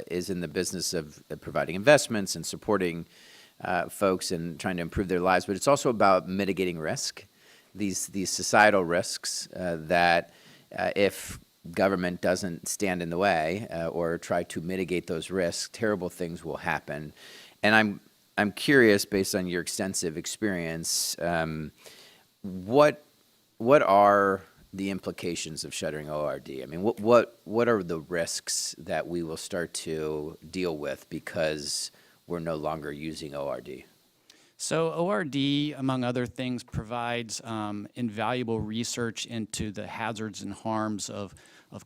is in the business of providing investments and supporting folks and trying to improve their lives, but it's also about mitigating risk, these societal risks that if government doesn't stand in the way or try to mitigate those risks, terrible things will happen. And I'm curious, based on your extensive experience, what are the implications of shuttering ORD? I mean, what are the risks that we will start to deal with because we're no longer using ORD? So ORD, among other things, provides invaluable research into the hazards and harms of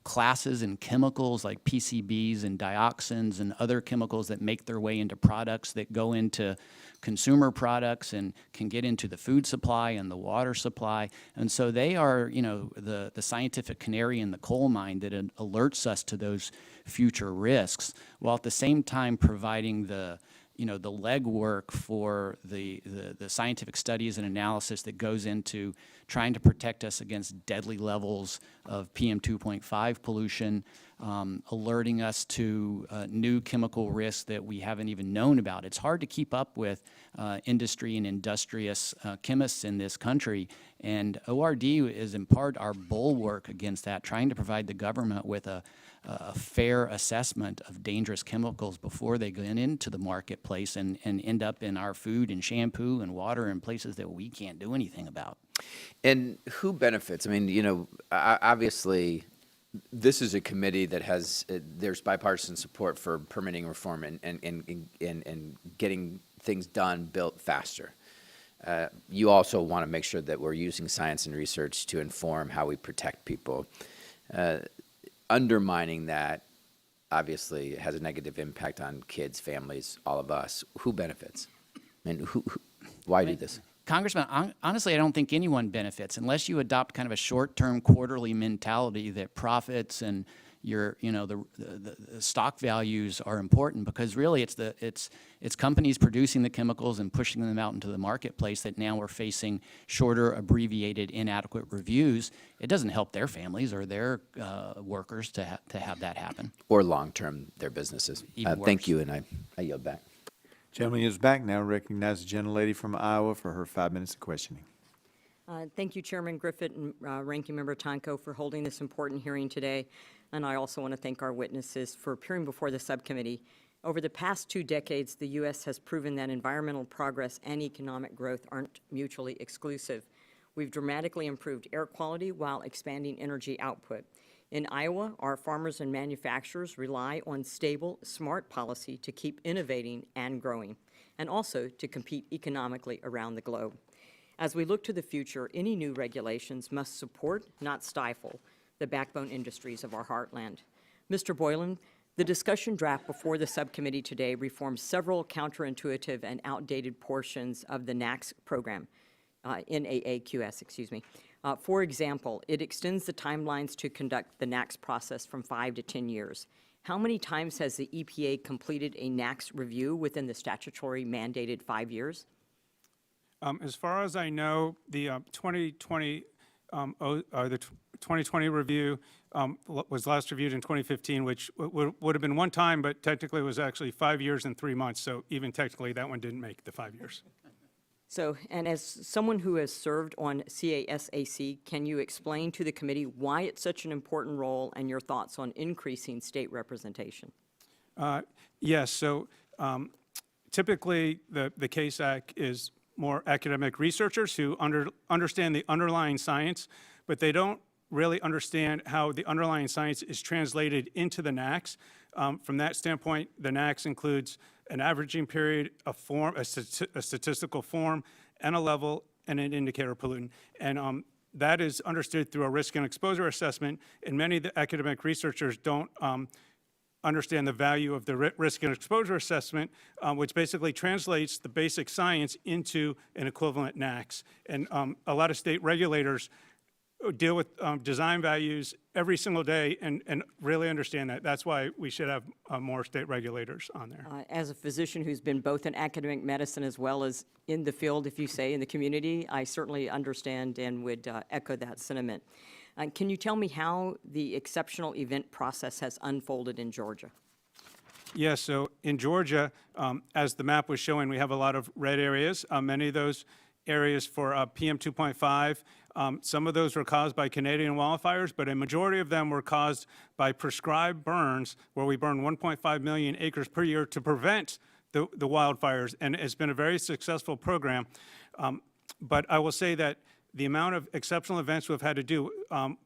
classes and chemicals like PCBs and dioxins and other chemicals that make their way into products that go into consumer products and can get into the food supply and the water supply. And so they are, the scientific canary in the coal mine that alerts us to those future risks, while at the same time providing the legwork for the scientific studies and analysis that goes into trying to protect us against deadly levels of PM 2.5 pollution, alerting us to new chemical risks that we haven't even known about. It's hard to keep up with industry and industrious chemists in this country, and ORD is in part our bulwark against that, trying to provide the government with a fair assessment of dangerous chemicals before they get into the marketplace and end up in our food and shampoo and water and places that we can't do anything about. And who benefits? I mean, obviously, this is a committee that has, there's bipartisan support for permitting reform and getting things done, built faster. You also want to make sure that we're using science and research to inform how we protect people. Undermining that obviously has a negative impact on kids, families, all of us. Who benefits? I mean, why do this? Congressman, honestly, I don't think anyone benefits unless you adopt kind of a short-term quarterly mentality that profits and the stock values are important, because really it's companies producing the chemicals and pushing them out into the marketplace that now we're facing shorter, abbreviated, inadequate reviews. It doesn't help their families or their workers to have that happen. Or long-term, their businesses. Thank you, and I yield back. Gentleman is back. Now recognize the gentlelady from Iowa for her 5 minutes of questioning. Thank you, Chairman Griffith and Ranking Member Tonko, for holding this important hearing today. And I also want to thank our witnesses for appearing before the subcommittee. Over the past 2 decades, the U.S. has proven that environmental progress and economic growth aren't mutually exclusive. We've dramatically improved air quality while expanding energy output. In Iowa, our farmers and manufacturers rely on stable, smart policy to keep innovating and growing, and also to compete economically around the globe. As we look to the future, any new regulations must support, not stifle, the backbone industries of our heartland. Mr. Boylan, the discussion draft before the subcommittee today reforms several counterintuitive and outdated portions of the NAAQS program, NAAQS, excuse me. For example, it extends the timelines to conduct the NAAQS process from 5 to 10 years. How many times has the EPA completed a NAAQS review within the statutory mandated 5 years? As far as I know, the 2020 review was last reviewed in 2015, which would have been one time, but technically it was actually 5 years and 3 months. So even technically, that one didn't make the 5 years. So, and as someone who has served on CASAC, can you explain to the committee why it's such an important role and your thoughts on increasing state representation? Yes. So typically, the CASAC is more academic researchers who understand the underlying science, but they don't really understand how the underlying science is translated into the NAAQS. From that standpoint, the NAAQS includes an averaging period, a form, a statistical form, and a level, and an indicator pollutant. And that is understood through a risk and exposure assessment, and many of the academic researchers don't understand the value of the risk and exposure assessment, which basically translates the basic science into an equivalent NAAQS. And a lot of state regulators deal with design values every single day and really understand that. That's why we should have more state regulators on there. As a physician who's been both in academic medicine as well as in the field, if you say, in the community, I certainly understand and would echo that sentiment. Can you tell me how the exceptional event process has unfolded in Georgia? Yes, so in Georgia, as the map was showing, we have a lot of red areas. Many of those areas for PM 2.5, some of those were caused by Canadian wildfires, but a majority of them were caused by prescribed burns, where we burn 1.5 million acres per year to prevent the wildfires, and it's been a very successful program. But I will say that the amount of exceptional events we've had to do.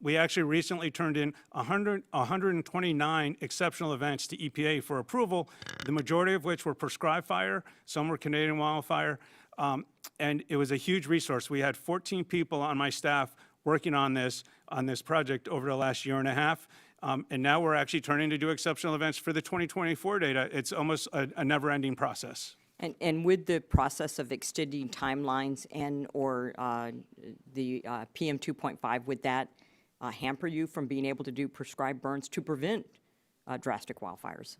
We actually recently turned in 129 exceptional events to EPA for approval, the majority of which were prescribed fire, some were Canadian wildfire, and it was a huge resource. We had 14 people on my staff working on this project over the last year and a half, and now we're actually turning to do exceptional events for the 2024 data. It's almost a never-ending process. And with the process of extending timelines or the PM 2.5, would that hamper you from being able to do prescribed burns to prevent drastic wildfires?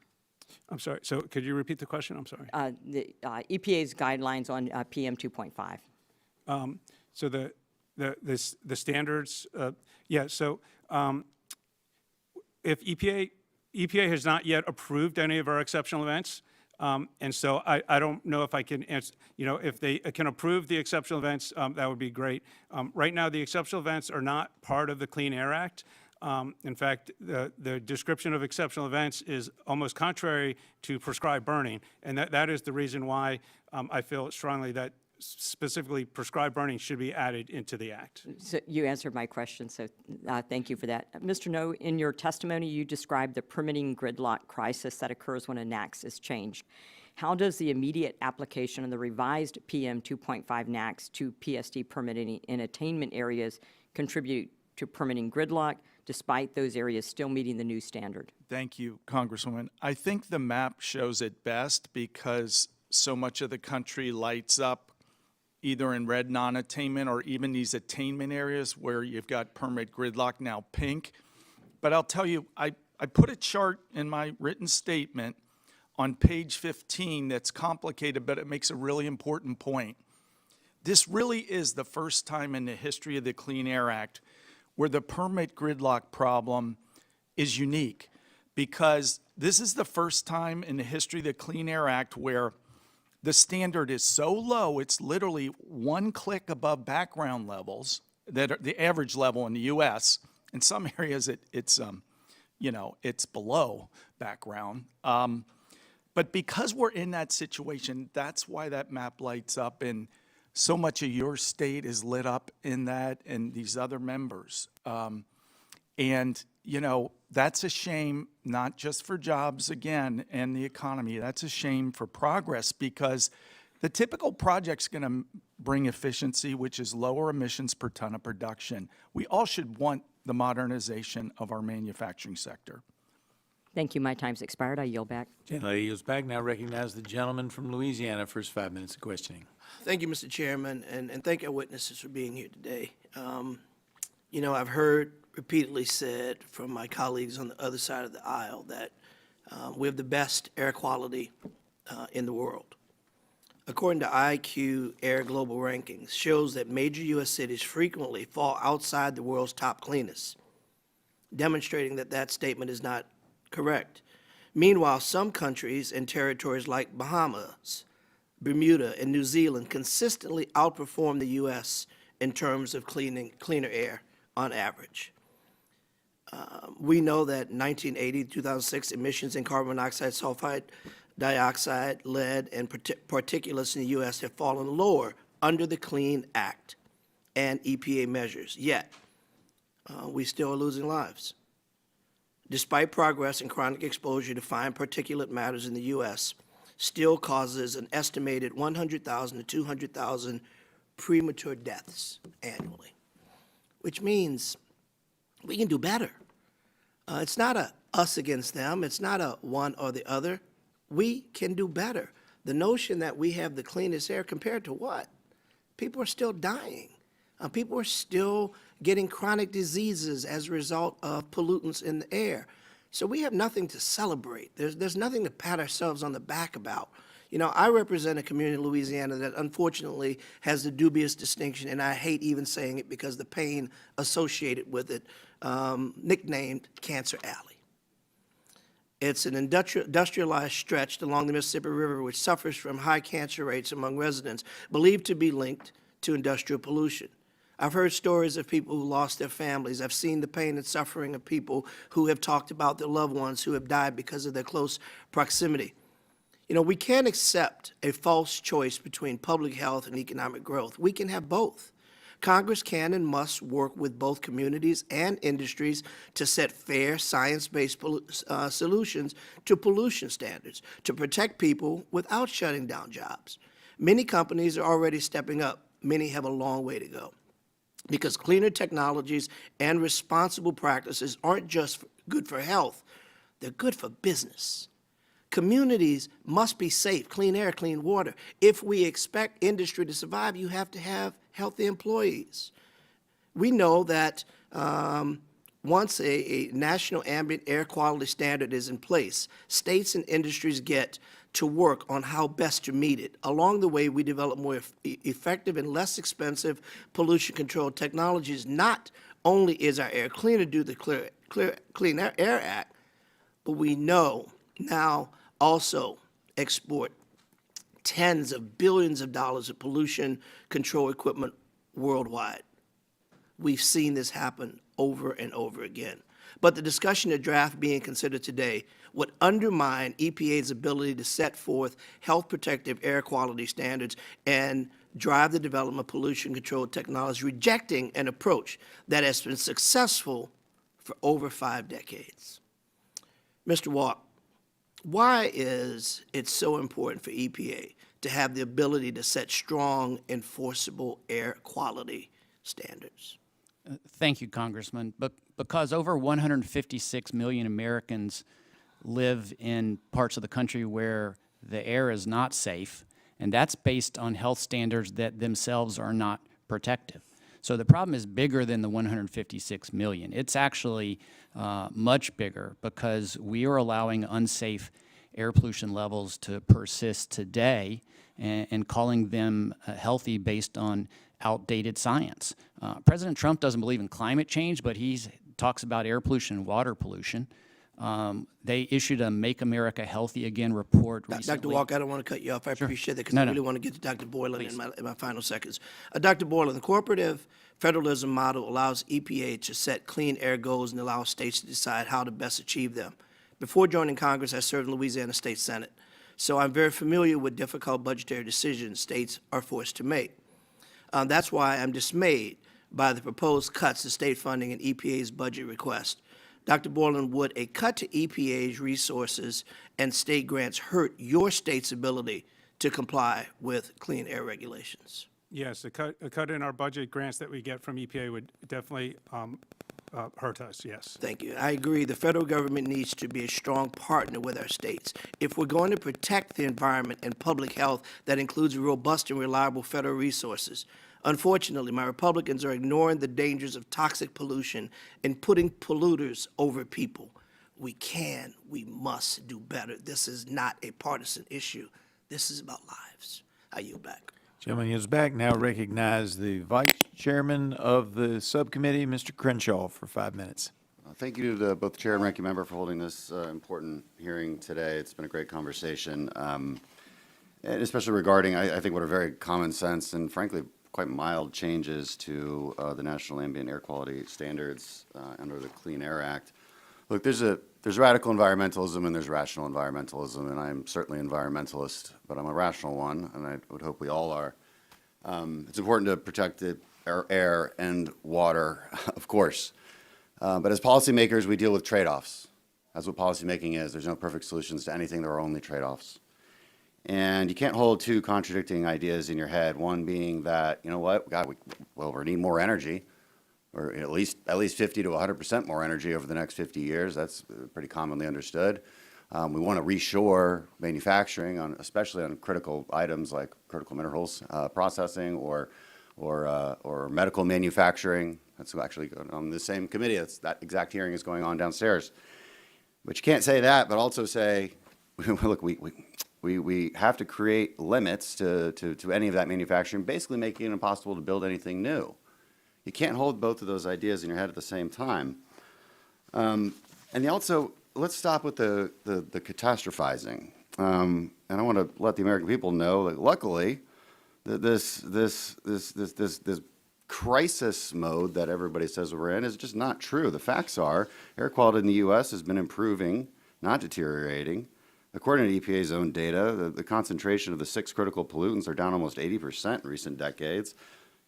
I'm sorry, so could you repeat the question? I'm sorry. The EPA's guidelines on PM 2.5. So the standards, yeah, so if EPA has not yet approved any of our exceptional events, and so I don't know if I can answer, if they can approve the exceptional events, that would be great. Right now, the exceptional events are not part of the Clean Air Act. In fact, the description of exceptional events is almost contrary to prescribed burning, and that is the reason why I feel strongly that specifically prescribed burning should be added into the act. So you answered my question, so thank you for that. Mr. No, in your testimony, you described the permitting gridlock crisis that occurs when a NAAQS is changed. How does the immediate application of the revised PM 2.5 NAAQS to PSD permitting in attainment areas contribute to permitting gridlock, despite those areas still meeting the new standard? Thank you, Congresswoman. I think the map shows it best because so much of the country lights up either in red non-attainment or even these attainment areas where you've got permit gridlock now pink. But I'll tell you, I put a chart in my written statement on page 15 that's complicated, but it makes a really important point. This really is the first time in the history of the Clean Air Act where the permit gridlock problem is unique, because this is the first time in the history of the Clean Air Act where the standard is so low, it's literally one click above background levels, that are the average level in the U.S. In some areas, it's below background. But because we're in that situation, that's why that map lights up, and so much of your state is lit up in that, and these other members. That's a shame, not just for jobs, again, and the economy. That's a shame for progress, because the typical project's going to bring efficiency, which is lower emissions per ton of production. We all should want the modernization of our manufacturing sector. Thank you. My time's expired. I yield back. Gentlelady yields back. Now recognize the gentleman from Louisiana for his 5 minutes of questioning. Thank you, Mr. Chairman, and thank our witnesses for being here today. I've heard repeatedly said from my colleagues on the other side of the aisle that we have the best air quality in the world. According to IQ Air Global Rankings, shows that major U.S. cities frequently fall outside the world's top cleanest, demonstrating that that statement is not correct. Meanwhile, some countries and territories like Bahamas, Bermuda, and New Zealand consistently outperform the U.S. in terms of cleaner air on average. We know that 1980 to 2006 emissions in carbon monoxide, sulfide dioxide, lead, and particulates in the U.S. have fallen lower under the Clean Act and EPA measures. Yet, we still are losing lives. Despite progress in chronic exposure to fine particulate matters in the U.S., still causes an estimated 100,000 to 200,000 premature deaths annually, which means we can do better. It's not a us against them. It's not a one or the other. We can do better. The notion that we have the cleanest air compared to what? People are still dying. People are still getting chronic diseases as a result of pollutants in the air. So we have nothing to celebrate. There's nothing to pat ourselves on the back about. I represent a community in Louisiana that unfortunately has the dubious distinction, and I hate even saying it because the pain associated with it, nicknamed Cancer Alley. It's an industrialized stretch along the Mississippi River which suffers from high cancer rates among residents, believed to be linked to industrial pollution. I've heard stories of people who lost their families. I've seen the pain and suffering of people who have talked about their loved ones who have died because of their close proximity. We can't accept a false choice between public health and economic growth. We can have both. Congress can and must work with both communities and industries to set fair, science-based solutions to pollution standards to protect people without shutting down jobs. Many companies are already stepping up. Many have a long way to go. Because cleaner technologies and responsible practices aren't just good for health, they're good for business. Communities must be safe, clean air, clean water. If we expect industry to survive, you have to have healthy employees. We know that once a national ambient air quality standard is in place, states and industries get to work on how best to meet it. Along the way, we develop more effective and less expensive pollution control technologies. Not only is our air cleaner due to the Clean Air Act, but we know now also export tens of billions of dollars of pollution control equipment worldwide. We've seen this happen over and over again. But the discussion of draft being considered today would undermine EPA's ability to set forth health protective air quality standards and drive the development of pollution control technology, rejecting an approach that has been successful for over 5 decades. Mr. Walke, why is it so important for EPA to have the ability to set strong, enforceable air quality standards? Thank you, Congressman. But because over 156 million Americans live in parts of the country where the air is not safe, and that's based on health standards that themselves are not protective. So the problem is bigger than the 156 million. It's actually much bigger because we are allowing unsafe air pollution levels to persist today and calling them healthy based on outdated science. President Trump doesn't believe in climate change, but he talks about air pollution and water pollution. They issued a Make America Healthy Again report recently. Dr. Walke, I don't want to cut you off. I appreciate that because I really want to get to Dr. Boylan in my final seconds. Dr. Boylan, the cooperative federalism model allows EPA to set clean air goals and allows states to decide how to best achieve them. Before joining Congress, I served in Louisiana State Senate, so I'm very familiar with difficult budgetary decisions states are forced to make. That's why I'm dismayed by the proposed cuts to state funding in EPA's budget request. Dr. Boylan, would a cut to EPA's resources and state grants hurt your state's ability to comply with clean air regulations? Yes, a cut in our budget grants that we get from EPA would definitely hurt us, yes. Thank you. I agree. The federal government needs to be a strong partner with our states. If we're going to protect the environment and public health, that includes robust and reliable federal resources. Unfortunately, my Republicans are ignoring the dangers of toxic pollution and putting polluters over people. We must do better. This is not a partisan issue. This is about lives. I yield back. Gentleman yields back. Now recognize the Vice Chairman of the Subcommittee, Mr. Crenshaw, for 5 minutes. Thank you to both the Chair and Ranking Member for holding this important hearing today. It's been a great conversation, and especially regarding, I think, what are very common sense and, frankly, quite mild changes to the National Ambient Air Quality Standards under the Clean Air Act. Look, there's radical environmentalism and there's rational environmentalism, and I'm certainly an environmentalist, but I'm a rational one, and I would hope we all are. It's important to protect the air and water, of course, but as policymakers, we deal with trade-offs. That's what policymaking is. There's no perfect solutions to anything. There are only trade-offs. And you can't hold two contradicting ideas in your head, one being that, you know what, God, we need more energy, or at least 50 to 100% more energy over the next 50 years. That's pretty commonly understood. We want to reshore manufacturing, especially on critical items like critical minerals processing or medical manufacturing. That's actually on the same committee. That exact hearing is going on downstairs. But you can't say that, but also say, look, we have to create limits to any of that manufacturing, basically making it impossible to build anything new. You can't hold both of those ideas in your head at the same time. And also, let's stop with the catastrophizing. And I want to let the American people know that luckily, this crisis mode that everybody says we're in is just not true. The facts are, air quality in the U.S. has been improving, not deteriorating. According to EPA's own data, the concentration of the 6 critical pollutants are down almost 80% in recent decades.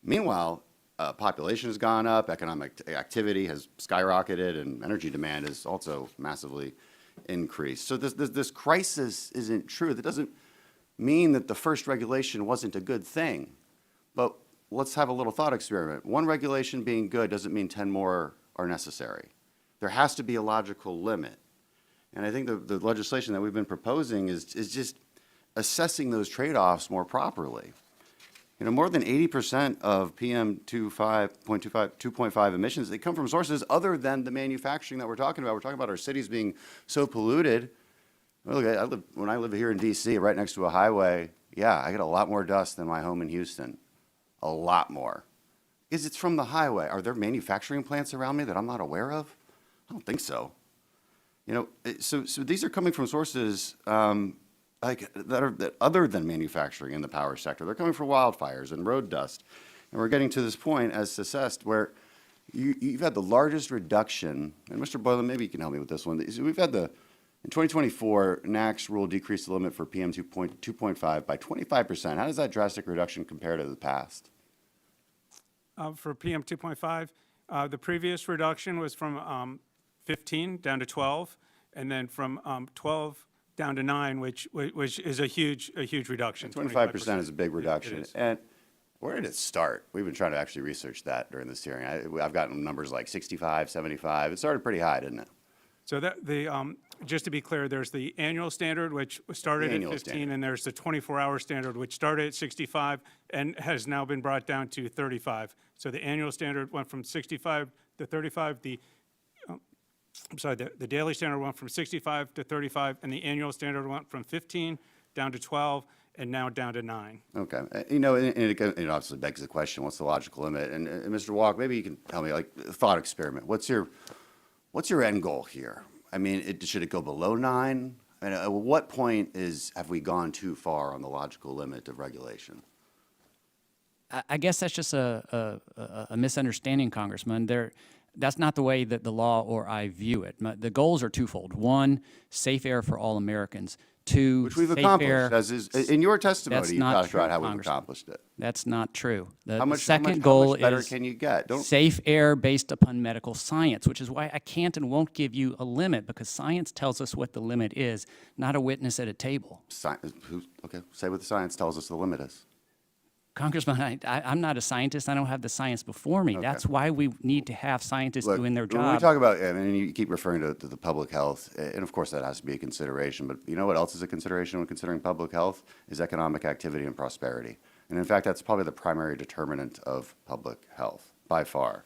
Meanwhile, population has gone up, economic activity has skyrocketed, and energy demand has also massively increased. So this crisis isn't true. That doesn't mean that the first regulation wasn't a good thing. But let's have a little thought experiment. One regulation being good doesn't mean 10 more are necessary. There has to be a logical limit. And I think the legislation that we've been proposing is just assessing those trade-offs more properly. You know, more than 80% of PM 2.5 emissions, they come from sources other than the manufacturing that we're talking about. We're talking about our cities being so polluted. Well, look, when I live here in D.C., right next to a highway, yeah, I get a lot more dust than my home in Houston. A lot more. Because it's from the highway. Are there manufacturing plants around me that I'm not aware of? I don't think so. You know, so these are coming from sources that other than manufacturing in the power sector. They're coming from wildfires and road dust. And we're getting to this point, as assessed, where you've had the largest reduction, and Mr. Boylan, maybe you can help me with this one. We've had in 2024, NAAQS rule decreased the limit for PM 2.5 by 25%. How does that drastic reduction compare to the past? For PM 2.5, the previous reduction was from 15 down to 12, and then from 12 down to 9, which is a huge reduction. 25% is a big reduction. And where did it start? We've been trying to actually research that during this hearing. I've gotten numbers like 65, 75. It started pretty high, didn't it? So just to be clear, there's the annual standard, which started at 15, and there's the 24-hour standard, which started at 65 and has now been brought down to 35. So the annual standard went from 65 to 35. The daily standard went from 65 to 35, and the annual standard went from 15 down to 12, and now down to 9. Okay. You know, and it obviously begs the question, what's the logical limit? And Mr. Walke, maybe you can tell me, like, thought experiment. What's your end goal here? I mean, should it go below 9? And at what point have we gone too far on the logical limit of regulation? I guess that's just a misunderstanding, Congressman. That's not the way that the law or I view it. The goals are twofold. One, safe air for all Americans. Two, which we've safe accomplished. air. As is, in your testimony, you talked about how we've Congressman. accomplished it. That's not true. How much second goal better is can you get? safe air based upon medical science, which is why I can't and won't give you a limit, because science tells us what the limit is, not a witness at a table. Okay, say what the science tells us the limit is. Congressman, I'm not a scientist. I don't have the science before me. That's why we need to have scientists doing their job. When we talk about, I mean, you keep referring to the public health, and of course that has to be a consideration, but you know what else is a consideration when considering public health? Is economic activity and prosperity. And in fact, that's probably the primary determinant of public health, by far.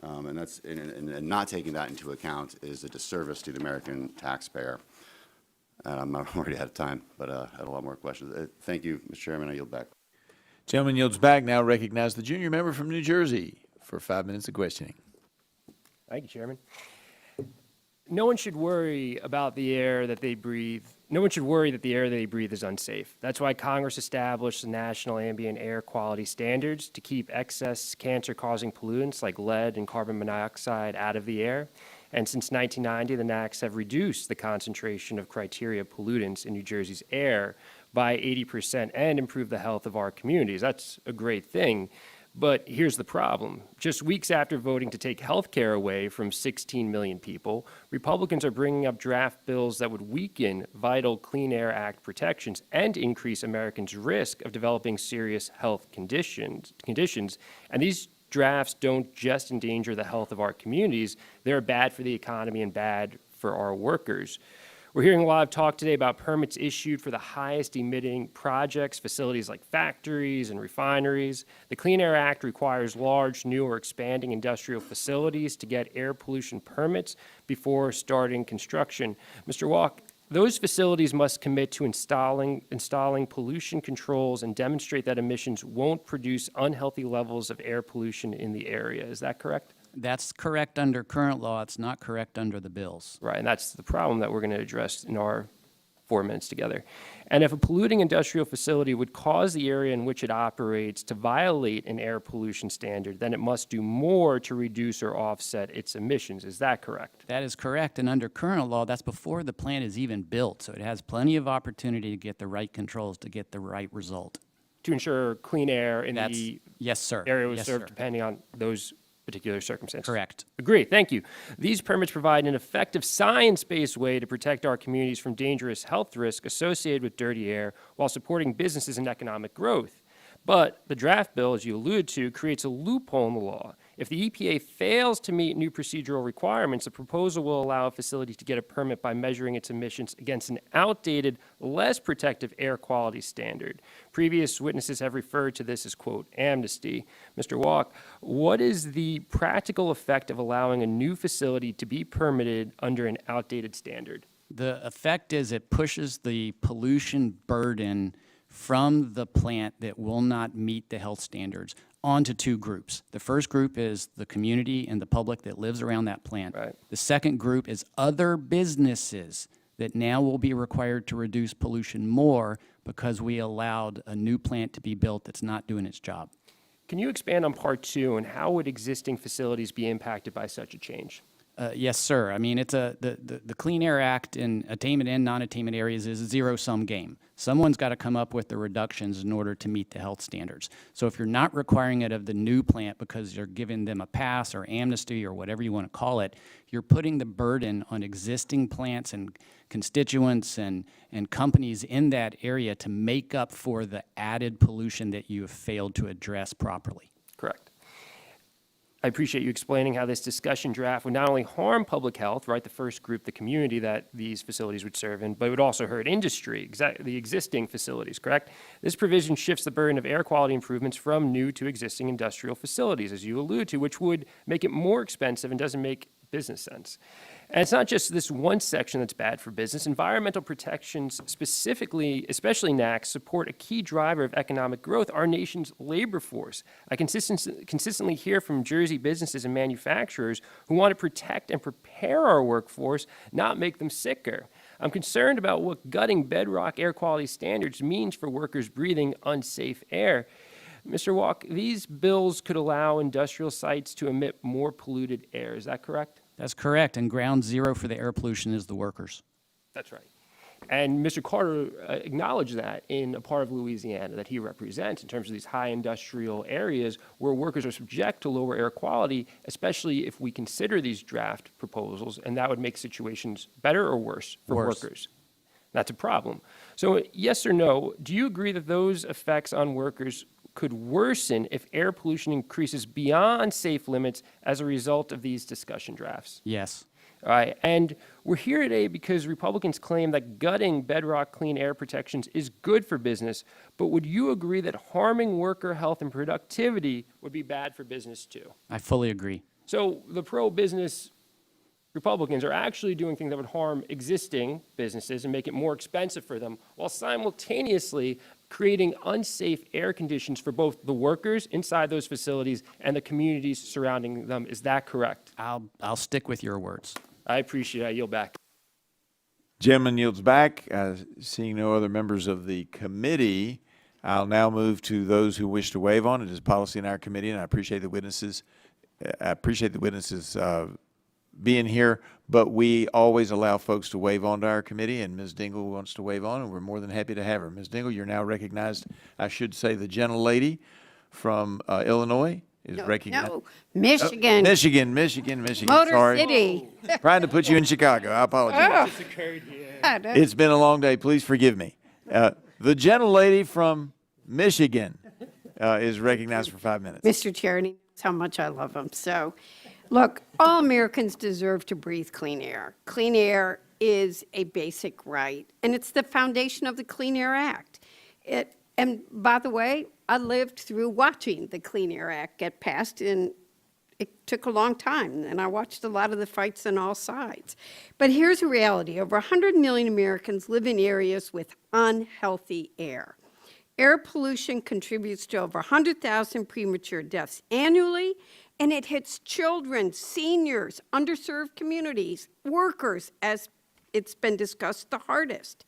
And not taking that into account is a disservice to the American taxpayer. And I'm already out of time, but I had a lot more questions. Thank you, Mr. Chairman. I yield back. Gentleman yields back. Now recognize the junior member from New Jersey for 5 minutes of questioning. Thank you, Chairman. No one should worry about the air that they breathe. No one should worry that the air that they breathe is unsafe. That's why Congress established the National Ambient Air Quality Standards to keep excess cancer-causing pollutants like lead and carbon monoxide out of the air. And since 1990, the NAAQS have reduced the concentration of criteria pollutants in New Jersey's air by 80% and improved the health of our communities. That's a great thing. But here's the problem. Just weeks after voting to take health care away from 16 million people, Republicans are bringing up draft bills that would weaken vital Clean Air Act protections and increase Americans' risk of developing serious health conditions. And these drafts don't just endanger the health of our communities, they're bad for the economy and bad for our workers. We're hearing a lot of talk today about permits issued for the highest emitting projects, facilities like factories and refineries. The Clean Air Act requires large, new, or expanding industrial facilities to get air pollution permits before starting construction. Mr. Walke, those facilities must commit to installing pollution controls and demonstrate that emissions won't produce unhealthy levels of air pollution in the area. Is that correct? That's correct under current law. It's not correct under the bills. Right, and that's the problem that we're going to address in our 4 minutes together. And if a polluting industrial facility would cause the area in which it operates to violate an air pollution standard, then it must do more to reduce or offset its emissions. Is that correct? That is correct, and under current law, that's before the plant is even built, so it has plenty of opportunity to get the right controls to get the right result. to ensure clean air in That's, the yes, sir. area was Yes, served sir. depending on those particular circumstances. Correct. Agree, thank you. These permits provide an effective science-based way to protect our communities from dangerous health risks associated with dirty air while supporting businesses and economic growth. But the draft bill, as you alluded to, creates a loophole in the law. If the EPA fails to meet new procedural requirements, the proposal will allow a facility to get a permit by measuring its emissions against an outdated, less protective air quality standard. Previous witnesses have referred to this as, quote, amnesty. Mr. Walke, what is the practical effect of allowing a new facility to be permitted under an outdated standard? The effect is it pushes the pollution burden from the plant that will not meet the health standards onto two groups. The first group is the community and the public that lives around that plant. Right. The second group is other businesses that now will be required to reduce pollution more because we allowed a new plant to be built that's not doing its job. Can you expand on part two and how would existing facilities be impacted by such a change? Yes, sir. I mean, it's the Clean Air Act in attainment and non-attainment areas is a zero-sum game. Someone's got to come up with the reductions in order to meet the health standards. So if you're not requiring it of the new plant because you're giving them a pass or amnesty or whatever you want to call it, you're putting the burden on existing plants and constituents and companies in that area to make up for the added pollution that you have failed to address properly. Correct. I appreciate you explaining how this discussion draft would not only harm public health, right, the first group, the community that these facilities would serve in, but it would also hurt industry, the existing facilities, correct? This provision shifts the burden of air quality improvements from new to existing industrial facilities, as you allude to, which would make it more expensive and doesn't make business sense. And it's not just this one section that's bad for business. Environmental protections, specifically, especially NAAQS, support a key driver of economic growth, our nation's labor force. I consistently hear from Jersey businesses and manufacturers who want to protect and prepare our workforce, not make them sicker. I'm concerned about what gutting bedrock air quality standards means for workers breathing unsafe air. Mr. Walke, these bills could allow industrial sites to emit more polluted air. Is that correct? That's correct, and ground zero for the air pollution is the workers. That's right. And Mr. Carter acknowledged that in a part of Louisiana that he represents in terms of these high industrial areas where workers are subject to lower air quality, especially if we consider these draft proposals, and that would make situations better or worse for workers. That's a problem. So yes or no, do you agree that those effects on workers could worsen if air pollution increases beyond safe limits as a result of these discussion drafts? Yes. All right, and we're here today because Republicans claim that gutting bedrock clean air protections is good for business, but would you agree that harming worker health and productivity would be bad for business too? I fully agree. So the pro-business Republicans are actually doing things that would harm existing businesses and make it more expensive for them, while simultaneously creating unsafe air conditions for both the workers inside those facilities and the communities surrounding them. Is that correct? I'll stick with your words. I appreciate it. I yield back. Gentleman yields back. Seeing no other members of the committee, I'll now move to those who wish to waive on. It is policy in our committee, and I appreciate the witnesses. Being here, but we always allow folks to waive on to our committee, and Ms. Dingle wants to waive on, and we're more than happy to have her. Ms. Dingle, you're now recognized. I should say the gentlelady from Illinois is recognized. No, Michigan. Michigan. Motor Sorry. City. Trying to put you in Chicago. I apologize. Oh. It's been a long day. Please forgive me. The gentlelady from Michigan is recognized for 5 minutes. Mr. Charity knows how much I love him. So, look, all Americans deserve to breathe clean air. Clean air is a basic right, and it's the foundation of the Clean Air Act. And by the way, I lived through watching the Clean Air Act get passed, and it took a long time, and I watched a lot of the fights on all sides. But here's the reality. Over 100 million Americans live in areas with unhealthy air. Air pollution contributes to over 100,000 premature deaths annually, and it hits children, seniors, underserved communities, workers, as it's been discussed, the hardest.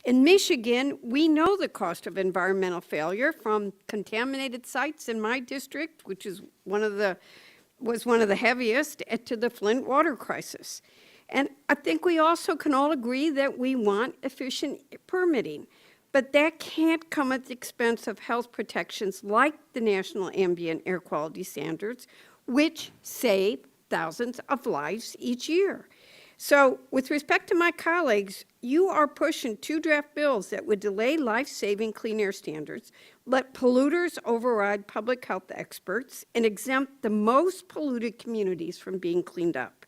In Michigan, we know the cost of environmental failure from contaminated sites in my district, which is was one of the heaviest, to the Flint water crisis. And I think we also can all agree that we want efficient permitting. But that can't come at the expense of health protections like the National Ambient Air Quality Standards, which save thousands of lives each year. So with respect to my colleagues, you are pushing 2 draft bills that would delay life-saving clean air standards, let polluters override public health experts, and exempt the most polluted communities from being cleaned up.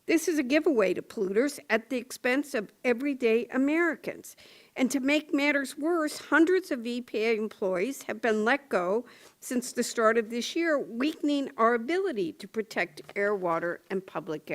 This is a giveaway to polluters at the expense of everyday Americans. And to make matters worse, hundreds of EPA employees have been let go since the start of this year, weakening our ability to protect air, water, and public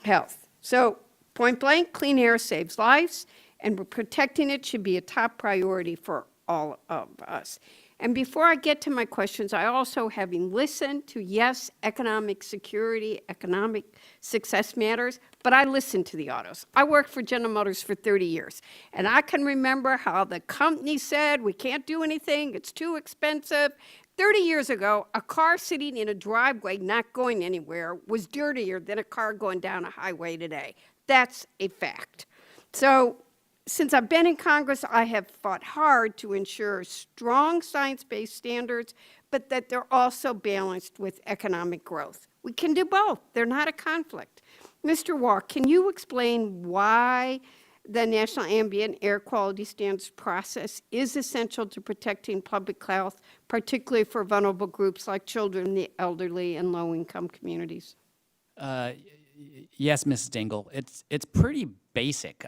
health. So, point blank, clean air saves lives, and protecting it should be a top priority for all of us. And before I get to my questions, I also, having listened to, yes, economic security, economic success matters, but I listened to the autos. I worked for General Motors for 30 years, and I can remember how the company said, we can't do anything, it's too expensive. 30 years ago, a car sitting in a driveway not going anywhere was dirtier than a car going down a highway today. That's a fact. So since I've been in Congress, I have fought hard to ensure strong science-based standards, but that they're also balanced with economic growth. We can do both. They're not a conflict. Mr. Walke, can you explain why the National Ambient Air Quality Standards process is essential to protecting public health, particularly for vulnerable groups like children, the elderly, and low-income communities? Yes, Mrs. Dingle. It's pretty basic.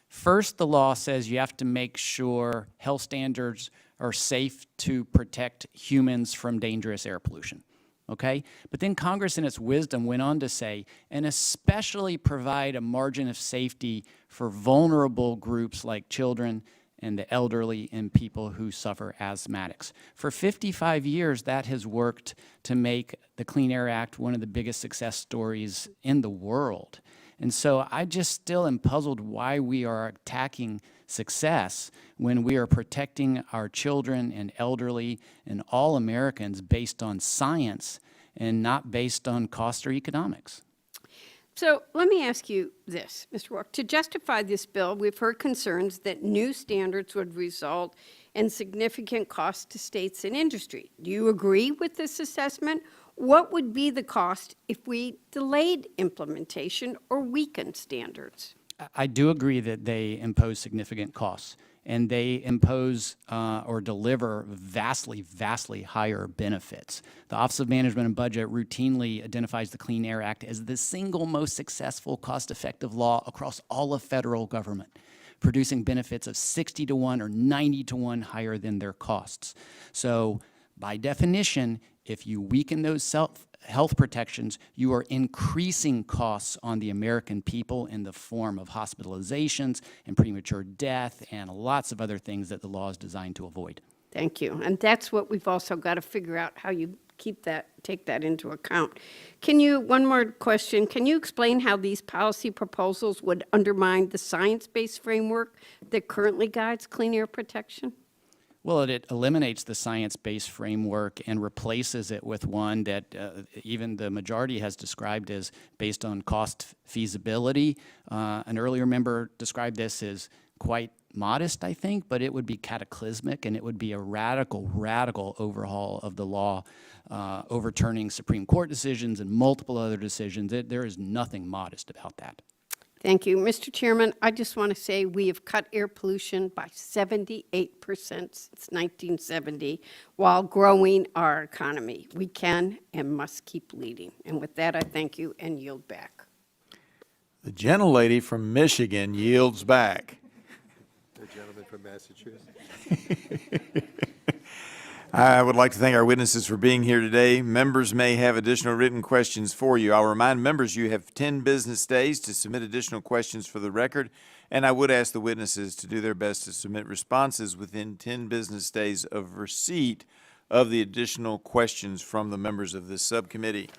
First, the law says you have to make sure health standards are safe to protect humans from dangerous air pollution. Okay? But then Congress, in its wisdom, went on to say, and especially provide a margin of safety for vulnerable groups like children and the elderly and people who suffer asthmatics. For 55 years, that has worked to make the Clean Air Act one of the biggest success stories in the world. And so I just still am puzzled why we are attacking success when we are protecting our children and elderly and all Americans based on science and not based on cost or economics. So let me ask you this, Mr. Walke. To justify this bill, we've heard concerns that new standards would result in significant costs to states and industry. Do you agree with this assessment? What would be the cost if we delayed implementation or weakened standards? I do agree that they impose significant costs, and they impose or deliver vastly, vastly higher benefits. The Office of Management and Budget routinely identifies the Clean Air Act as the single most successful, cost-effective law across all of federal government, producing benefits of 60 to 1 or 90 to 1 higher than their costs. So by definition, if you weaken those health protections, you are increasing costs on the American people in the form of hospitalizations and premature death and lots of other things that the law is designed to avoid. Thank you. And that's what we've also got to figure out, how you take that into account. One more question, can you explain how these policy proposals would undermine the science-based framework that currently guides clean air protection? Well, it eliminates the science-based framework and replaces it with one that even the majority has described as based on cost feasibility. An earlier member described this as quite modest, I think, but it would be cataclysmic, and it would be a radical, radical overhaul of the law, overturning Supreme Court decisions and multiple other decisions. There is nothing modest about that. Thank you. Mr. Chairman, I just want to say we have cut air pollution by 78% since 1970 while growing our economy. We can and must keep leading. And with that, I thank you and yield back. The gentlelady from Michigan yields back. The gentleman from Massachusetts. I would like to thank our witnesses for being here today. Members may have additional written questions for you. I'll remind members you have 10 business days to submit additional questions for the record, and I would ask the witnesses to do their best to submit responses within 10 business days of receipt of the additional questions from the members of this subcommittee.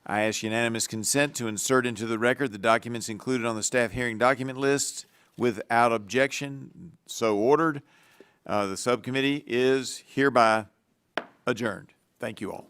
I ask unanimous consent to insert into the record the documents included on the staff hearing document list without objection. So ordered. The subcommittee is hereby adjourned. Thank you all.